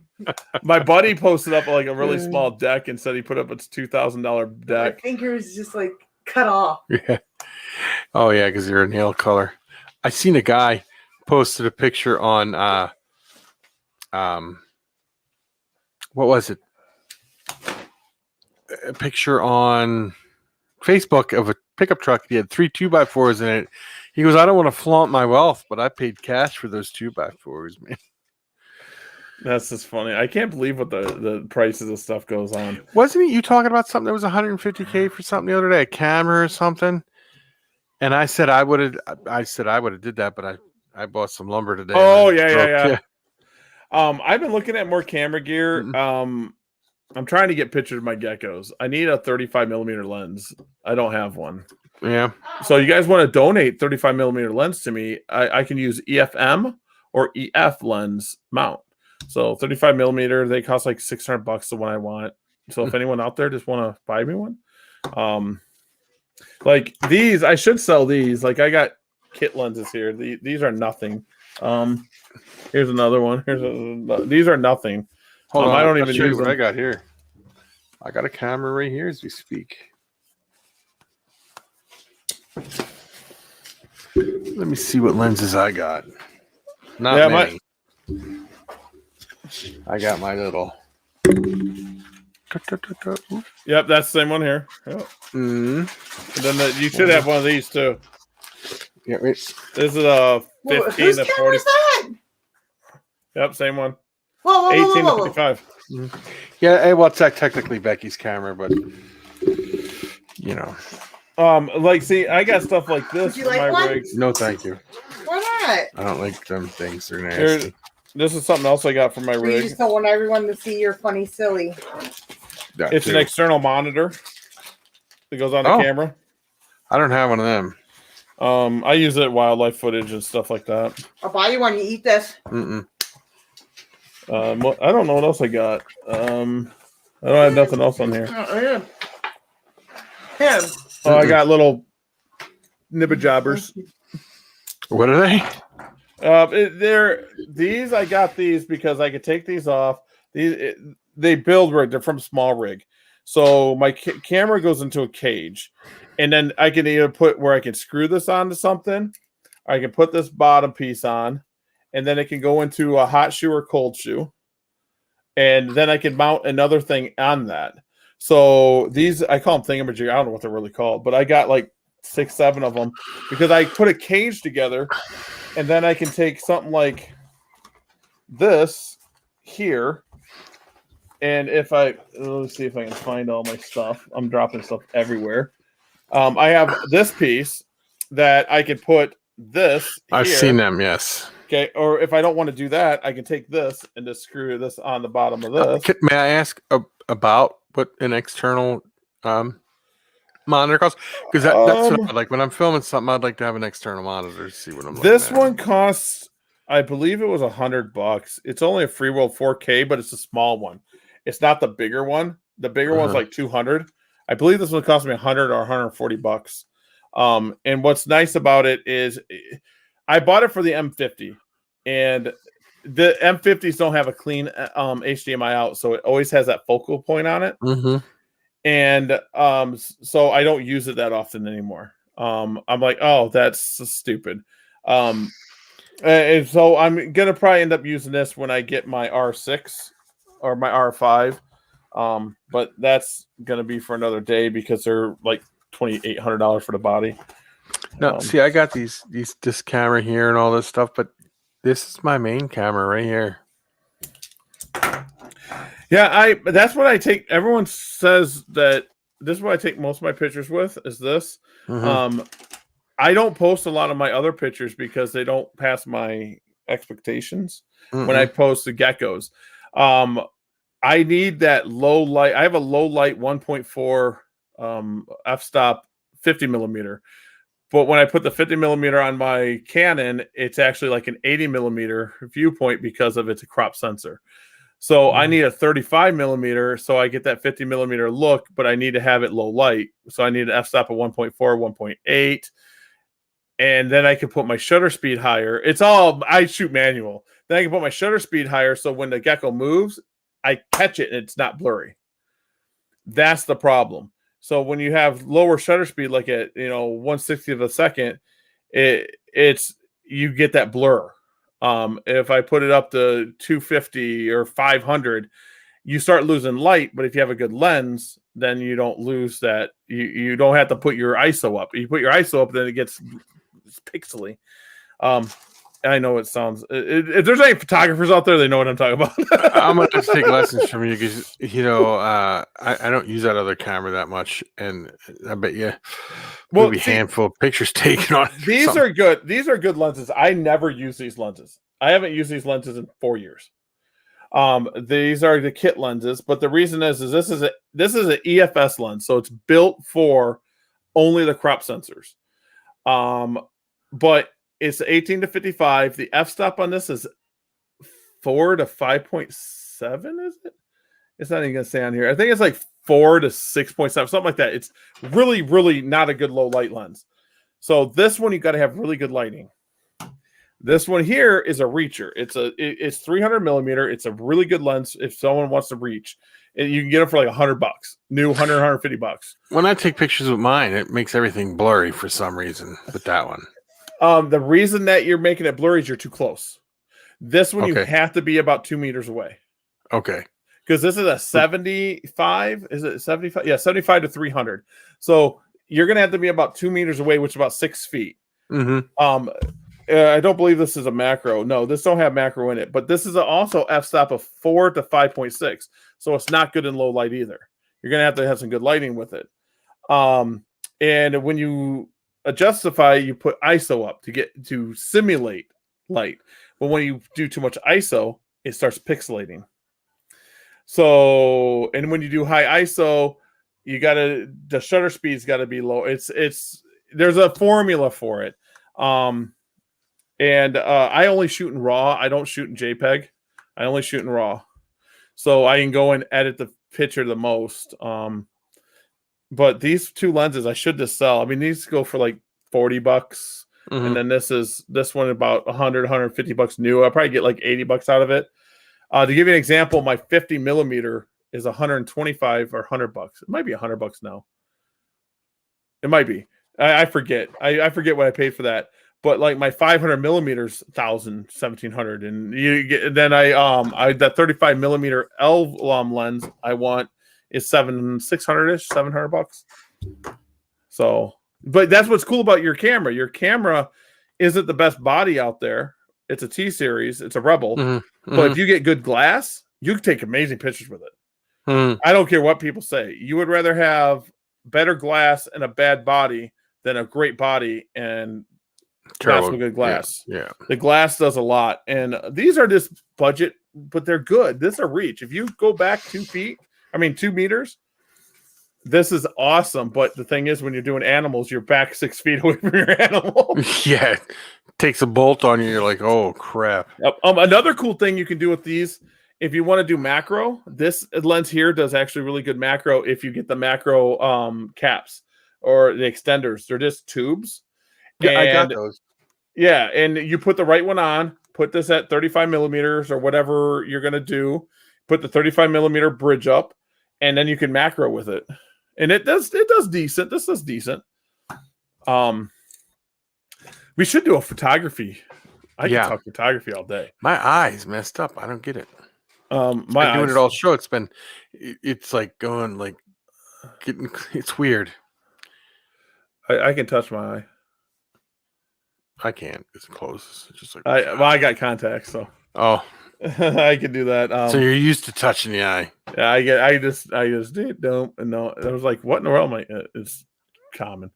My buddy posted up like a really small deck and said he put up its $2,000 deck. My fingers just like cut off. Yeah. Oh yeah, because you're a nail color. I seen a guy posted a picture on what was it? A picture on Facebook of a pickup truck. He had 3 2x4s in it. He goes, "I don't want to flaunt my wealth, but I paid cash for those 2x4s, man." That's just funny. I can't believe what the prices of stuff goes on. Wasn't you talking about something that was $150K for something the other day, a camera or something? And I said I would have did that, but I bought some lumber today. Oh yeah. I've been looking at more camera gear. I'm trying to get pictures of my geckos. I need a 35mm lens. I don't have one. Yeah. So you guys want to donate 35mm lens to me? I can use EFM or EF lens mount. So 35mm, they cost like $600 the one I want. So if anyone out there just want to buy me one, like these, I should sell these. Like, I got kit lenses here. These are nothing. Here's another one. These are nothing. Hold on, I don't even use what them. I got here. I got a camera right here as we speak. Let me see what lenses I got. Not many. I got my little. Yep, that's the same one here. Yep. And then you should have one of these too. Yeah, this is a 15 Whose to camera 40. is that? Yep, same one. Whoa, 18 to 55. Yeah, well, it's technically Becky's camera, but like, see, I got stuff like this Would you for like my one? rigs. No, thank you. Why not? I don't like them things. They're nasty. This is something else I got for my You rig. just don't want everyone to see your funny silly. It's an external monitor that goes on the camera. I don't have one of them. I use it at wildlife footage and stuff like that. I'll buy you one. You eat this. I don't know what else I got. I don't have nothing else on here. I got little nibba jobbers. What are they? These. I got these because I could take these off. They build rig. They're from small rig, so my camera goes into a cage, and then I can either put where I can screw this onto something, or I can put this bottom piece on, and then it can go into a hot shoe or cold shoe, and then I can mount another thing on that. So these, I call them thingamajig. I don't know what they're really called, but I got like 6, 7 of them because I put a cage together, and then I can take something like this here, and if let's see if I can find all my stuff. I'm dropping stuff everywhere. I have this piece that I can put this. I've seen them, yes. Okay, or if I don't want to do that, I can take this and just screw this on the bottom of this. May I ask about what an external monitor costs? Because that's what like when I'm filming something, I'd like to have an external monitor to see what I'm looking at. This one costs, I believe it was $100. It's only a Freeworld 4K, but it's a small one. It's not the bigger one. The bigger one's like 200. I believe this one cost me 100 or 140 bucks. And what's nice about it is I bought it for the M50, and the M50s don't have a clean HDMI out, so it always has that focal point on it. And so I don't use it that often anymore. I'm like, oh, that's so stupid. And so I'm gonna probably end up using this when I get my R6 or my R5. But that's gonna be for another day because they're like $2,800 for the body. No, see, I got this camera here and all this stuff, but this is my main camera right here. Yeah, that's what I take. Everyone says that this is what I take most of my pictures with is this. I don't post a lot of my other pictures because they don't pass my expectations when I post the GECKOS. I need that low light. I have a low light 1.4 f-stop 50 millimeter. But when I put the 50 millimeter on my Canon, it's actually like an 80 millimeter viewpoint because of it's a crop sensor. So I need a 35 millimeter so I get that 50 millimeter look, but I need to have it low light. So I need an f-stop of 1.4, 1.8. And then I can put my shutter speed higher. I shoot manual. Then I can put my shutter speed higher so when the gecko moves, I catch it and it's not blurry. That's the problem. So when you have lower shutter speed, like at 1/60th of a second, you get that blur. If I put it up to 250 or 500, you start losing light. But if you have a good lens, then you don't lose that. You don't have to put your ISO up. You put your ISO up, then it gets pixely. I know it sounds. If there's any photographers out there, they know what I'm talking about. I'm gonna have to take lessons from you because I don't use that other camera that much, and I bet you will be a handful of pictures taken on it. These are good. These are good lenses. I never use these lenses. I haven't used these lenses in 4 years. These are the kit lenses, but the reason is this is an EFS lens, so it's built for only the crop sensors. But it's 18 to 55. The f-stop on this is 4 to 5.7, is it? It's not even going to say on here. I think it's like 4 to 6.7, something like that. It's really, really not a good low light lens. So this one, you got to have really good lighting. This one here is a reacher. It's 300 millimeter. It's a really good lens if someone wants to reach. You can get it for like $100, new 150 bucks. When I take pictures with mine, it makes everything blurry for some reason with that one. The reason that you're making it blurry is you're too close. This one, you have to be about 2 meters away. Okay. Because this is a 75. Is it 75? Yeah, 75 to 300. So you're going to have to be about 2 meters away, which is about 6 feet. I don't believe this is a macro. No, this don't have macro in it. But this is also f-stop of 4 to 5.6. So it's not good in low light either. You're going to have some good lighting with it. And when you justify, you put ISO up to simulate light. But when you do too much ISO, it starts pixelating. So, and when you do high ISO, the shutter speed's got to be low. There's a formula for it. And I only shoot in RAW. I don't shoot in JPEG. I only shoot in RAW. So I can go and edit the picture the most. But these two lenses I should just sell. I mean, these go for like $40. And then this one about 100, 150 bucks new. I'll probably get like 80 bucks out of it. To give you an example, my 50 millimeter is 125 or 100 bucks. It might be 100 bucks now. It might be. I forget. I forget what I paid for that. But like my 500 millimeters, 1,000, 1,700, and you get. Then that 35 millimeter L lens I want is 600-ish, 700 bucks. So, but that's what's cool about your camera. Your camera isn't the best body out there. It's a T series. It's a Rebel. But if you get good glass, you can take amazing pictures with it. I don't care what people say. You would rather have better glass and a bad body than a great body and not so good glass. Yeah. The glass does a lot. And these are just budget, but they're good. This is a reach. If you go back 2 meters, this is awesome. But the thing is, when you're doing animals, you're back 6 feet away from your animal. Yeah. It takes a bolt on you. You're like, oh, crap. Another cool thing you can do with these if you want to do macro, this lens here does actually really good macro if you get the macro caps or the extenders. They're just tubes. Yeah, I got And those. yeah, and you put the right one on, put this at 35 millimeters or whatever you're going to do, put the 35 millimeter bridge up, and then you can macro with it. And it does decent. This is decent. We should do a photography. I can talk photography all day. My eyes messed up. I don't get it. My doing eyes. it all show. It's like going like getting. It's weird. I can touch my eye. I can't. It's close. It's just like I got contacts, so oh, I can do that. so you're used to touching the eye. Yeah, I just don't know. I was like, what in the world? It's common.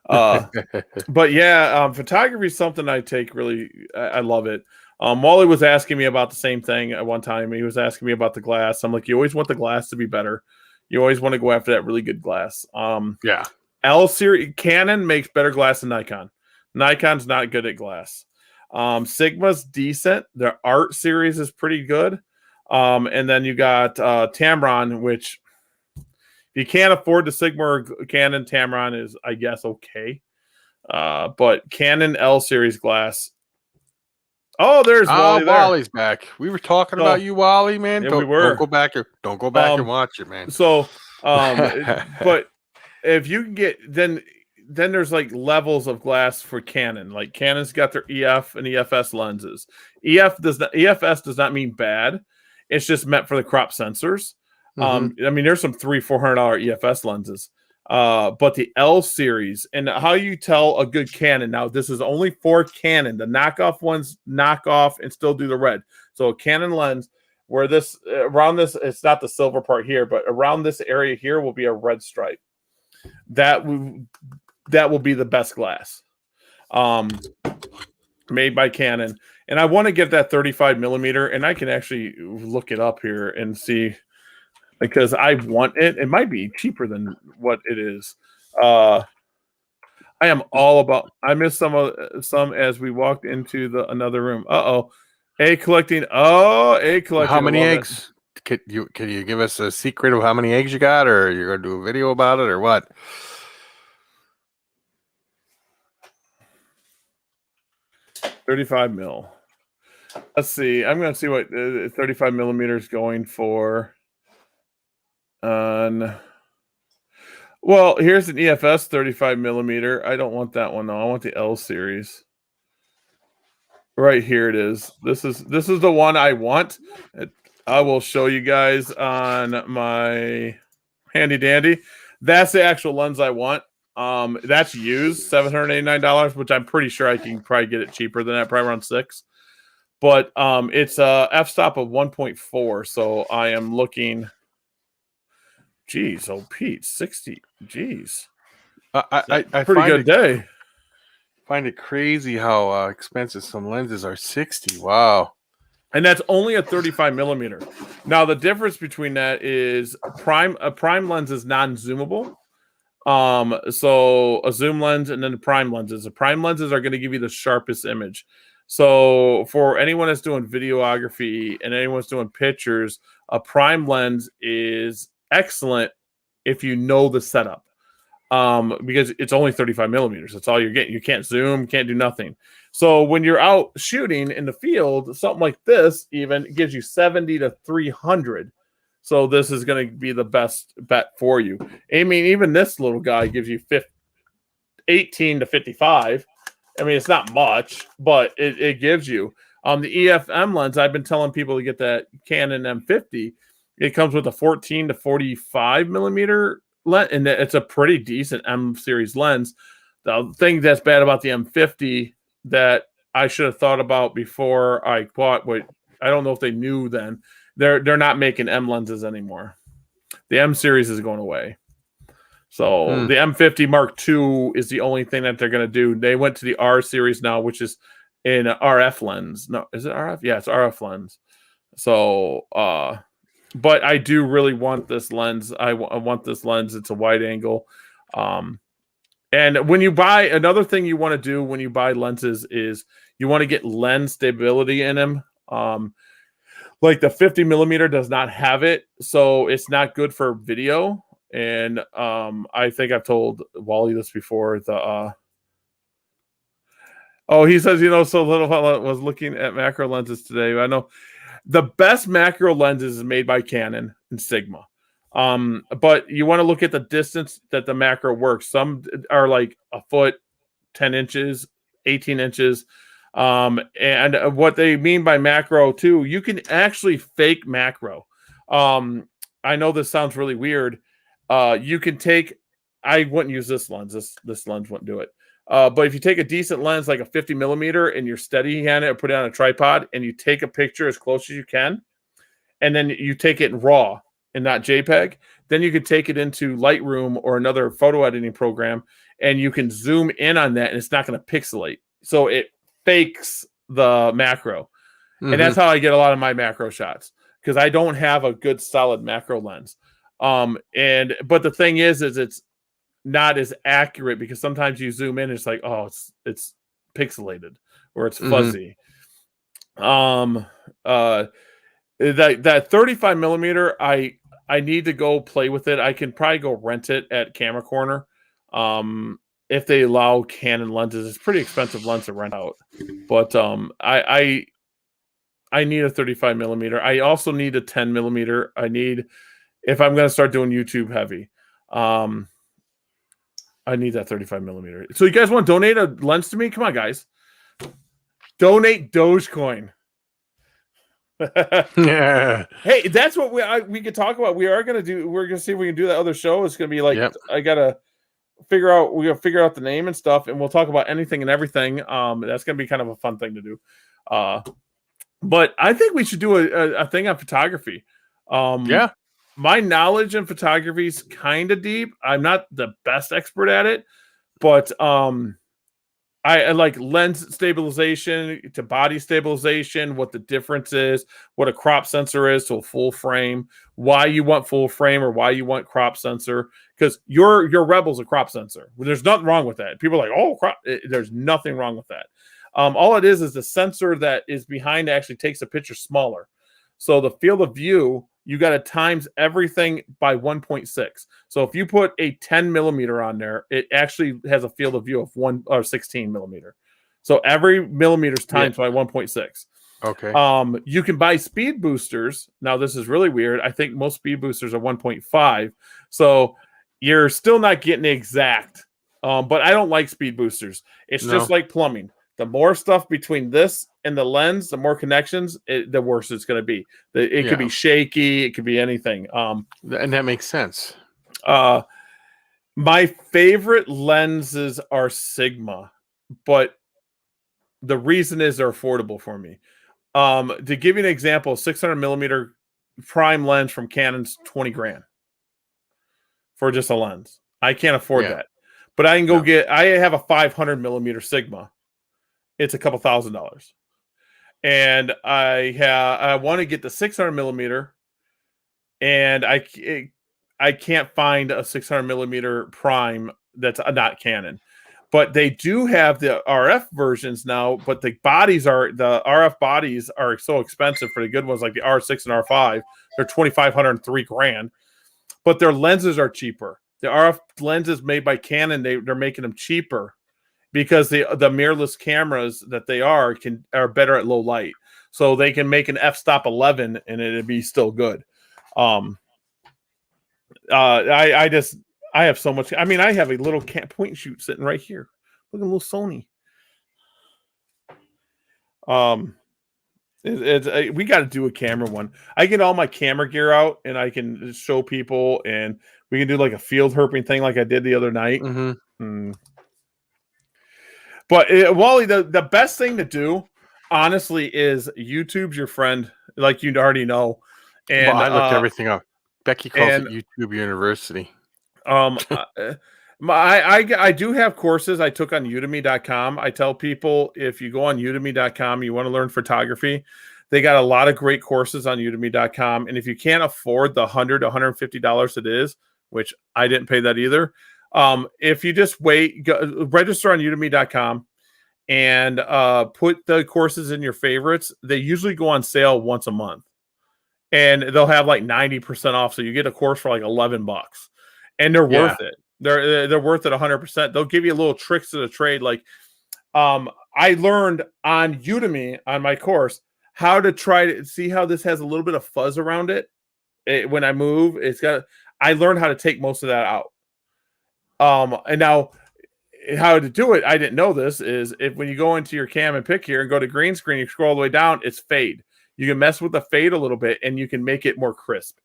But yeah, photography is something I take really. I love it. Wally was asking me about the same thing at one time. He was asking me about the glass. I'm like, you always want the glass to be better. You always want to go after that really good glass. Yeah. L series Canon makes better glass than Nikon. Nikon's not good at glass. Sigma's decent. Their art series is pretty good. And then you got Tamron, which if you can't afford the Sigma or Canon, Tamron is, I guess, okay. But Canon L series glass. Oh, there's Wally there. Wally's back. We were talking about you, Wally, man. Yeah, we were. Don't go back and watch it, man. So, but if you can get then there's like levels of glass for Canon. Like Canon's got their EF and EFS lenses. EFS does not mean bad. It's just meant for the crop sensors. I mean, there's some $300-400 EFS lenses. But the L series, and how you tell a good Canon. Now, this is only for Canon. The knockoff ones knock off and still do the red. So a Canon lens where this around this, it's not the silver part here, but around this area here will be a red stripe. That will be the best glass. Made by Canon. And I want to get that 35 millimeter, and I can actually look it up here and see because I want it. It might be cheaper than what it is. I am all about. I missed some as we walked into another room. A collecting. How many eggs? Can you give us a secret of how many eggs you got, or you're gonna do a video about it, or what? $35 mil. Let's see. I'm going to see what 35 millimeters going for. Well, here's an EFS 35 millimeter. I don't want that one though. I want the L series. Right here it is. This is the one I want. I will show you guys on my handy dandy. That's the actual lens I want. That's used $789, which I'm pretty sure I can probably get it cheaper than that, probably around $6. But it's a f-stop of 1.4, so I am looking. Geez, oh Pete, 60. Geez, I pretty good day. Find it crazy how expensive some lenses are. 60. Wow. And that's only a 35 millimeter. Now the difference between that is a prime lens is non-zoomable. So a zoom lens and then the prime lenses. The prime lenses are going to give you the sharpest image. So for anyone that's doing videography and anyone that's doing pictures, a prime lens is excellent if you know the setup. Because it's only 35 millimeters. That's all you're getting. You can't zoom, can't do nothing. So when you're out shooting in the field, something like this even gives you 70 to 300. So this is going to be the best bet for you. I mean, even this little guy gives you 18 to 55. I mean, it's not much, but it gives you. The EFM lens, I've been telling people to get that Canon M50. It comes with a 14 to 45 millimeter lens, and it's a pretty decent M series lens. The thing that's bad about the M50 that I should have thought about before I bought, I don't know if they knew then. They're not making M lenses anymore. The M series is going away. So the M50 Mark II is the only thing that they're going to do. They went to the R series now, which is in RF lens. No, is it RF? Yeah, it's RF lens. So, but I do really want this lens. I want this lens. It's a wide angle. And when you buy, another thing you want to do when you buy lenses is you want to get lens stability in them. like the 50 millimeter does not have it, so it's not good for video. And I think I've told Wally this before. He says, so little was looking at macro lenses today. I know the best macro lenses is made by Canon and Sigma. But you want to look at the distance that the macro works. Some are like a foot, 10 inches, 18 inches. And what they mean by macro too, you can actually fake macro. I know this sounds really weird. You can take, I wouldn't use this lens. This lens wouldn't do it. But if you take a decent lens, like a 50 millimeter, and you're steady hand it or put it on a tripod, and you take a picture as close as you can, and then you take it in RAW and not JPEG, then you could take it into Lightroom or another photo editing program, and you can zoom in on that, and it's not going to pixelate. So it fakes the macro. And that's how I get a lot of my macro shots, because I don't have a good solid macro lens. But the thing is it's not as accurate, because sometimes you zoom in and it's like, oh, it's pixelated or it's fuzzy. That 35 millimeter, I need to go play with it. I can probably go rent it at Camera Corner. If they allow Canon lenses, it's pretty expensive lens to rent out. But I need a 35 millimeter. I also need a 10 millimeter. If I'm going to start doing YouTube heavy, I need that 35 millimeter. So you guys want to donate a lens to me? Come on, guys. Donate Dogecoin. Yeah. Hey, that's what we could talk about. We're going to see if we can do that other show. It's going to be like, I got to figure out the name and stuff, and we'll talk about anything and everything. That's going to be kind of a fun thing to do. But I think we should do a thing on photography. My knowledge in photography is kind of deep. I'm not the best expert at it, but I like lens stabilization to body stabilization, what the difference is, what a crop sensor is to a full frame, why you want full frame or why you want crop sensor, because your Rebel's a crop sensor. There's nothing wrong with that. People are like, oh, crop. There's nothing wrong with that. All it is the sensor that is behind actually takes a picture smaller. So the field of view, you got to times everything by 1.6. So if you put a 10 millimeter on there, it actually has a field of view of 1 or 16 millimeter. So every millimeter is times by 1.6. Okay. You can buy speed boosters. Now this is really weird. I think most speed boosters are 1.5. So you're still not getting exact. But I don't like speed boosters. It's just like plumbing. The more stuff between this and the lens, the more connections, the worse it's going to be. It could be shaky. It could be anything. And that makes sense. My favorite lenses are Sigma, but the reason is they're affordable for me. To give you an example, 600 millimeter prime lens from Canon's $20,000 for just a lens. I can't afford that, but I can go I have a 500 millimeter Sigma. It's a couple $1,000s. And I want to get the 600 millimeter, and I can't find a 600 millimeter prime that's not Canon. But they do have the RF versions now, but the RF bodies are so expensive for the good ones like the R6 and R5. They're $2,500 and $3,000. But their lenses are cheaper. The RF lenses made by Canon, they're making them cheaper, because the mirrorless cameras that they are better at low light. So they can make an f-stop 11 and it'd be still good. I have so much. I mean, I have a little point and shoot sitting right here. Look at a little Sony. We got to do a camera one. I get all my camera gear out and I can show people, and we can do like a field herping thing like I did the other night. But Wally, the best thing to do, honestly, is YouTube's your friend, like you already know. And I looked everything up. Becky calls it YouTube University. I do have courses I took on udemy.com. I tell people, if you go on udemy.com, you want to learn photography, they got a lot of great courses on udemy.com. And if you can't afford the $100 to $150 it is, which I didn't pay that either, if you just register on udemy.com and put the courses in your favorites, they usually go on sale once a month. and they'll have like 90% off. So you get a course for like $11, and they're worth it. They're worth it 100%. They'll give you little tricks to the trade. Like, I learned on Udemy on my course how to try to see how this has a little bit of fuzz around it. When I move, I learned how to take most of that out. And now how to do it, I didn't know this, is if when you go into your cam and pick here and go to green screen, you scroll all the way down, it's fade. You can mess with the fade a little bit and you can make it more crisp.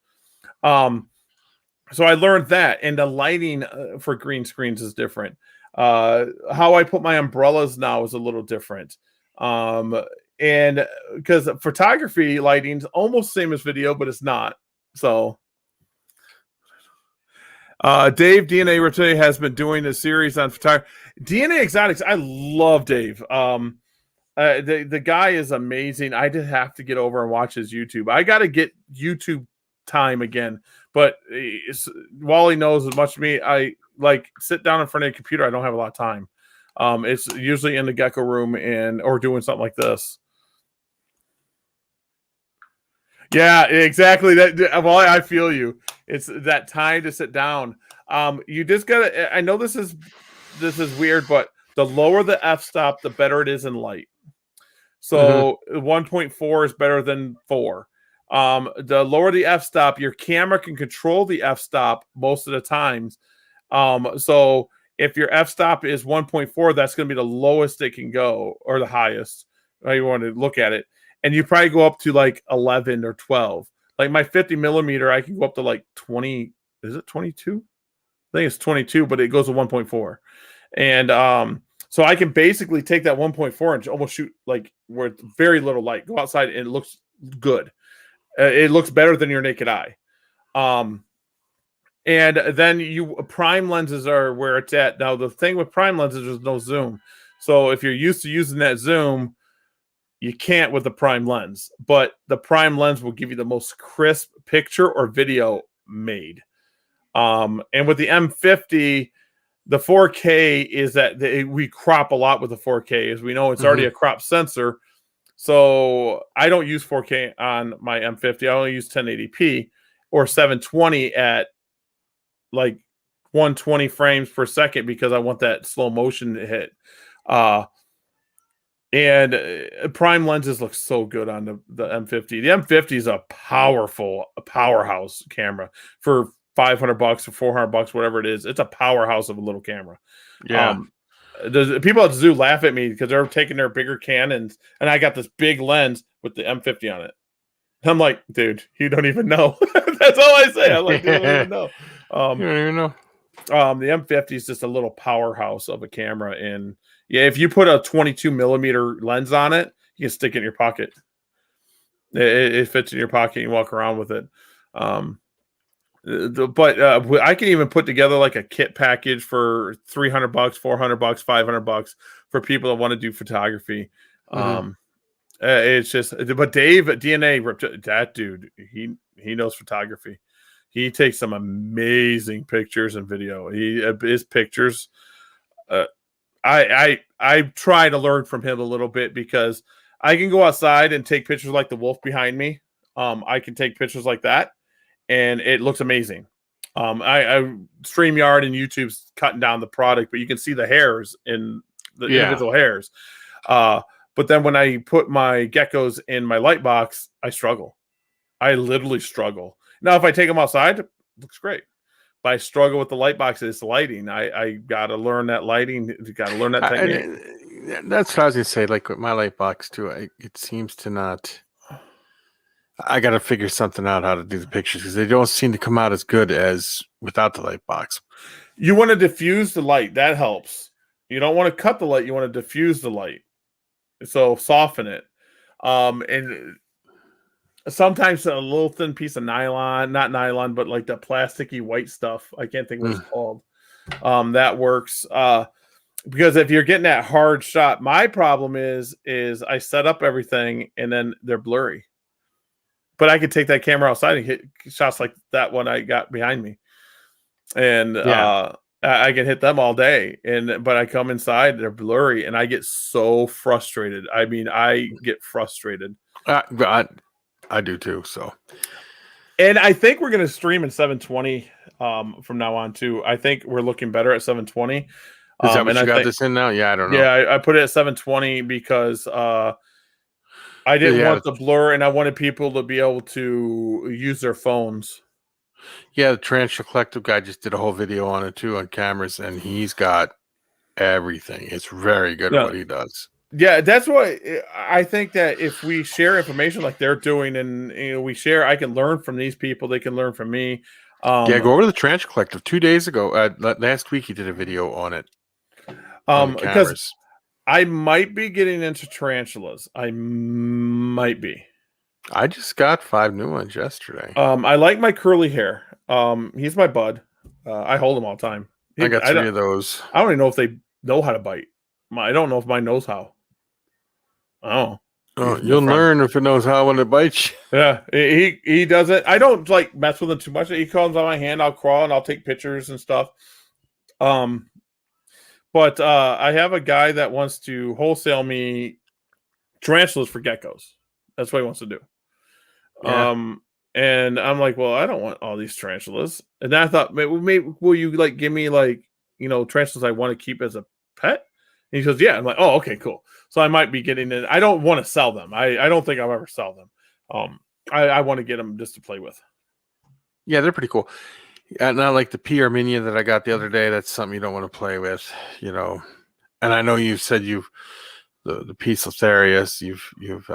So I learned that, and the lighting for green screens is different. How I put my umbrellas now is a little different. And because photography lighting's almost same as video, but it's not. So Dave DNA Reptilia has been doing a series on photography. DNA Exotics, I love Dave. The guy is amazing. I just have to get over and watch his YouTube. I got to get YouTube time again. But Wally knows as much as me. I like sit down in front of a computer. I don't have a lot of time. It's usually in the gecko room or doing something like this. Yeah, exactly. That Wally, I feel you. It's that time to sit down. You just gotta. I know this is weird, but the lower the f-stop, the better it is in light. So 1.4 is better than 4. The lower the f-stop, your camera can control the f-stop most of the times. So if your f-stop is 1.4, that's going to be the lowest it can go, or the highest. How you want to look at it, and you probably go up to like 11 or 12. Like my 50 millimeter, I can go up to like 20. Is it 22? I think it's 22, but it goes to 1.4, and so I can basically take that 1.4 and almost shoot like where it's very little light. Go outside and it looks good. It looks better than your naked eye. And then prime lenses are where it's at. Now, the thing with prime lenses, there's no zoom. So if you're used to using that zoom, you can't with the prime lens. But the prime lens will give you the most crisp picture or video made. And with the M50, the 4K is that we crop a lot with the 4K. As we know, it's already a crop sensor. So I don't use 4K on my M50. I only use 1080p or 720 at like 120 frames per second because I want that slow motion to hit. And prime lenses look so good on the M50. The M50 is a powerhouse camera for $500 or $400, whatever it is. It's a powerhouse of a little camera. Yeah. The people at the zoo laugh at me because they're taking their bigger Canons, and I got this big lens with the M50 on it. I'm like, dude, you don't even know. That's all I say. I'm like, you don't even know. You don't even know. The M50 is just a little powerhouse of a camera, and yeah, if you put a 22 millimeter lens on it, you can stick it in your pocket. It fits in your pocket. You walk around with it. But I can even put together like a kit package for $300, $400, $500 for people that want to do photography. It's just, but Dave DNA, that dude, he knows photography. He takes some amazing pictures and video. His pictures. I try to learn from him a little bit because I can go outside and take pictures like the wolf behind me. I can take pictures like that, and it looks amazing. I StreamYard and YouTube's cutting down the product, but you can see the hairs in the individual hairs. But then when I put my geckos in my light box, I struggle. I literally struggle. Now, if I take them outside, it looks great. But I struggle with the light box. It's lighting. I got to learn that lighting. You got to learn that technique. That's what I was going to say. Like with my light box too, it seems to not. I got to figure something out how to do the pictures because they don't seem to come out as good as without the light box. You want to diffuse the light. That helps. You don't want to cut the light. You want to diffuse the light. So soften it. And sometimes a little thin piece of nylon, not nylon, but like that plasticky white stuff. I can't think what it's called. That works. Because if you're getting that hard shot, my problem is I set up everything and then they're blurry. But I could take that camera outside and hit shots like that one I got behind me. And I can hit them all day. But I come inside, they're blurry, and I get so frustrated. I mean, I get frustrated. I do too. So, And I think we're going to stream in 720 from now on too. I think we're looking better at 720. is that what and you I got think, this in now? Yeah, I don't know. yeah, I put it at 720 because I didn't Yeah, want the blur, and I wanted people to be able to use their phones. yeah. The Tarantula Collective guy just did a whole video on it too on cameras, and he's got everything. It's very good at Yeah. what he does. Yeah, that's why I think that if we share information like they're doing, and we share, I can learn from these people. They can learn from me. Yeah, go over to the Tarantula Collective 2 days ago. Last week he did a video on it. On the because cameras. I might be getting into tarantulas. I might be. I just got 5 new ones yesterday. I like my curly hair. He's my bud. I hold him all the time. I got 3 of those. I don't even know if they know how to bite. I don't know if mine knows how. Oh, You'll learn if it knows how when it bites you. Yeah, he doesn't. I don't like mess with him too much. He comes on my hand. I'll crawl and I'll take pictures and stuff. But I have a guy that wants to wholesale me tarantulas for geckos. That's what he wants to do. Yeah. And I'm like, well, I don't want all these tarantulas. And then I thought, maybe will you like give me like tarantulas I want to keep as a pet? And he goes, yeah. I'm like, oh, okay, cool. So I might be getting it. I don't want to sell them. I don't think I'll ever sell them. I want to get them just to play with. Yeah, they're pretty cool. Not like the P Armenia that I got the other day. That's something you don't want to play with, And I know you said the P Lotharius, you've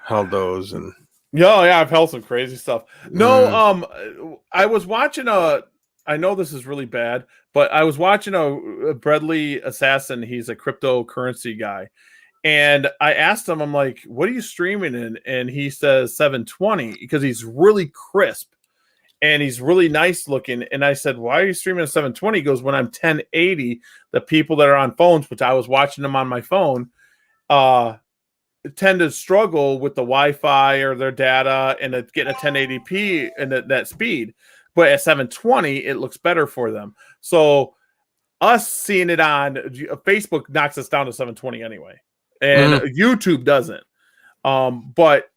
held those and. Yeah, I've held some crazy stuff. No, I was watching I know this is really bad, but I was watching a Bradley Assassin. He's a cryptocurrency guy. And I asked him, I'm like, what are you streaming in? And he says 720 because he's really crisp and he's really nice looking. And I said, why are you streaming at 720? He goes, when I'm 1080, the people that are on phones, which I was watching them on my phone, tend to struggle with the Wi-Fi or their data and getting a 1080p and that speed. But at 720, it looks better for them. So us seeing it on Facebook knocks us down to 720 anyway. And YouTube doesn't. But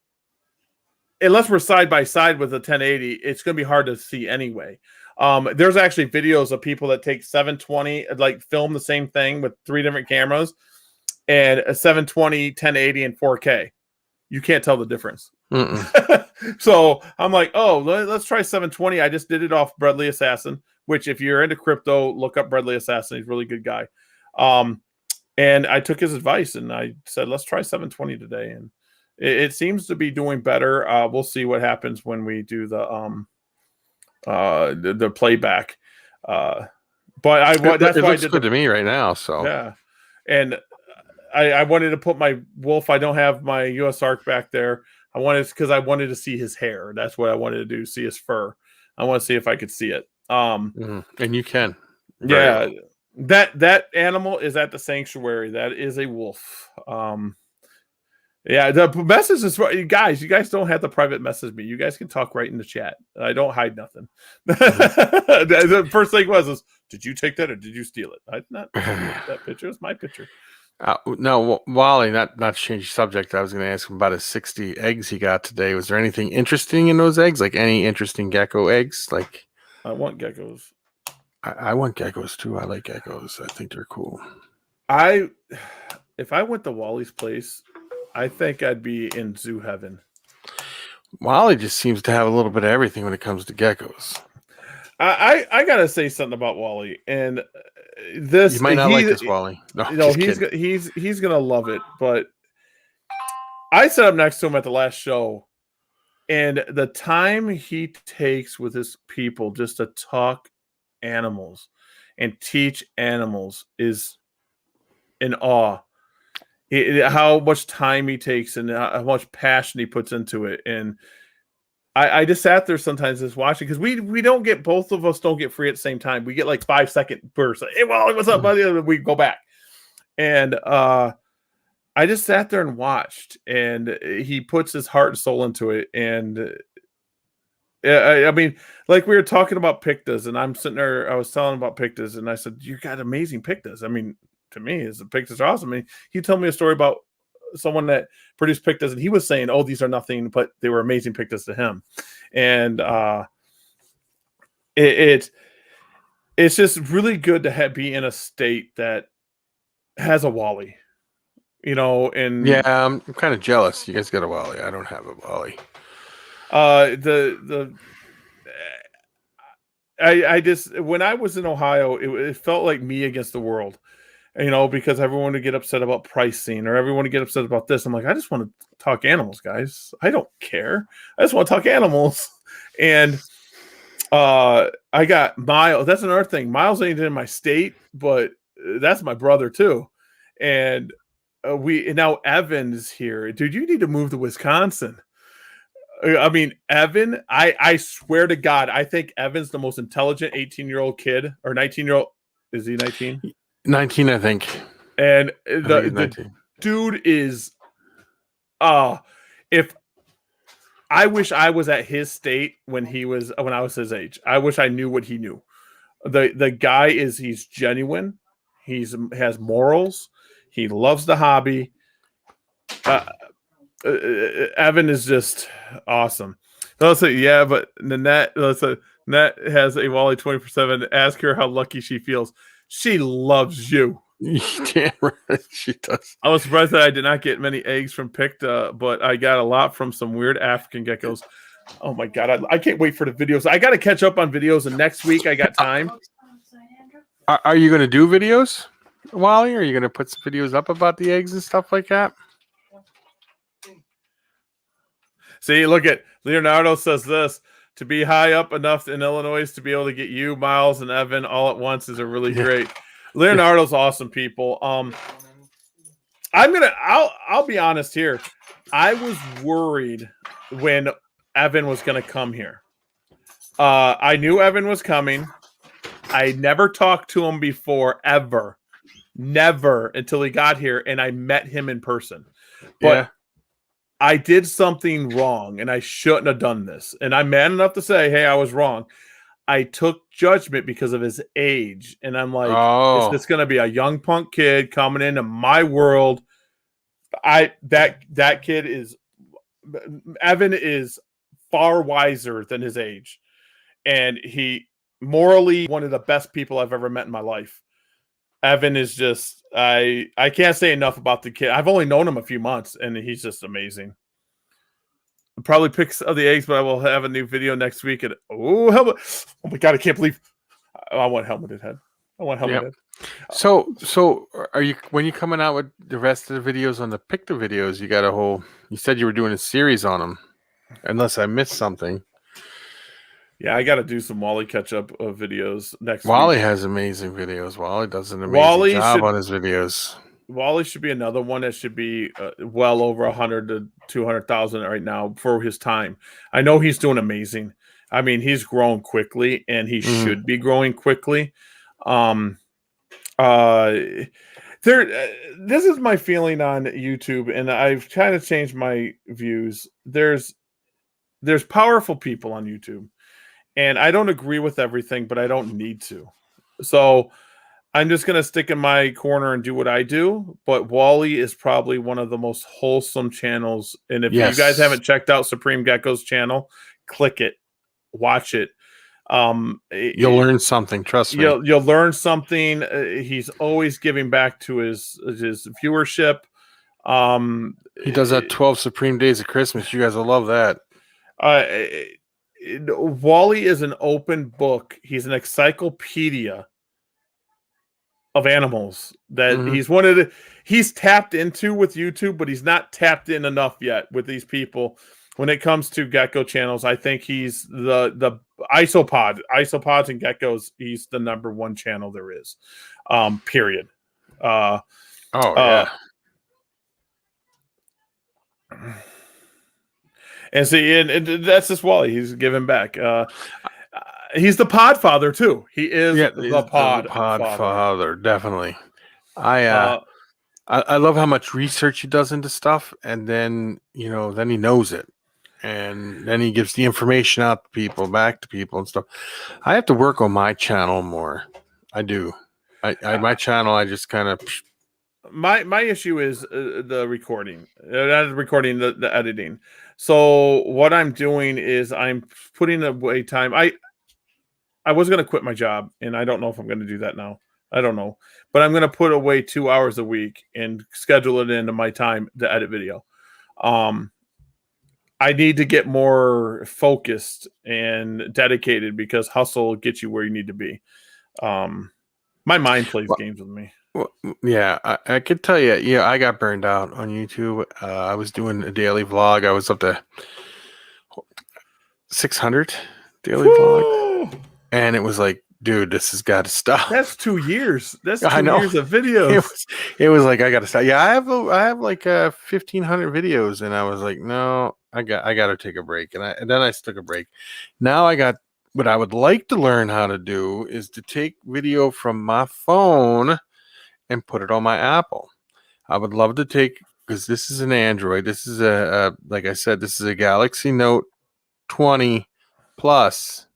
unless we're side by side with a 1080, it's going to be hard to see anyway. There's actually videos of people that take 720, like film the same thing with 3 different cameras and a 720, 1080, and 4K. You can't tell the difference. So I'm like, oh, let's try 720. I just did it off Bradley Assassin, which if you're into crypto, look up Bradley Assassin. He's a really good guy. And I took his advice and I said, let's try 720 today. And it seems to be doing better. We'll see what happens when we do the playback. But that's it why looks good to me right now. So yeah. And I wanted to put my wolf. I don't have my US Arc back there. I wanted to see his hair. That's what I wanted to do. See his fur. I want to see if I could see it. And you can. Yeah. Well. That animal is at the sanctuary. That is a wolf. Yeah, the message is for you guys. You guys don't have to private message me. You guys can talk right in the chat. I don't hide nothing. The first thing was, did you take that or did you steal it? I did not steal that picture. It's my picture. No, Wally, not to change the subject. I was going to ask him about his 60 eggs he got today. Was there anything interesting in those eggs? Like any interesting gecko eggs? Like I want geckos. I want geckos too. I like geckos. I think they're cool. If I went to Wally's place, I think I'd be in zoo heaven. Wally just seems to have a little bit of everything when it comes to geckos. I gotta say something about Wally, and this you might not like this, Wally. No, he's gonna love it. But I sat up next to him at the last show, and the time he takes with his people just to talk animals and teach animals is in awe. How much time he takes and how much passion he puts into it. And I just sat there sometimes just watching because we don't get, both of us don't get free at the same time. We get like 5-second bursts. Hey, Wally, what's up, buddy? And we go back. And I just sat there and watched, and he puts his heart and soul into it. And I mean, like we were talking about pictas, and I'm sitting there, I was telling him about pictas, and I said, you got amazing pictas. I mean, to me, the pictas are awesome. I mean, he told me a story about someone that produced pictas, and he was saying, "Oh, these are nothing, but they were amazing pictas to him." And it's just really good to be in a state that has a Wally, and Yeah, I'm kind of jealous. You guys got a Wally. I don't have a Wally. I just, when I was in Ohio, it felt like me against the world, because everyone would get upset about pricing or everyone would get upset about this. I'm like, I just want to talk animals, guys. I don't care. I just want to talk animals. And I got Miles. That's another thing. Miles ain't in my state, but that's my brother too. And now Evan is here. Dude, you need to move to Wisconsin. I mean, Evan, I swear to God, I think Evan's the most intelligent 18-year-old kid, or 19-year-old. Is he 19? 19, I think. And the dude is, if I wish I was at his state when I was his age. I wish I knew what he knew. The guy he's genuine. Has morals. He loves the hobby. Evan is just awesome. Let's say, yeah, but Nanette has a Wally 24/7. Ask her how lucky she feels. She loves you. Damn right, she does. I was surprised that I did not get many eggs from Picta, but I got a lot from some weird African geckos. Oh my God, I can't wait for the videos. I got to catch up on videos, and next week I got time. Are you going to do videos, Wally? Are you going to put some videos up about the eggs and stuff like that? See, look at Leonardo says this. To be high up enough in Illinois to be able to get you, Miles, and Evan all at once is a really great. Leonardo's awesome, people. I'll be honest here. I was worried when Evan was gonna come here. I knew Evan was coming. I never talked to him before, ever. Never until he got here and I met him in person. But I did something wrong and I shouldn't have done this. And I'm man enough to say, hey, I was wrong. I took judgment because of his age. And I'm like, is this going to be a young punk kid coming into my world? That kid is, Evan is far wiser than his age. And he morally one of the best people I've ever met in my life. Evan is just, I can't say enough about the kid. I've only known him a few months, and he's just amazing. I'll probably pick of the eggs, but I will have a new video next week. And helmet! Oh my God, I can't believe I want helmeted head. I want helmeted head. So are you, when you coming out with the rest of the videos on the Picta videos? You got a whole. You said you were doing a series on them, unless I missed something. Yeah, I got to do some Wally catch-up videos next week. Wally has amazing videos. Wally does an amazing job on his videos. Wally should be another one that should be well over 100 to 200,000 right now for his time. I know he's doing amazing. I mean, he's grown quickly, and he should be growing quickly. This is my feeling on YouTube, and I've kind of changed my views. There's powerful people on YouTube. And I don't agree with everything, but I don't need to. So I'm just going to stick in my corner and do what I do. But Wally is probably one of the most wholesome channels. And if you guys haven't checked out Supreme Gecko's channel, click it. Watch it. You'll learn something. Trust me. You'll learn something. He's always giving back to his viewership. He does that 12 Supreme Days of Christmas. You guys will love that. Wally is an open book. He's an encyclopedia of animals that he's tapped into with YouTube, but he's not tapped in enough yet with these people. When it comes to gecko channels, I think he's the isopods and geckos. He's the number one channel there is. Period. And see, and that's just Wally. He's giving back. He's the pod father too. He is the pod father. Definitely. I love how much research he does into stuff, and then then he knows it, and then he gives the information out to people, back to people, and stuff. I have to work on my channel more. I do. My channel, I just kind of my issue is the recording, not recording, the editing. So what I'm doing is I'm putting away time. I was going to quit my job, and I don't know if I'm going to do that now. I don't know, but I'm going to put away 2 hours a week and schedule it into my time to edit video. I need to get more focused and dedicated because hustle gets you where you need to be. My mind plays games with me. Well, yeah, I could tell you, yeah, I got burned out on YouTube. I was doing a daily vlog. I was up to 600 daily vlog, and it was like, dude, this has got to stop. That's 2 years. That's I 2 know. years of videos. It was like, I got to stop. Yeah, I have like 1,500 videos, and I was like, no, I got to take a break, and then I took a break. Now I got what I would like to learn how to do is to take video from my phone and put it on my Apple. I would love to take, because this is an Android. This is like I said, this is a Galaxy Note 20 Plus,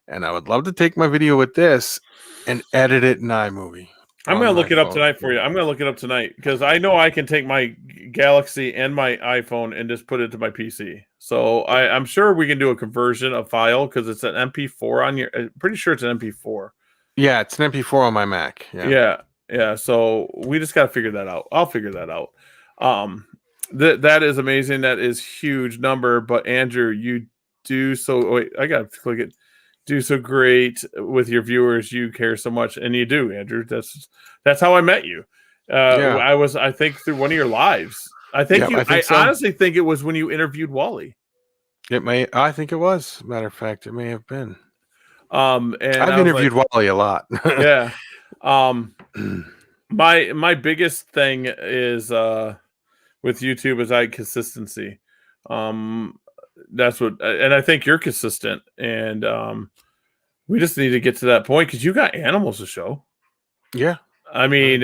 and I would love to take my video with this and edit it in iMovie. I'm going to look it up tonight for you. I'm going to look it up tonight because I know I can take my Galaxy and my iPhone and just put it to my PC. So I'm sure we can do a conversion of file because it's an MP4 on your. I'm pretty sure it's an MP4. Yeah, it's an MP4 on my Mac. Yeah. So we just got to figure that out. I'll figure that out. That is amazing. That is huge number. But Andrew, you do so. Wait, I got to click it. Do so great with your viewers. You care so much, and you do, Andrew. That's how I met you. I think through one of your lives. I honestly think it was when you interviewed Wally. I think it was. Matter of fact, it may have been. And I've interviewed Wally a lot. Yeah. My biggest thing is with YouTube is consistency. That's what, and I think you're consistent, and we just need to get to that point because you got animals to show. Yeah, I mean,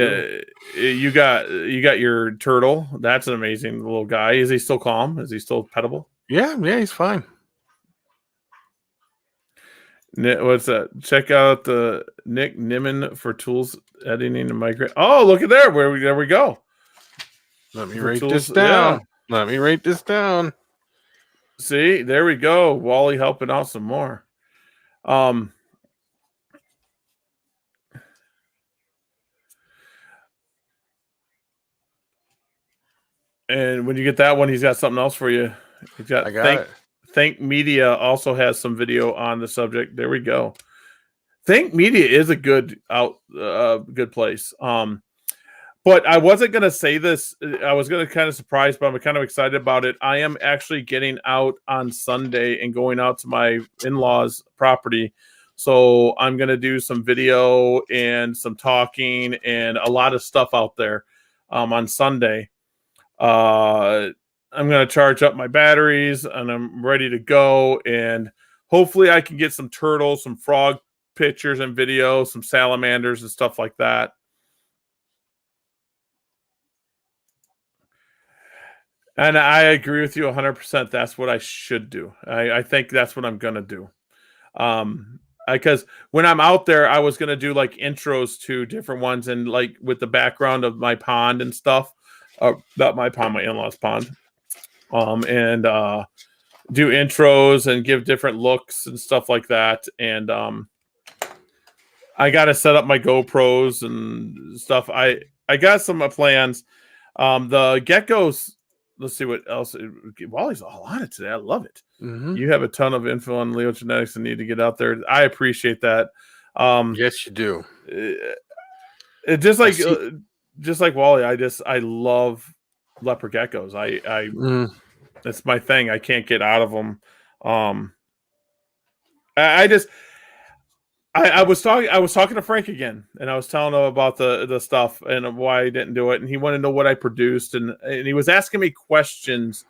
you got your turtle. That's an amazing little guy. Is he still calm? Is he still pettable? Yeah, he's fine. What's that? Check out the Nick Nimmin for tools editing and migrate. Oh, look at there. There we go. Let me write this down. Yeah. Let me write this down. See, there we go. Wally helping out some more. And when you get that one, he's got something else for you. He's got Think Media also has some video on the subject. There we go. Think Media is a good place. But I wasn't going to say this. I was going to kind of surprise, but I'm kind of excited about it. I am actually getting out on Sunday and going out to my in-laws' property. So I'm going to do some video and some talking and a lot of stuff out there on Sunday. I'm going to charge up my batteries and I'm ready to go. And hopefully I can get some turtles, some frog pictures and video, some salamanders and stuff like that. And I agree with you 100%. That's what I should do. I think that's what I'm going to do. Because when I'm out there, I was going to do like intros to different ones and like with the background of my pond and stuff. Not my pond, my in-laws pond. And do intros and give different looks and stuff like that. And I got to set up my GoPros and stuff. I got some plans. The GECKOS. Let's see what else. Wally's all on it today. I love it. Mm-hmm. You have a ton of info on Leo genetics and need to get out there. I appreciate that. Yes, you do. Just like Wally, I love leopard geckos. That's my thing. I can't get out of them. I was talking to Frank again, and I was telling him about the stuff and why I didn't do it, and he wanted to know what I produced, and he was asking me questions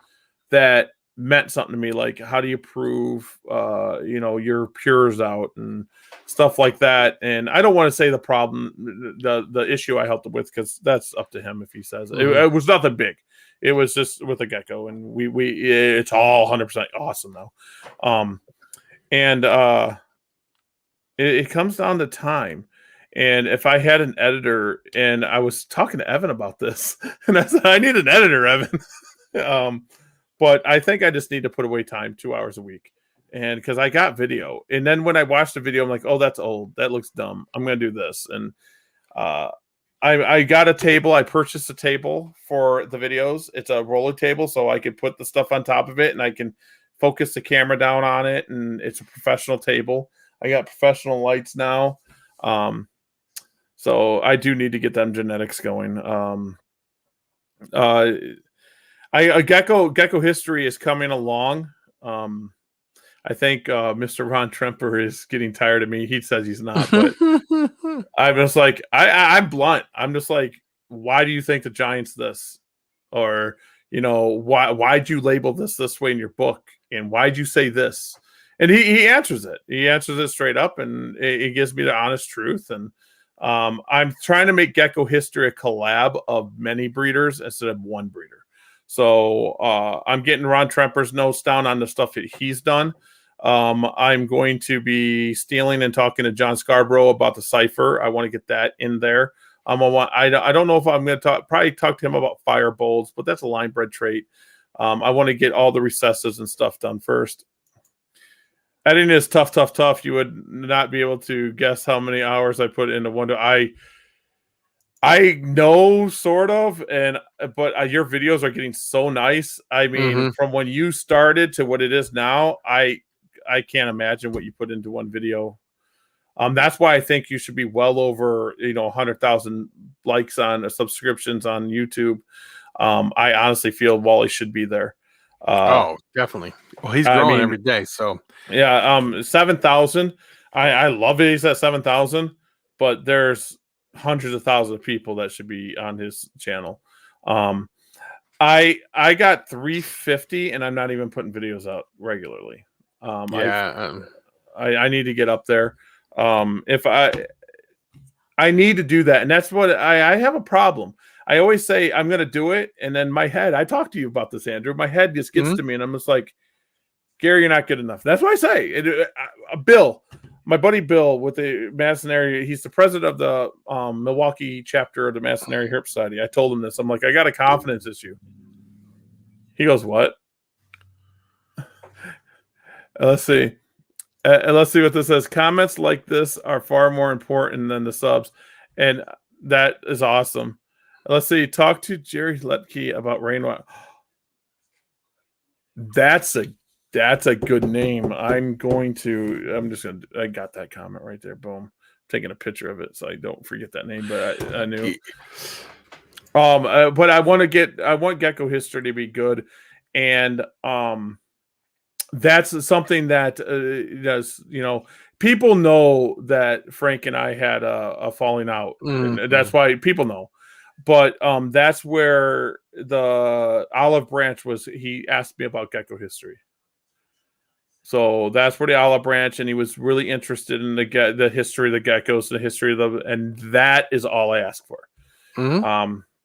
that meant something to me, like how do you prove your pures out and stuff like that. And I don't want to say the problem, the issue I helped him with, because that's up to him if he says it. Mm-hmm. It was nothing big. It was just with a gecko, and we it's all 100% awesome though. It comes down to time. And if I had an editor, and I was talking to Evan about this, and I said, I need an editor, Evan. But I think I just need to put away time 2 hours a week. And because I got video. And then when I watched the video, I'm like, oh, that's old. That looks dumb. I'm going to do this. And I got a table. I purchased a table for the videos. It's a roller table, so I could put the stuff on top of it, and I can focus the camera down on it. And it's a professional table. I got professional lights now. So I do need to get them genetics going. Gecko history is coming along. I think Mr. Ron Tremper is getting tired of me. He says he's not, but I'm just like, I'm blunt. I'm just like, why do you think the Giants this? Or, why'd you label this way in your book? And why'd you say this? And he answers it. He answers it straight up, and it gives me the honest truth. And I'm trying to make Gecko history a collab of many breeders instead of one breeder. So I'm getting Ron Tremper's notes down on the stuff that he's done. I'm going to be stealing and talking to John Scarborough about the cipher. I want to get that in there. I don't know if I'm going to probably talk to him about fire bolts, but that's a line bred trait. I want to get all the recessives and stuff done first. Editing is tough. You would not be able to guess how many hours I put into one. I know sort of, but your videos are getting so nice. I mean, from when you started to what it is now, I can't imagine what you put into one video. That's why I think you should be well over 100,000 likes on subscriptions on YouTube. I honestly feel Wally should be there. Oh, definitely. Well, he's growing every day. So yeah, 7,000. I love it. He's at 7,000, but there's hundreds of thousands of people that should be on his channel. I got 350, and I'm not even putting videos out regularly. I need to get up there. If I need to do that, and that's what I have a problem. I always say I'm going to do it, and then my head. I talked to you about this, Andrew. My head just gets to me, and I'm just like, Gary, you're not good enough. That's what I say. Bill, my buddy Bill with the Masonary, he's the president of the Milwaukee chapter of the Masonary Herp Society. I told him this. I'm like, I got a confidence issue. He goes, what? Let's see. Let's see what this says. Comments like this are far more important than the subs. And that is awesome. Let's see. Talk to Jerry Letke about rainwater. That's a good name. I got that comment right there. Boom. I'm taking a picture of it so I don't forget that name, but I knew. But I want Gecko history to be good. And that's something that does, people know that Frank and I had a falling out. And that's why people know. But that's where the olive branch was. He asked me about Gecko history. So that's where the olive branch, and he was really interested in the history of the geckos, the history of and that is all I asked for.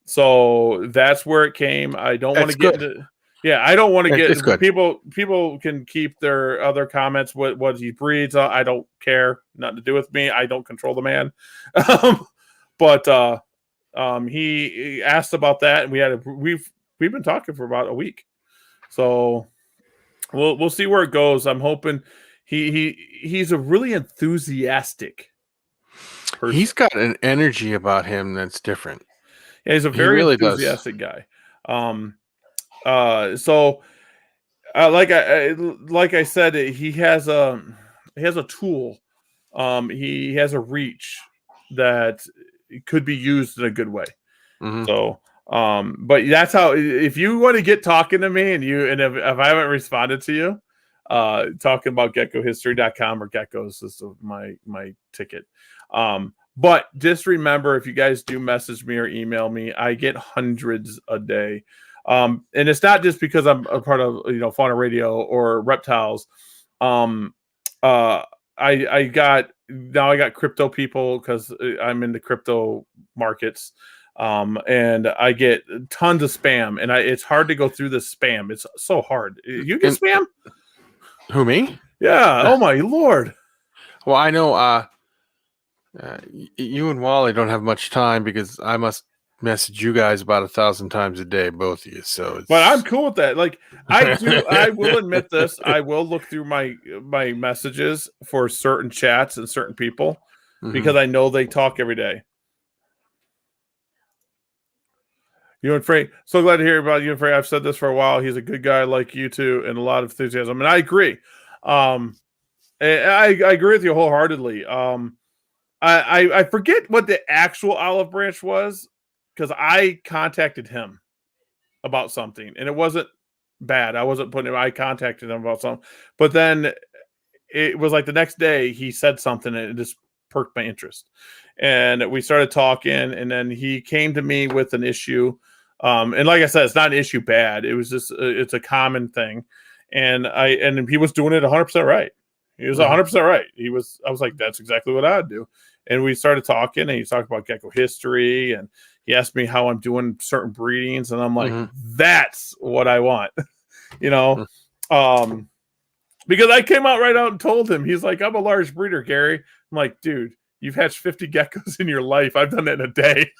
So that's where it came. I don't want to get into. Yeah, I don't want to get into people. People can keep their other comments. What he breeds, I don't care. Nothing to do with me. I don't control the man. But he asked about that, and we've been talking for about a week. So we'll see where it goes. I'm hoping he's a really enthusiastic person. He's got an energy about him that's different. Yeah, he's a very enthusiastic guy. So like I said, he has a tool. He has a reach that could be used in a good way. So but that's how, if you want to get talking to me and if I haven't responded to you, talking about geckohistory.com or geckos is my ticket. But just remember, if you guys do message me or email me, I get hundreds a day. And it's not just because I'm a part of Fauna Radio or Reptiles. I got crypto people because I'm in the crypto markets. And I get tons of spam, and it's hard to go through the spam. It's so hard. You get spam? Who, me? Yeah. Oh my Lord. Well, I know. You and Wally don't have much time because I must message you guys about 1,000 times a day, both of you. So But I'm it's cool with that. Like I will admit this. I will look through my messages for certain chats and certain people because I know they talk every day. You and Frank, so glad to hear about you and Frank. I've said this for a while. He's a good guy like you two, and a lot of enthusiasm. And I agree. I agree with you wholeheartedly. I forget what the actual olive branch was because I contacted him about something, and it wasn't bad. I wasn't putting him. I contacted him about something, but then it was like the next day he said something, and it just perked my interest, and we started talking. And then he came to me with an issue, and like I said, it's not an issue bad. It was just it's a common thing, and he was doing it 100% right. He was 100% right. I was like, that's exactly what I'd do. And we started talking, and he talked about gecko history, and he asked me how I'm doing certain breedings, and I'm like, that's what I want, you know, because I came out right out and told him. He's like, I'm a large breeder, Gary. I'm like, dude, you've hatched 50 geckos in your life. I've done that in a day.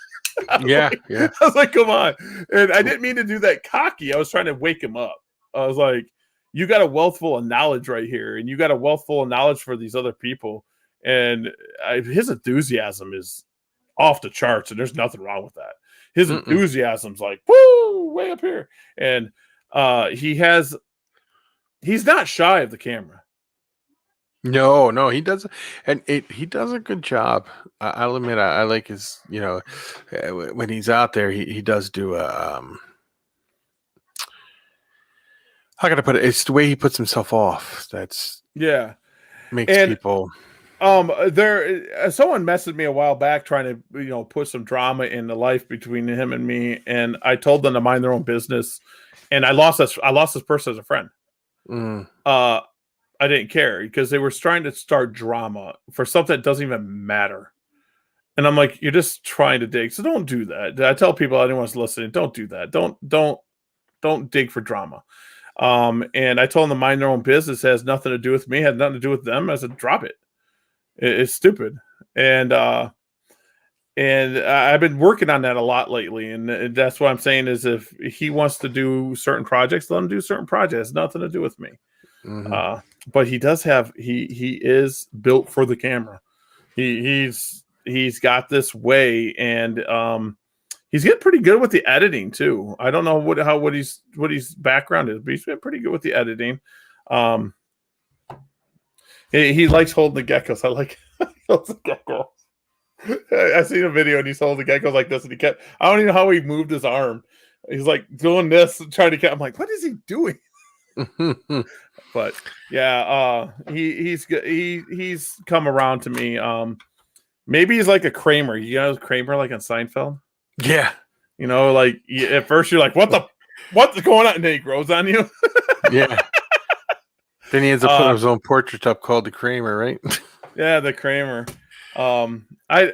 yeah. I was like, come on. And I didn't mean to do that cocky. I was trying to wake him up. I was like, you got a wealth full of knowledge right here, and you got a wealth full of knowledge for these other people. And his enthusiasm is off the charts, and there's nothing wrong with that. His enthusiasm's like, woo, way up here. And he's not shy of the camera. No, he does, and he does a good job. I'll admit, I like his, when he's out there, he does do a, how can I put it? It's the way he puts himself off. Makes people. Someone messaged me a while back trying to, put some drama in the life between him and me, and I told them to mind their own business, and I lost this person as a friend. I didn't care because they were trying to start drama for something that doesn't even matter. And I'm like, you're just trying to dig. So don't do that. I tell people, anyone's listening, don't do that. Don't dig for drama. And I told them to mind their own business. It has nothing to do with me. It had nothing to do with them. I said, drop it. It's stupid. And I've been working on that a lot lately. And that's what I'm saying is if he wants to do certain projects, let him do certain projects. It has nothing to do with me. But he does have, he is built for the camera. He's got this way, and he's getting pretty good with the editing too. I don't know what his background is, but he's been pretty good with the editing. He likes holding the geckos. I like the gecko. I seen a video and he's holding the geckos like this, and I don't even know how he moved his arm. He's like doing this, trying to I'm like, what is he doing? But yeah, he's good. He's come around to me. Maybe he's like a Kramer. You know, Kramer like on Seinfeld. Yeah, like at first you're like, what's going on? And then he grows on you. Yeah. Then he ends up putting his own portrait up called the Kramer, right? Yeah, the Kramer. I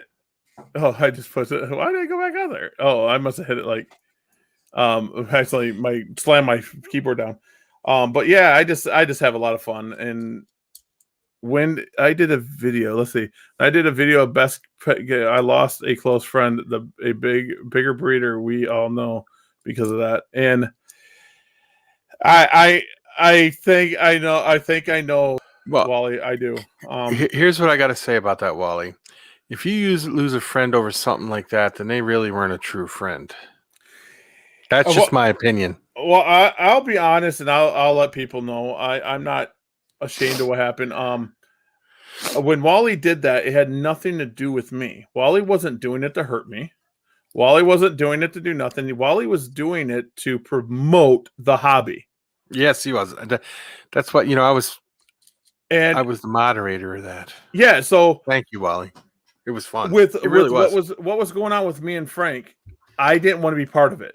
just put it. Why did I go back out there? Oh, I must have hit it like. Actually, slam my keyboard down. But yeah, I just have a lot of fun. And when I did a video, let's see, I did a video of I lost a close friend, a bigger breeder we all know because of that. And I think I know Well, Wally, I do. Here's what I got to say about that, Wally. If you lose a friend over something like that, then they really weren't a true friend. That's just my opinion. Well, I'll be honest, and I'll let people know. I'm not ashamed of what happened. When Wally did that, it had nothing to do with me. Wally wasn't doing it to hurt me. Wally wasn't doing it to do nothing. Wally was doing it to promote the hobby. Yes, he was. That's what I was. And I was the moderator of that. Yeah. So thank you, Wally. It was fun. It really was. What was going on with me and Frank? I didn't want to be part of it.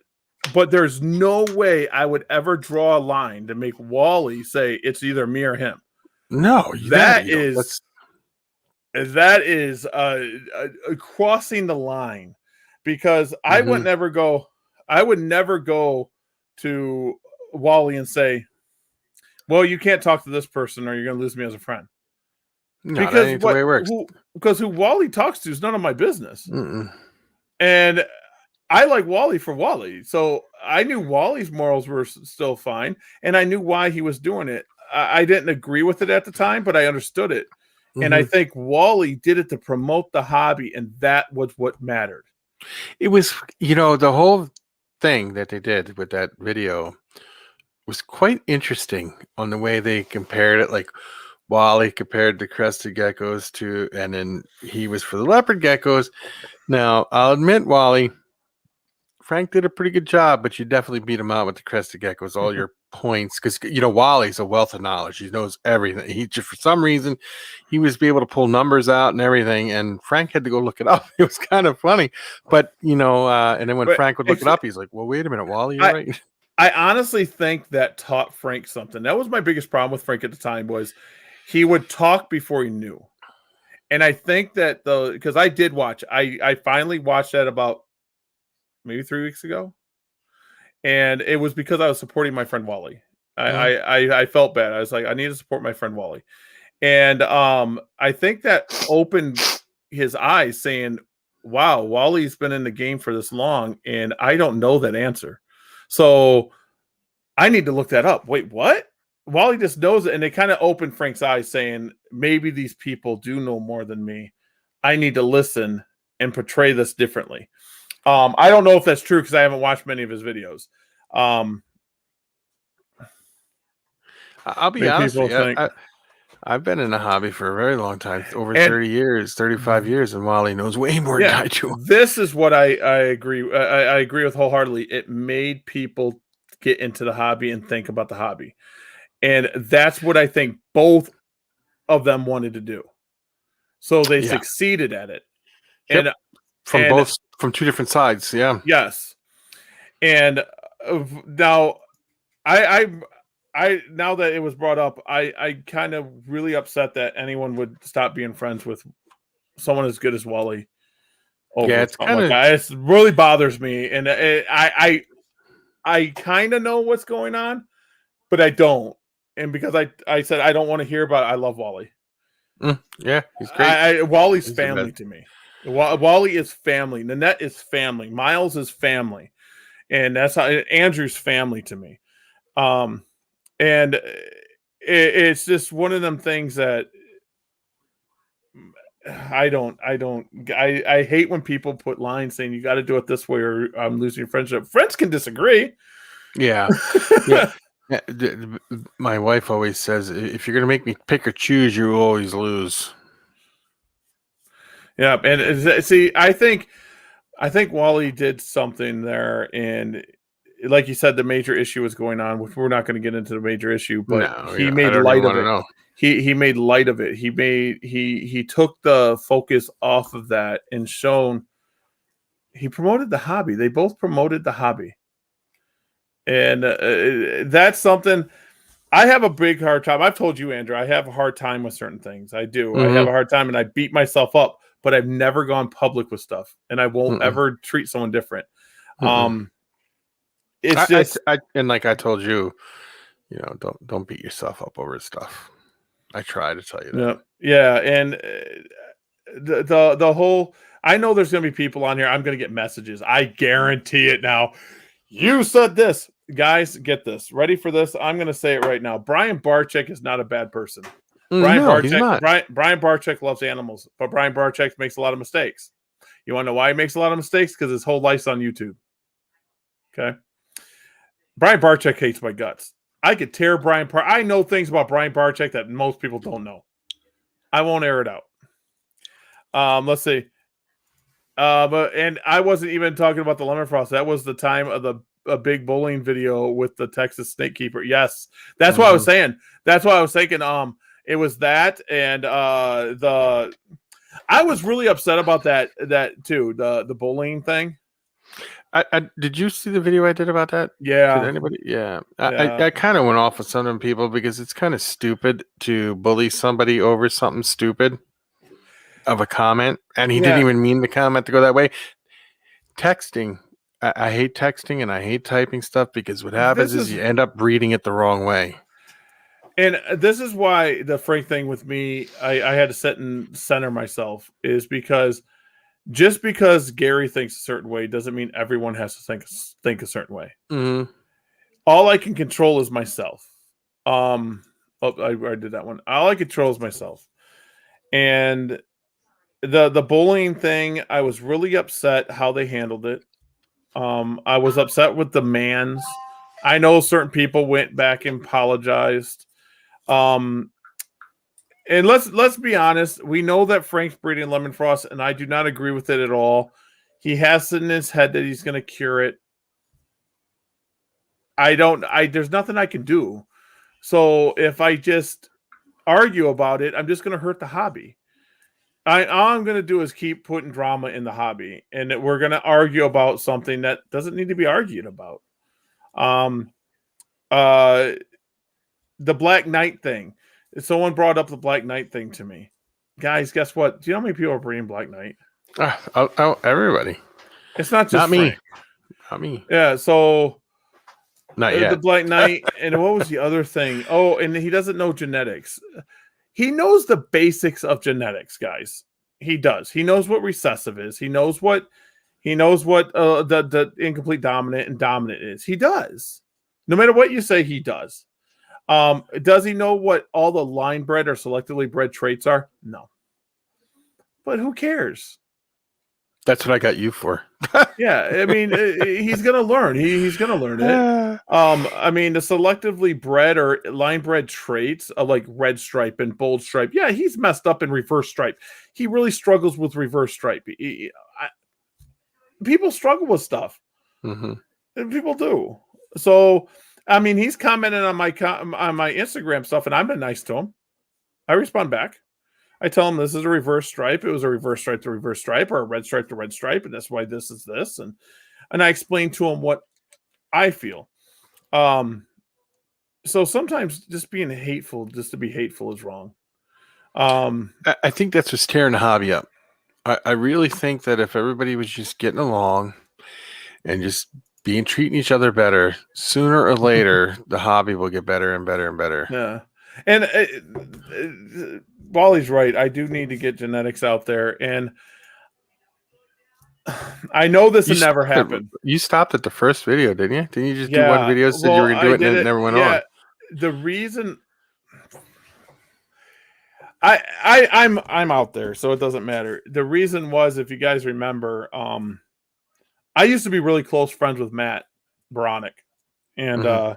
But there's no way I would ever draw a line to make Wally say it's either me or him. No, that is crossing the line, because I would never go to Wally and say, well, you can't talk to this person or you're going to lose me as a friend. No, that because ain't the way it works. who Wally talks to is none of my business. Mm-mm. And I like Wally for Wally. So I knew Wally's morals were still fine, and I knew why he was doing it. I didn't agree with it at the time, but I understood it. And I think Wally did it to promote the hobby, and that was what mattered. It was, the whole thing that they did with that video was quite interesting on the way they compared it. Like Wally compared the crested geckos to, and then he was for the leopard geckos. Now, I'll admit, Wally, Frank did a pretty good job, but you definitely beat him out with the crested geckos. All your points, because Wally's a wealth of knowledge. He knows everything. He just, for some reason, he was able to pull numbers out and everything. And Frank had to go look it up. It was kind of funny, but and then when Frank would look it up, he's like, "Well, wait a minute, Wally, you're right." I honestly think that taught Frank something. That was my biggest problem with Frank at the time, was he would talk before he knew. And I think that because I did watch, I finally watched that about maybe 3 weeks ago. And it was because I was supporting my friend Wally. I felt bad. I was like, I need to support my friend Wally. And I think that opened his eyes, saying, wow, Wally's been in the game for this long, and I don't know that answer. So I need to look that up. Wait, what? Wally just knows it. And it kind of opened Frank's eyes, saying, maybe these people do know more than me. I need to listen and portray this differently. I don't know if that's true because I haven't watched many of his videos. I'll be honest with you. I've been in a hobby for a very long time, over 30 years, 35 years, and Wally knows way more than I do. This is what I agree. I agree with wholeheartedly. It made people get into the hobby and think about the hobby. And that's what I think both of them wanted to do. So they succeeded at it. Yep. And from two different sides. Yeah. Yes. And now now that it was brought up, I kind of really upset that anyone would stop being friends with someone as good as Wally. It's kind of, it really bothers me, and I kind of know what's going on, but I don't. And because I said I don't want to hear about it, I love Wally. Yeah, he's great. Wally's family to me. Wally is family. Nanette is family. Miles is family, and that's how Andrew's family to me. And it's just one of them things that I hate when people put lines saying you got to do it this way or I'm losing your friendship. Friends can disagree. Yeah. My wife always says, if you're going to make me pick or choose, you always lose. Yeah. And see, I think Wally did something there, and like you said, the major issue was going on, which we're not going to get into the major issue, but he made light of it. He made light of it. He took the focus off of that and he promoted the hobby. They both promoted the hobby. And that's something I have a big hard time. I've told you, Andrew, I have a hard time with certain things. I do. I have a hard time, and I beat myself up, but I've never gone public with stuff, and I won't ever treat someone different. It's just, and like I told you, don't beat yourself up over stuff. I try to tell you that. Yeah. And the whole, I know there's going to be people on here. I'm going to get messages. I guarantee it now. You said this. Guys, get this. Ready for this? I'm going to say it right now. Brian Barczyk is not a bad person. Brian Barczyk loves animals, but Brian Barczyk makes a lot of mistakes. You want to know why he makes a lot of mistakes? Because his whole life's on YouTube. Okay. Brian Barczyk hates my guts. I could tear Brian apart. I know things about Brian Barczyk that most people don't know. I won't air it out. Let's see. And I wasn't even talking about the lemon frost. That was the time of a big bullying video with the Texas snake keeper. Yes, that's what I was saying. That's what I was thinking. It was that, and I was really upset about that too. The bullying thing. Did you see the video I did about that? Yeah. Did anybody? Yeah. I kind of went off with some of them people because it's kind of stupid to bully somebody over something stupid of a comment, and he didn't even mean the comment to go that way. Texting, I hate texting and I hate typing stuff because what happens is you end up reading it the wrong way. And this is why the Frank thing with me, I had to sit and center myself, is because just because Gary thinks a certain way doesn't mean everyone has to think a certain way. Mm-hmm. All I can control is myself. I did that one. All I control is myself. And the bullying thing, I was really upset how they handled it. I was upset with the mans. I know certain people went back and apologized. And let's be honest. We know that Frank's breeding lemon frost, and I do not agree with it at all. He has it in his head that he's going to cure it. There's nothing I can do. So if I just argue about it, I'm just going to hurt the hobby. All I'm going to do is keep putting drama in the hobby, and that we're going to argue about something that doesn't need to be argued about. The Black Knight thing. Someone brought up the Black Knight thing to me. Guys, guess what? Do you know how many people are breeding Black Knight? Everybody. It's not just not me. Frank. Not me. Yeah, so not yet. The Black Knight, and what was the other thing? Oh, and he doesn't know genetics. He knows the basics of genetics, guys. He does. He knows what recessive is. He knows what the incomplete dominant and dominant is. He does. No matter what you say, he does. Does he know what all the line bred or selectively bred traits are? No. But who cares? That's what I got you for. Yeah, I mean, he's gonna learn. He's gonna learn it. I mean, the selectively bred or line bred traits of like red stripe and bold stripe. Yeah, he's messed up in reverse stripe. He really struggles with reverse stripe. People struggle with stuff. Mm-hmm. And people do. So, I mean, he's commenting on my Instagram stuff, and I've been nice to him. I respond back. I tell him this is a reverse stripe. It was a reverse stripe to reverse stripe, or a red stripe to red stripe, and that's why this is this. And I explain to him what I feel. So sometimes just being hateful, just to be hateful, is wrong. I think that's what's tearing the hobby up. I really think that if everybody was just getting along and just treating each other better, sooner or later, the hobby will get better and better and better. Yeah. And Wally's right. I do need to get genetics out there. And I know this will never happen. You stopped at the first video, didn't you? Didn't you just do one video, said you were going to do it, and it never went on? The reason I'm out there, so it doesn't matter. The reason was, if you guys remember, I used to be really close friends with Matt Baronic, and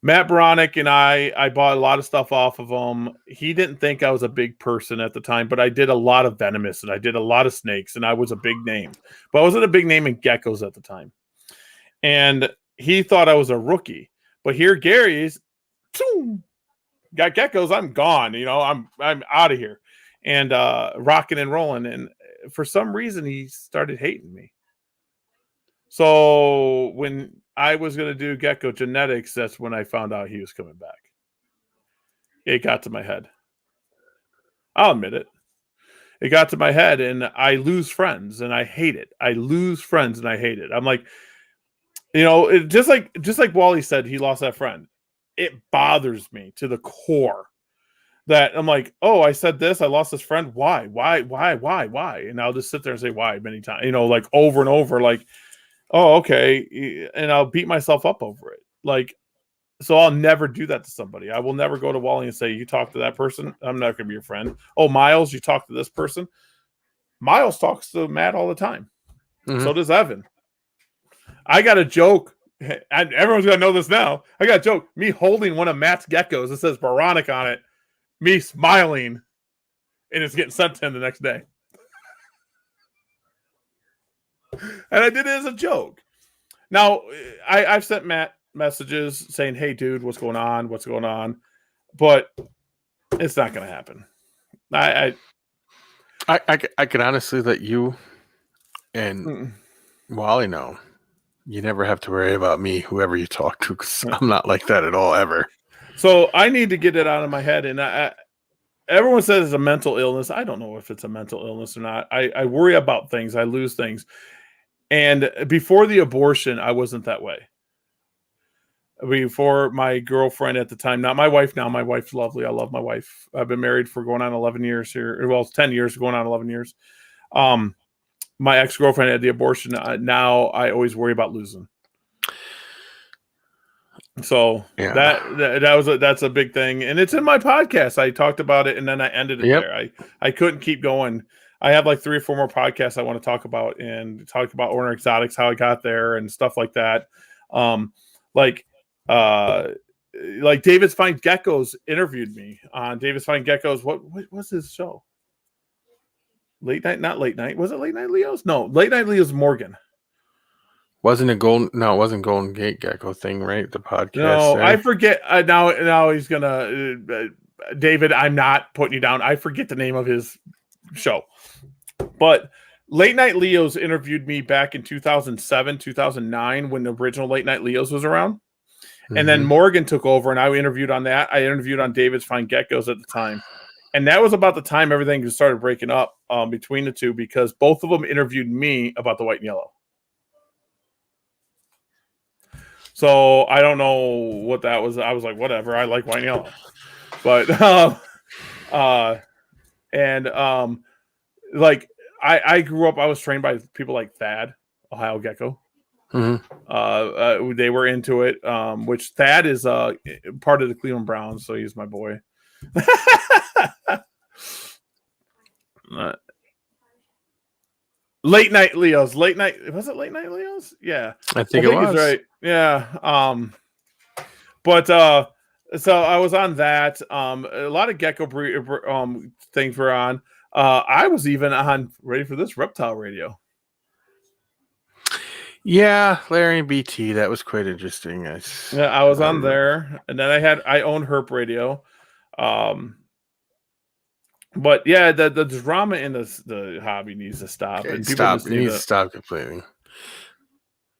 Matt Baronic and I bought a lot of stuff off of him. He didn't think I was a big person at the time, but I did a lot of venomous and I did a lot of snakes, and I was a big name, but I wasn't a big name in geckos at the time. And he thought I was a rookie, but here Gary's got geckos. I'm gone. You know, I'm out of here, and rocking and rolling. And for some reason, he started hating me. So when I was going to do gecko genetics, that's when I found out he was coming back. It got to my head. I'll admit it. It got to my head, and I lose friends, and I hate it. I lose friends, and I hate it. I'm like, you know, just like Wally said, he lost that friend. It bothers me to the core that I'm like, oh, I said this, I lost this friend. Why? And I'll just sit there and say why many times, you know, like over and over, like, oh, okay. And I'll beat myself up over it. Like, so I'll never do that to somebody. I will never go to Wally and say, you talk to that person, I'm not going to be your friend. Oh, Miles, you talk to this person. Miles talks to Matt all the time. Mm-hmm. So does Evan. I got a joke. And everyone's going to know this now. I got a joke. Me holding one of Matt's geckos that says Baronic on it. Me smiling. And it's getting sent to him the next day. And I did it as a joke. Now, I've sent Matt messages saying, hey, dude, what's going on? What's going on? But it's not going to happen. I can honestly let you and Wally know. You never have to worry about me, whoever you talk to, because I'm not like that at all, ever. So I need to get it out of my head. And everyone says it's a mental illness. I don't know if it's a mental illness or not. I worry about things. I lose things. And before the abortion, I wasn't that way. before my girlfriend at the time, not my wife now. My wife's lovely. I love my wife. I've been married for going on 11 years here. Well, it's 10 years, going on 11 years. My ex-girlfriend had the abortion. Now I always worry about losing. So that's a big thing, and it's in my podcast. I talked about it, and then I ended it there. I couldn't keep going. I have like 3 or 4 more podcasts I want to talk about, and talk about Orner Exotics, how I got there, and stuff like that. Like David's Fine Geckos interviewed me on David's Fine Geckos. What was his show? Late night, not late night. Was it Late Night Leo's? No, Late Night Leo's Morgan. Wasn't it Golden? No, it wasn't Golden Gate Gecko thing, right? The podcast. No, I forget. Now he's gonna. David, I'm not putting you down. I forget the name of his show, but Late Night Leo's interviewed me back in 2007, 2009 when the original Late Night Leo's was around, and then Morgan took over, and I interviewed on that. I interviewed on David's Fine Geckos at the time, and that was about the time everything just started breaking up between the two, because both of them interviewed me about the white and yellow. So I don't know what that was. I was like, whatever. I like white and yellow, but like I grew up. I was trained by people like Thad, Ohio Gecko. They were into it. Which Thad is part of the Cleveland Browns, so he's my boy. Late Night Leo's. Late night. Was it Late Night Leo's? Yeah. I think it was. Right. Yeah. But so I was on that. A lot of gecko things were on. I was even on, ready for this, Reptile Radio. Yeah, Larry and BT. That was quite interesting. I was on there, and then I owned Herp Radio. But yeah, the drama in the hobby needs to stop. Okay, and stop. It needs to stop completely.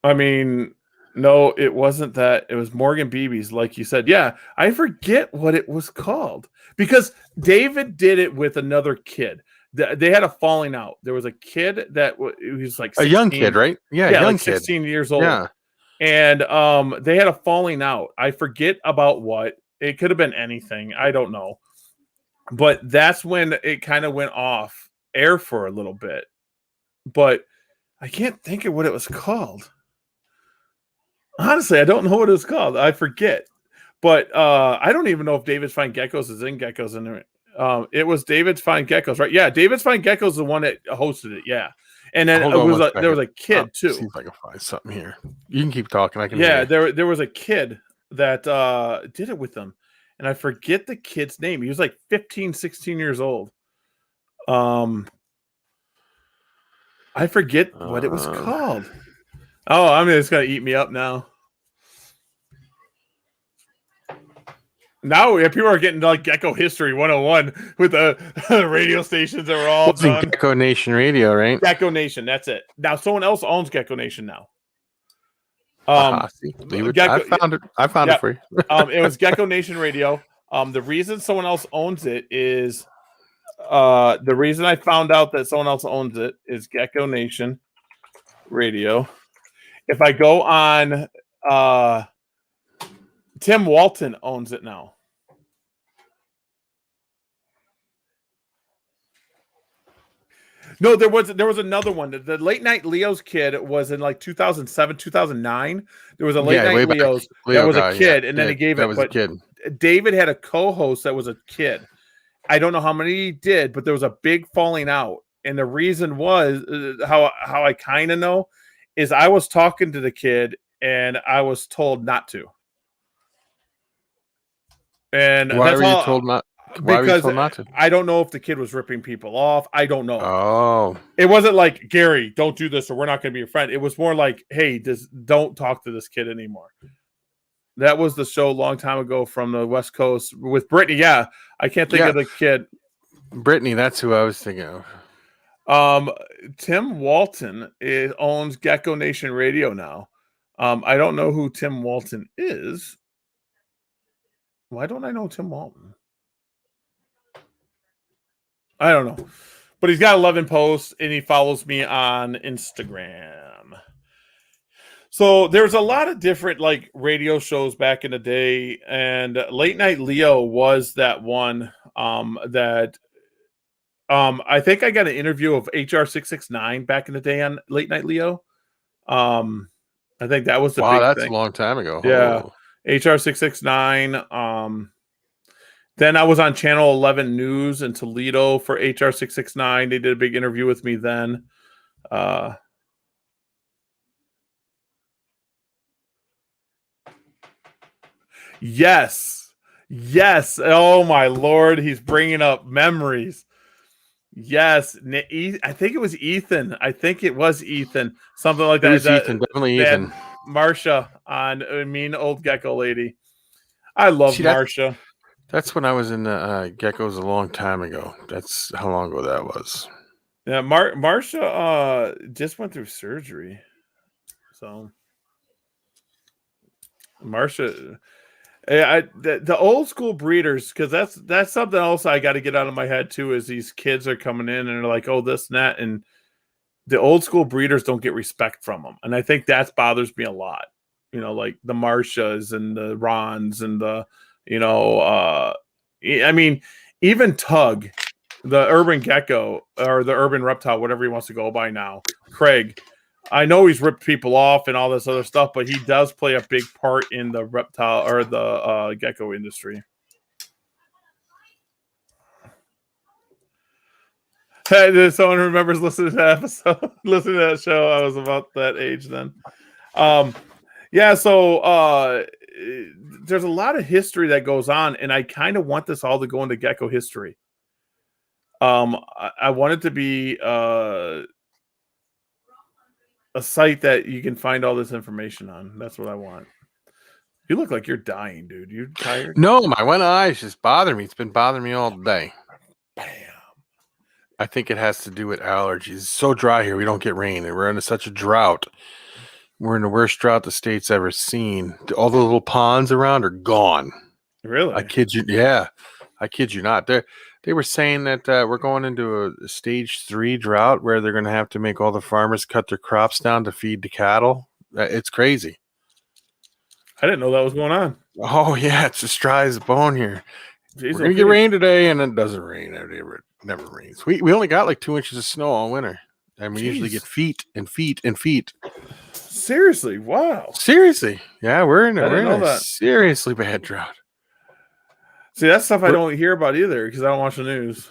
I mean, no, it wasn't that. It was Morgan Beebe's, like you said. Yeah, I forget what it was called, because David did it with another kid. They had a falling out. There was a kid that was like 16, a young kid, right? Yeah, young like 16 kid. years old. Yeah, and they had a falling out. I forget about what. It could have been anything. I don't know. But that's when it kind of went off air for a little bit. But I can't think of what it was called. Honestly, I don't know what it was called. I forget. But I don't even know if David's Fine Geckos is in Geckos in there. It was David's Fine Geckos, right? Yeah, David's Fine Geckos is the one that hosted it. Yeah. And then there was a kid too. See if I can find something here. You can keep talking. I can. Yeah, there was a kid that did it with them. And I forget the kid's name. He was like 15, 16 years old. I forget what it was called. Oh, I mean, it's going to eat me up now. Now people are getting like Gecko History 101 with the radio stations that were all done. Gecko Nation Radio, right? Gecko Nation, that's it. Now someone else owns Gecko Nation now. I found it. I found it for you. It was Gecko Nation Radio. The reason someone else owns it is the reason I found out that someone else owns it is Gecko Nation Radio. If I go on, Tim Walton owns it now. No, there was another one. The Late Night Leo's kid was in like 2007, 2009. There was a Late Night Leo's that was a kid, and then he gave it. That was a kid. David had a co-host that was a kid. I don't know how many he did, but there was a big falling out, and the reason was how I kind of know is I was talking to the kid, and I was told not to. And why were you told not? Why were you told not to? I don't know if the kid was ripping people off. I don't know. Oh. It wasn't like, Gary, don't do this or we're not going to be your friend. It was more like, hey, don't talk to this kid anymore. That was the show a long time ago from the West Coast with Brittany. Yeah, I can't think of the kid. Brittany, that's who I was thinking of. Tim Walton owns Gecko Nation Radio now. I don't know who Tim Walton is. Why don't I know Tim Walton? I don't know. But he's got 11 posts, and he follows me on Instagram. So there's a lot of different like radio shows back in the day, and Late Night Leo was that one that I think I got an interview of HR 669 back in the day on Late Night Leo. I think that was the Wow, big that's a thing. long time ago. Yeah. Oh. HR 669. Then I was on Channel 11 News in Toledo for HR 669. They did a big interview with me then. Yes. Yes. Oh my Lord. He's bringing up memories. Yes. I think it was Ethan. Something like It that. was Ethan, definitely They had Ethan. Marsha on Mean Old Gecko Lady. I love See, Marsha. That's when I was in the Geckos a long time ago. That's how long ago that was. Yeah, Marsha just went through surgery. So Marsha, the old school breeders, because that's something else I got to get out of my head too. Is these kids are coming in and they're like, oh, this and that, and the old school breeders don't get respect from them, and I think that bothers me a lot. You know, like the Marshas and the Rons and the, I mean, even Tug, the urban gecko or the urban reptile, whatever he wants to go by now, Craig. I know he's ripped people off and all this other stuff, but he does play a big part in the reptile or the gecko industry. Hey, someone remembers listening to that episode, listening to that show. I was about that age then. Yeah, so there's a lot of history that goes on, and I kind of want this all to go into gecko history. I want it to be a site that you can find all this information on. That's what I want. You look like you're dying, dude. You tired? No, my one eye's just bothering me. It's been bothering me all day. Bam. I think it has to do with allergies. It's so dry here. We don't get rain, and we're in such a drought. We're in the worst drought the state's ever seen. All the little ponds around are gone. Really? I kid you. Yeah, I kid you not. They were saying that we're going into a stage 3 drought where they're going to have to make all the farmers cut their crops down to feed the cattle. It's crazy. I didn't know that was going on. Oh, yeah. It's as dry as a bone here. Jeez, We're going to get rain today, and it doesn't rain. It never rains. We only got like 2 inches of snow all winter, and we usually get feet and feet and feet. Seriously? Wow. Seriously. Yeah, we're in a that. seriously bad drought. See, that's stuff I don't hear about either because I don't watch the news.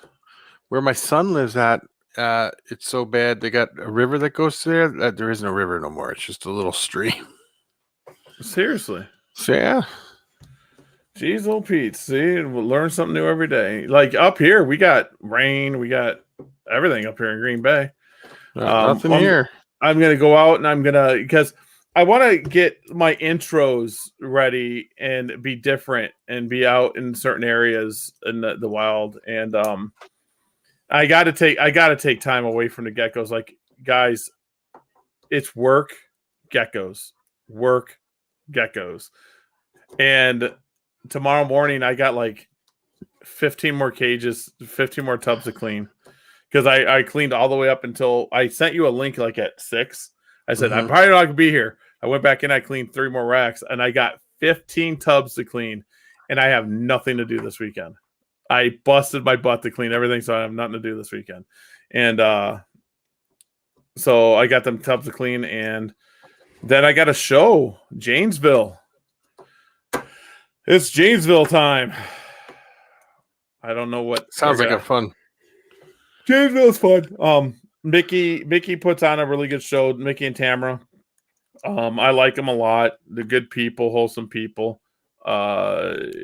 Where my son lives at, it's so bad. They got a river that goes there. There isn't a river no more. It's just a little stream. Seriously. So, yeah. Jeez, old Pete. See, we'll learn something new every day. Like up here, we got rain. We got everything up here in Green Bay. Nothing here. I'm going to go out and because I want to get my intros ready and be different and be out in certain areas in the wild. And I got to take time away from the geckos. Like, guys, it's work, geckos, work, geckos. And tomorrow morning, I got like 15 more cages, 15 more tubs to clean. Because I cleaned all the way up until I sent you a link like at 6. I said, I'm probably not going to be here. I went back in, I cleaned 3 more racks, and I got 15 tubs to clean. And I have nothing to do this weekend. I busted my butt to clean everything, so I have nothing to do this weekend. And so I got them tubs to clean, and then I got a show, Janesville. It's Janesville time. I don't know what sounds like a fun. Janesville's fun. Mickey puts on a really good show. Mickey and Tamara. I like them a lot. They're good people, wholesome people. I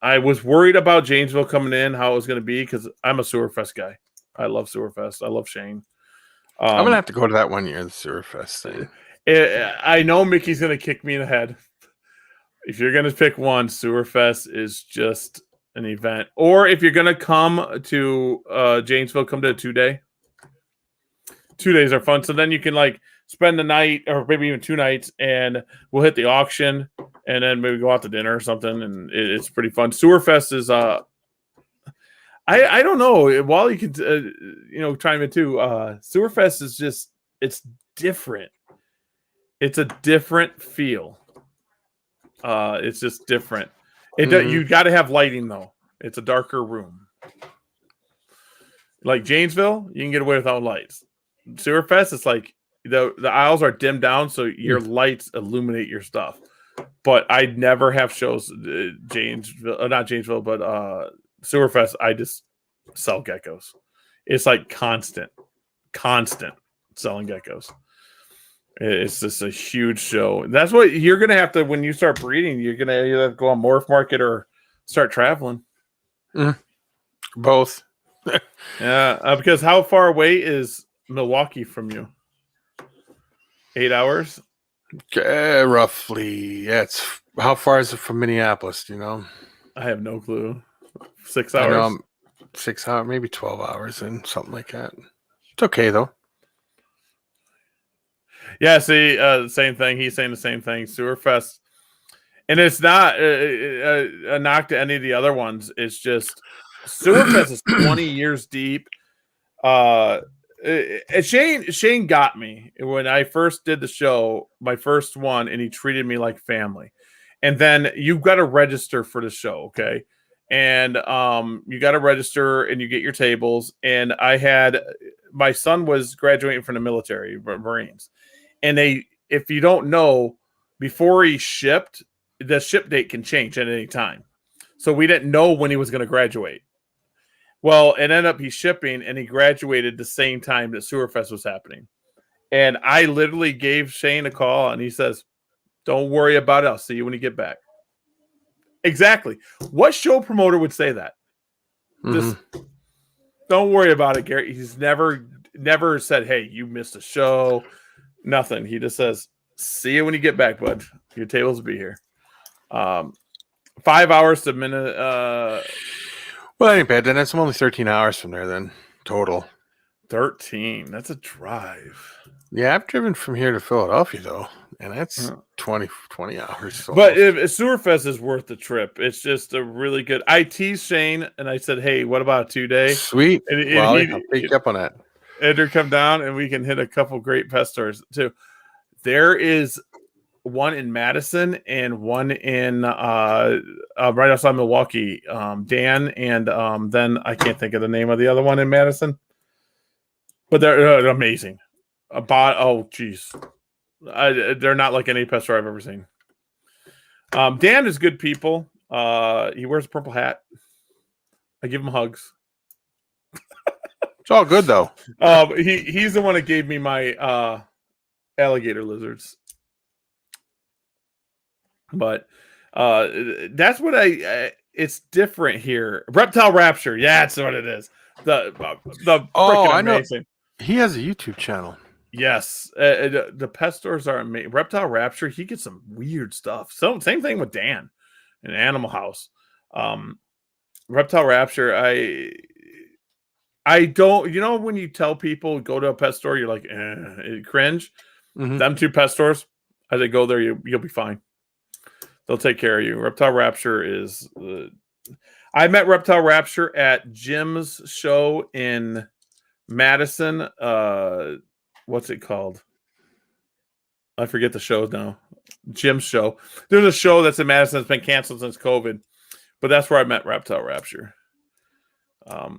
was worried about Janesville coming in, how it was going to be, because I'm a Sewerfest guy. I love Sewerfest. I love Shane. I'm gonna have to go to that one year, the Sewerfest thing. I know Mickey's going to kick me in the head. If you're going to pick one, Sewerfest is just an event. Or if you're going to come to Janesville, come to a 2-day. 2 days are fun. So then you can like spend the night or maybe even 2 nights, and we'll hit the auction and then maybe go out to dinner or something. And it's pretty fun. Sewerfest is, I don't know. While you could, chime in too, Sewerfest is just, it's different. It's a different feel. It's just different. You got to have lighting though. It's a darker room. Like Janesville, you can get away without lights. Sewerfest, it's like the aisles are dimmed down, so your lights illuminate your stuff. But I never have shows Janesville, not Janesville, but Sewerfest. I just sell geckos. It's like constant selling geckos. It's just a huge show. That's what you're gonna have to when you start breeding. You're gonna either go on Morph Market or start traveling. Both. Yeah, because how far away is Milwaukee from you? 8 hours? Roughly. Yeah, how far is it from Minneapolis? Do you know? I have no clue. 6 hours? I know, 6 hours, maybe 12 hours and something like that. It's okay, though. Yeah, see, same thing. He's saying the same thing. Sewerfest. And it's not a knock to any of the other ones. It's just Sewerfest is 20 years deep. Shane got me when I first did the show, my first one, and he treated me like family. And then you've got to register for the show, okay? And you got to register and you get your tables. And my son was graduating from the military, Marines. And if you don't know, before he shipped, the ship date can change at any time. So we didn't know when he was going to graduate. Well, it ended up he's shipping, and he graduated the same time that Sewerfest was happening. And I literally gave Shane a call, and he says, "Don't worry about it. I'll see you when you get back." Exactly. What show promoter would say that? Just don't worry about it, Gary. He's never said, "Hey, you missed a show." Nothing. He just says, "See you when you get back, bud. Your tables will be here." 5 hours to minute. Well, that ain't bad. Then that's only 13 hours from there. Then total. 13. That's a drive. Yeah, I've driven from here to Philadelphia though, and that's 20 hours. So but if Sewerfest is worth the trip. It's just a really good. I teased Shane and I said, "Hey, what about a 2-day?" Sweet. And I'll pick you up on that. Ender come down and we can hit a couple great pet stores too. There is one in Madison and one in right outside Milwaukee. Dan and then I can't think of the name of the other one in Madison, but they're amazing. Geez, they're not like any pet store I've ever seen. Dan is good people. He wears a purple hat. I give him hugs. It's all good though. He's the one that gave me my alligator lizards. But that's what it's different here. Reptile Rapture, yeah, that's what it is. The freaking amazing. He has a YouTube channel. Yes, the pet stores are amazing. Reptile Rapture, he gets some weird stuff. So same thing with Dan in Animal House. Reptile Rapture, I don't. You know when you tell people go to a pet store, you're like, cringe. Them two pet stores, as they go there, you'll be fine. They'll take care of you. Reptile Rapture is. I met Reptile Rapture at Jim's show in Madison. What's it called? I forget the show now. Jim's show. There's a show that's in Madison that's been canceled since COVID, but that's where I met Reptile Rapture.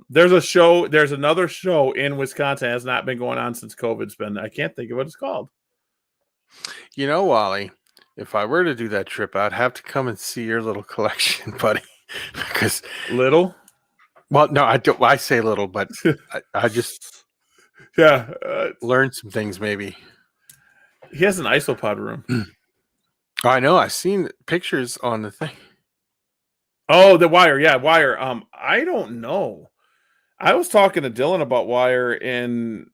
There's another show in Wisconsin that has not been going on since COVID's been. I can't think of what it's called. You know, Wally, if I were to do that trip, I'd have to come and see your little collection, buddy. Because little? Well, no, I don't. I say little, but I just learned some things. Maybe he has an isopod room. I know. I've seen pictures on the thing. Oh, the Wire. Yeah, Wire. I don't know. I was talking to Dylan about Wire, and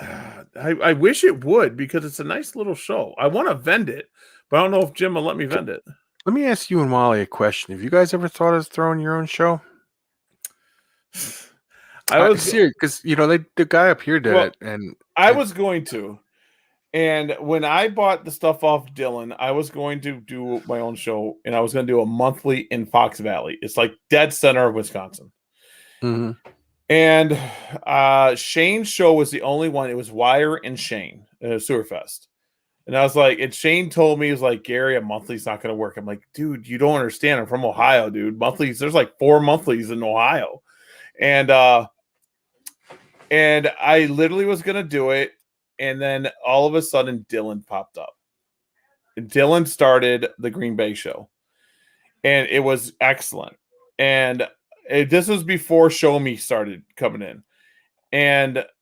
I wish it would because it's a nice little show. I want to vend it, but I don't know if Jim will let me vend it. Let me ask you and Wally a question. Have you guys ever thought of throwing your own show? I was serious because the guy up here did it, and I was going to. And when I bought the stuff off Dylan, I was going to do my own show, and I was going to do a monthly in Fox Valley. It's like dead center of Wisconsin. And Shane's show was the only one. It was Wire and Shane, Sewerfest. And I was like, and Shane told me, he was like, Gary, a monthly's not going to work. I'm like, dude, you don't understand. I'm from Ohio, dude. Monthlies, there's like 4 monthlies in Ohio. And I literally was going to do it. And then all of a sudden, Dylan popped up. Dylan started the Green Bay show. And it was excellent. And this was before Show Me started coming in.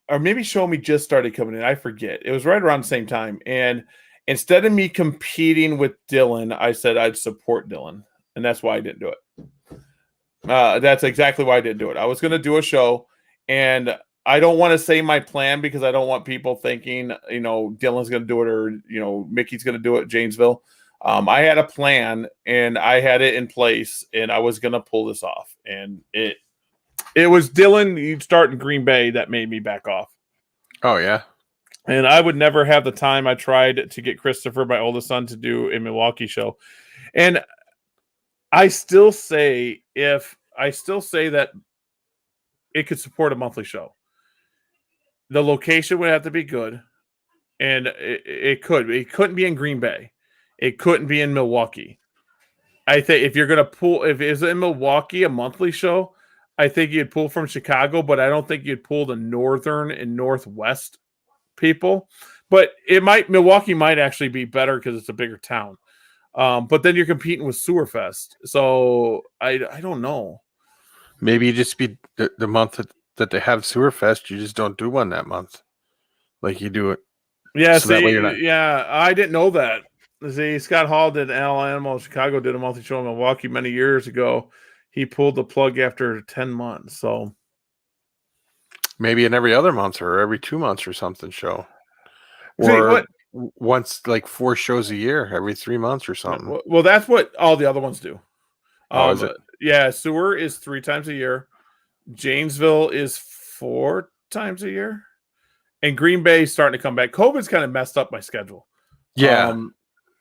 Or maybe Show Me just started coming in. I forget. It was right around the same time. And instead of me competing with Dylan, I said I'd support Dylan. And that's why I didn't do it. That's exactly why I didn't do it. I was going to do a show. And I don't want to say my plan because I don't want people thinking, Dylan's going to do it or, Mickey's going to do it at Janesville. I had a plan and I had it in place and I was going to pull this off. And it was Dylan, you'd start in Green Bay, that made me back off. Oh, yeah. And I would never have the time. I tried to get Christopher, my oldest son, to do a Milwaukee show. And I still say that it could support a monthly show. The location would have to be good. And it couldn't be in Green Bay. It couldn't be in Milwaukee. I think if you're going to pull, if it's in Milwaukee, a monthly show, I think you'd pull from Chicago, but I don't think you'd pull the northern and northwest people. But Milwaukee might actually be better because it's a bigger town. But then you're competing with Sewerfest. So I don't know. Maybe you just be the month that they have Sewerfest, you just don't do one that month. Like you do it. Yeah, so that way you're not... yeah, I didn't know that. See, Scott Hall did Animal Chicago, did a monthly show in Milwaukee many years ago. He pulled the plug after 10 months. So maybe in every other month or every 2 months or something show. Or once, like 4 shows a year, every 3 months or something. Well, that's what all the other ones do. Is it? Yeah, Sewer is 3 times a year. Janesville is 4 times a year. And Green Bay is starting to come back. COVID's kind of messed up my schedule. Yeah.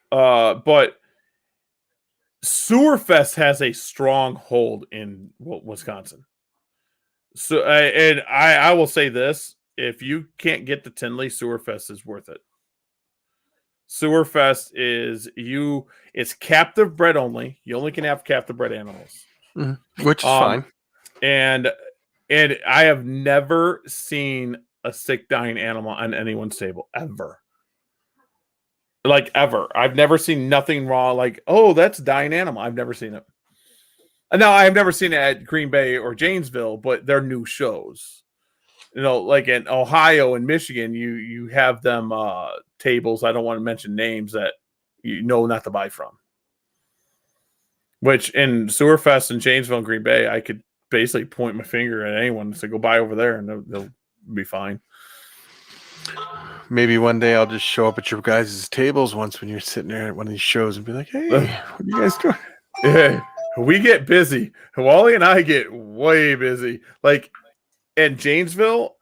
But Sewerfest has a strong hold in Wisconsin. So, I will say this: if you can't get to Tinley, Sewerfest is worth it. Sewerfest it's captive bred only. You only can have captive bred animals, which is fine. And I have never seen a sick dying animal on anyone's table ever. Like ever. I've never seen nothing wrong. Like, oh, that's a dying animal. I've never seen it. Now, I've never seen it at Green Bay or Janesville, but they're new shows. Like in Ohio and Michigan, you have them tables. I don't want to mention names that not to buy from. Which in Sewerfest and Janesville and Green Bay, I could basically point my finger at anyone and say, go buy over there, and they'll be fine. Maybe one day I'll just show up at your guys' tables once when you're sitting there at one of these shows and be like, hey, what are you guys doing? Yeah, we get busy. Wally and I get way busy. Like in Janesville,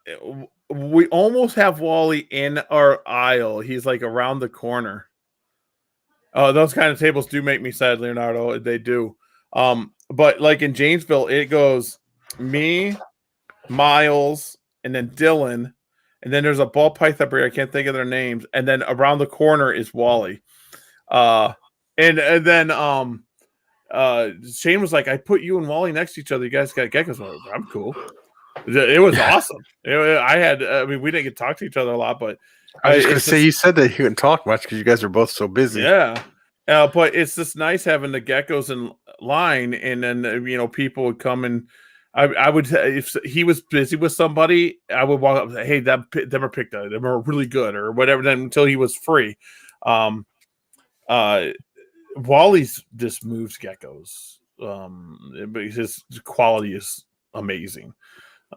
we almost have Wally in our aisle. He's like around the corner. Those kind of tables do make me sad, Leonardo. They do. But like in Janesville, it goes me, Miles, and then Dylan. And then there's a ball python breeder. I can't think of their names. And then around the corner is Wally. And then Shane was like, I put you and Wally next to each other. You guys got geckos. I'm cool. It was awesome. We didn't get to talk to each other a lot, but I was going to say, you said that you didn't talk much because you guys are both so busy. Yeah. But it's just nice having the geckos in line. And then, people would come and I would, if he was busy with somebody, I would walk up and say, hey, them are picked up. Them are really good or whatever. Then until he was free. Wally's just moves geckos. But his quality is amazing.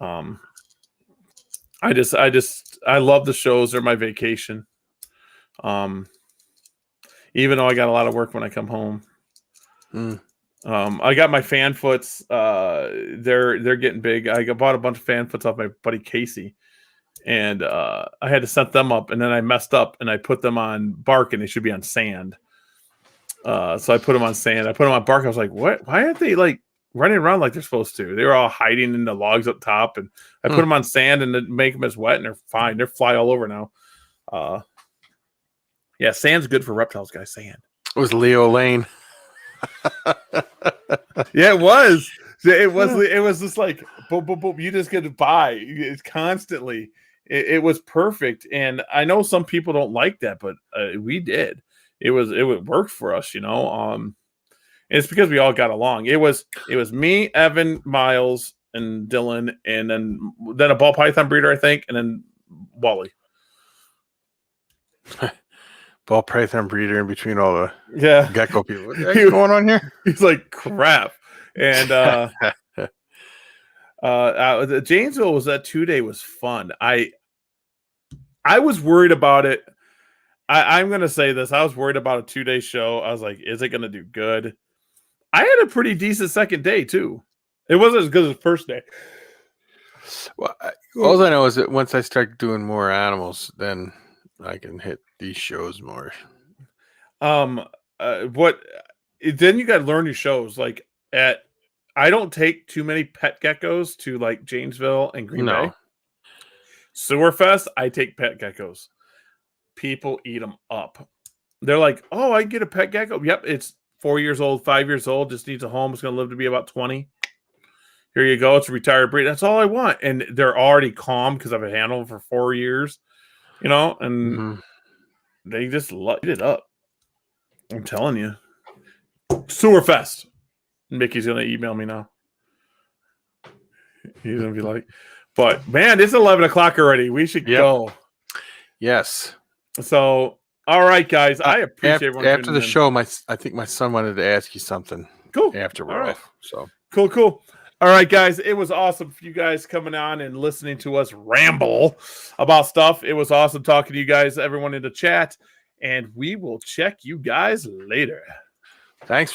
I love the shows. They're my vacation. Even though I got a lot of work when I come home. I got my fan foots. They're getting big. I bought a bunch of fan foots off my buddy Casey, and I had to set them up, and then I messed up and I put them on bark, and they should be on sand. So I put them on sand. I put them on bark. I was like, what? Why aren't they like running around like they're supposed to? They were all hiding in the logs up top, and I put them on sand and then make them as wet, and they're fine. They're fly all over now. Yeah, sand's good for reptiles, guys. Sand. It was Leo Lane. Yeah, it was. It was. It was just like boom, boom, boom. You just get to buy. It's constantly. It was perfect, and I know some people don't like that, but we did. It would work for us, you know. It's because we all got along. It was me, Evan, Miles, and Dylan, and then a ball python breeder, I think, and then Wally. Ball python breeder in between all the gecko people. What's going on here? He's like, crap. And Janesville was that 2-day was fun. I was worried about it. I'm gonna say this. I was worried about a 2-day show. I was like, is it gonna do good? I had a pretty decent second day too. It wasn't as good as the first day. Well, all I know is that once I start doing more animals, then I can hit these shows more. Then you got to learn your shows. Like I don't take too many pet geckos to like Janesville and Green Bay. Sewer Fest, I take pet geckos. People eat them up. They're like, oh, I get a pet gecko. Yep, it's 4 years old, 5 years old, just needs a home. It's going to live to be about 20. Here you go. It's a retired breed. That's all I want. And they're already calm because I've handled them for 4 years, you know, and they just light it up. I'm telling you. Sewer Fest. Mickey's going to email me now. He's going to be like, but man, it's 11 o'clock already. We should go. Yes. So, all right, guys. I appreciate everyone. After the show, I think my son wanted to ask you something. Cool. After we're off. So cool. All right, guys. It was awesome for you guys coming on and listening to us ramble about stuff. It was awesome talking to you guys, everyone in the chat, and we will check you guys later. Thanks.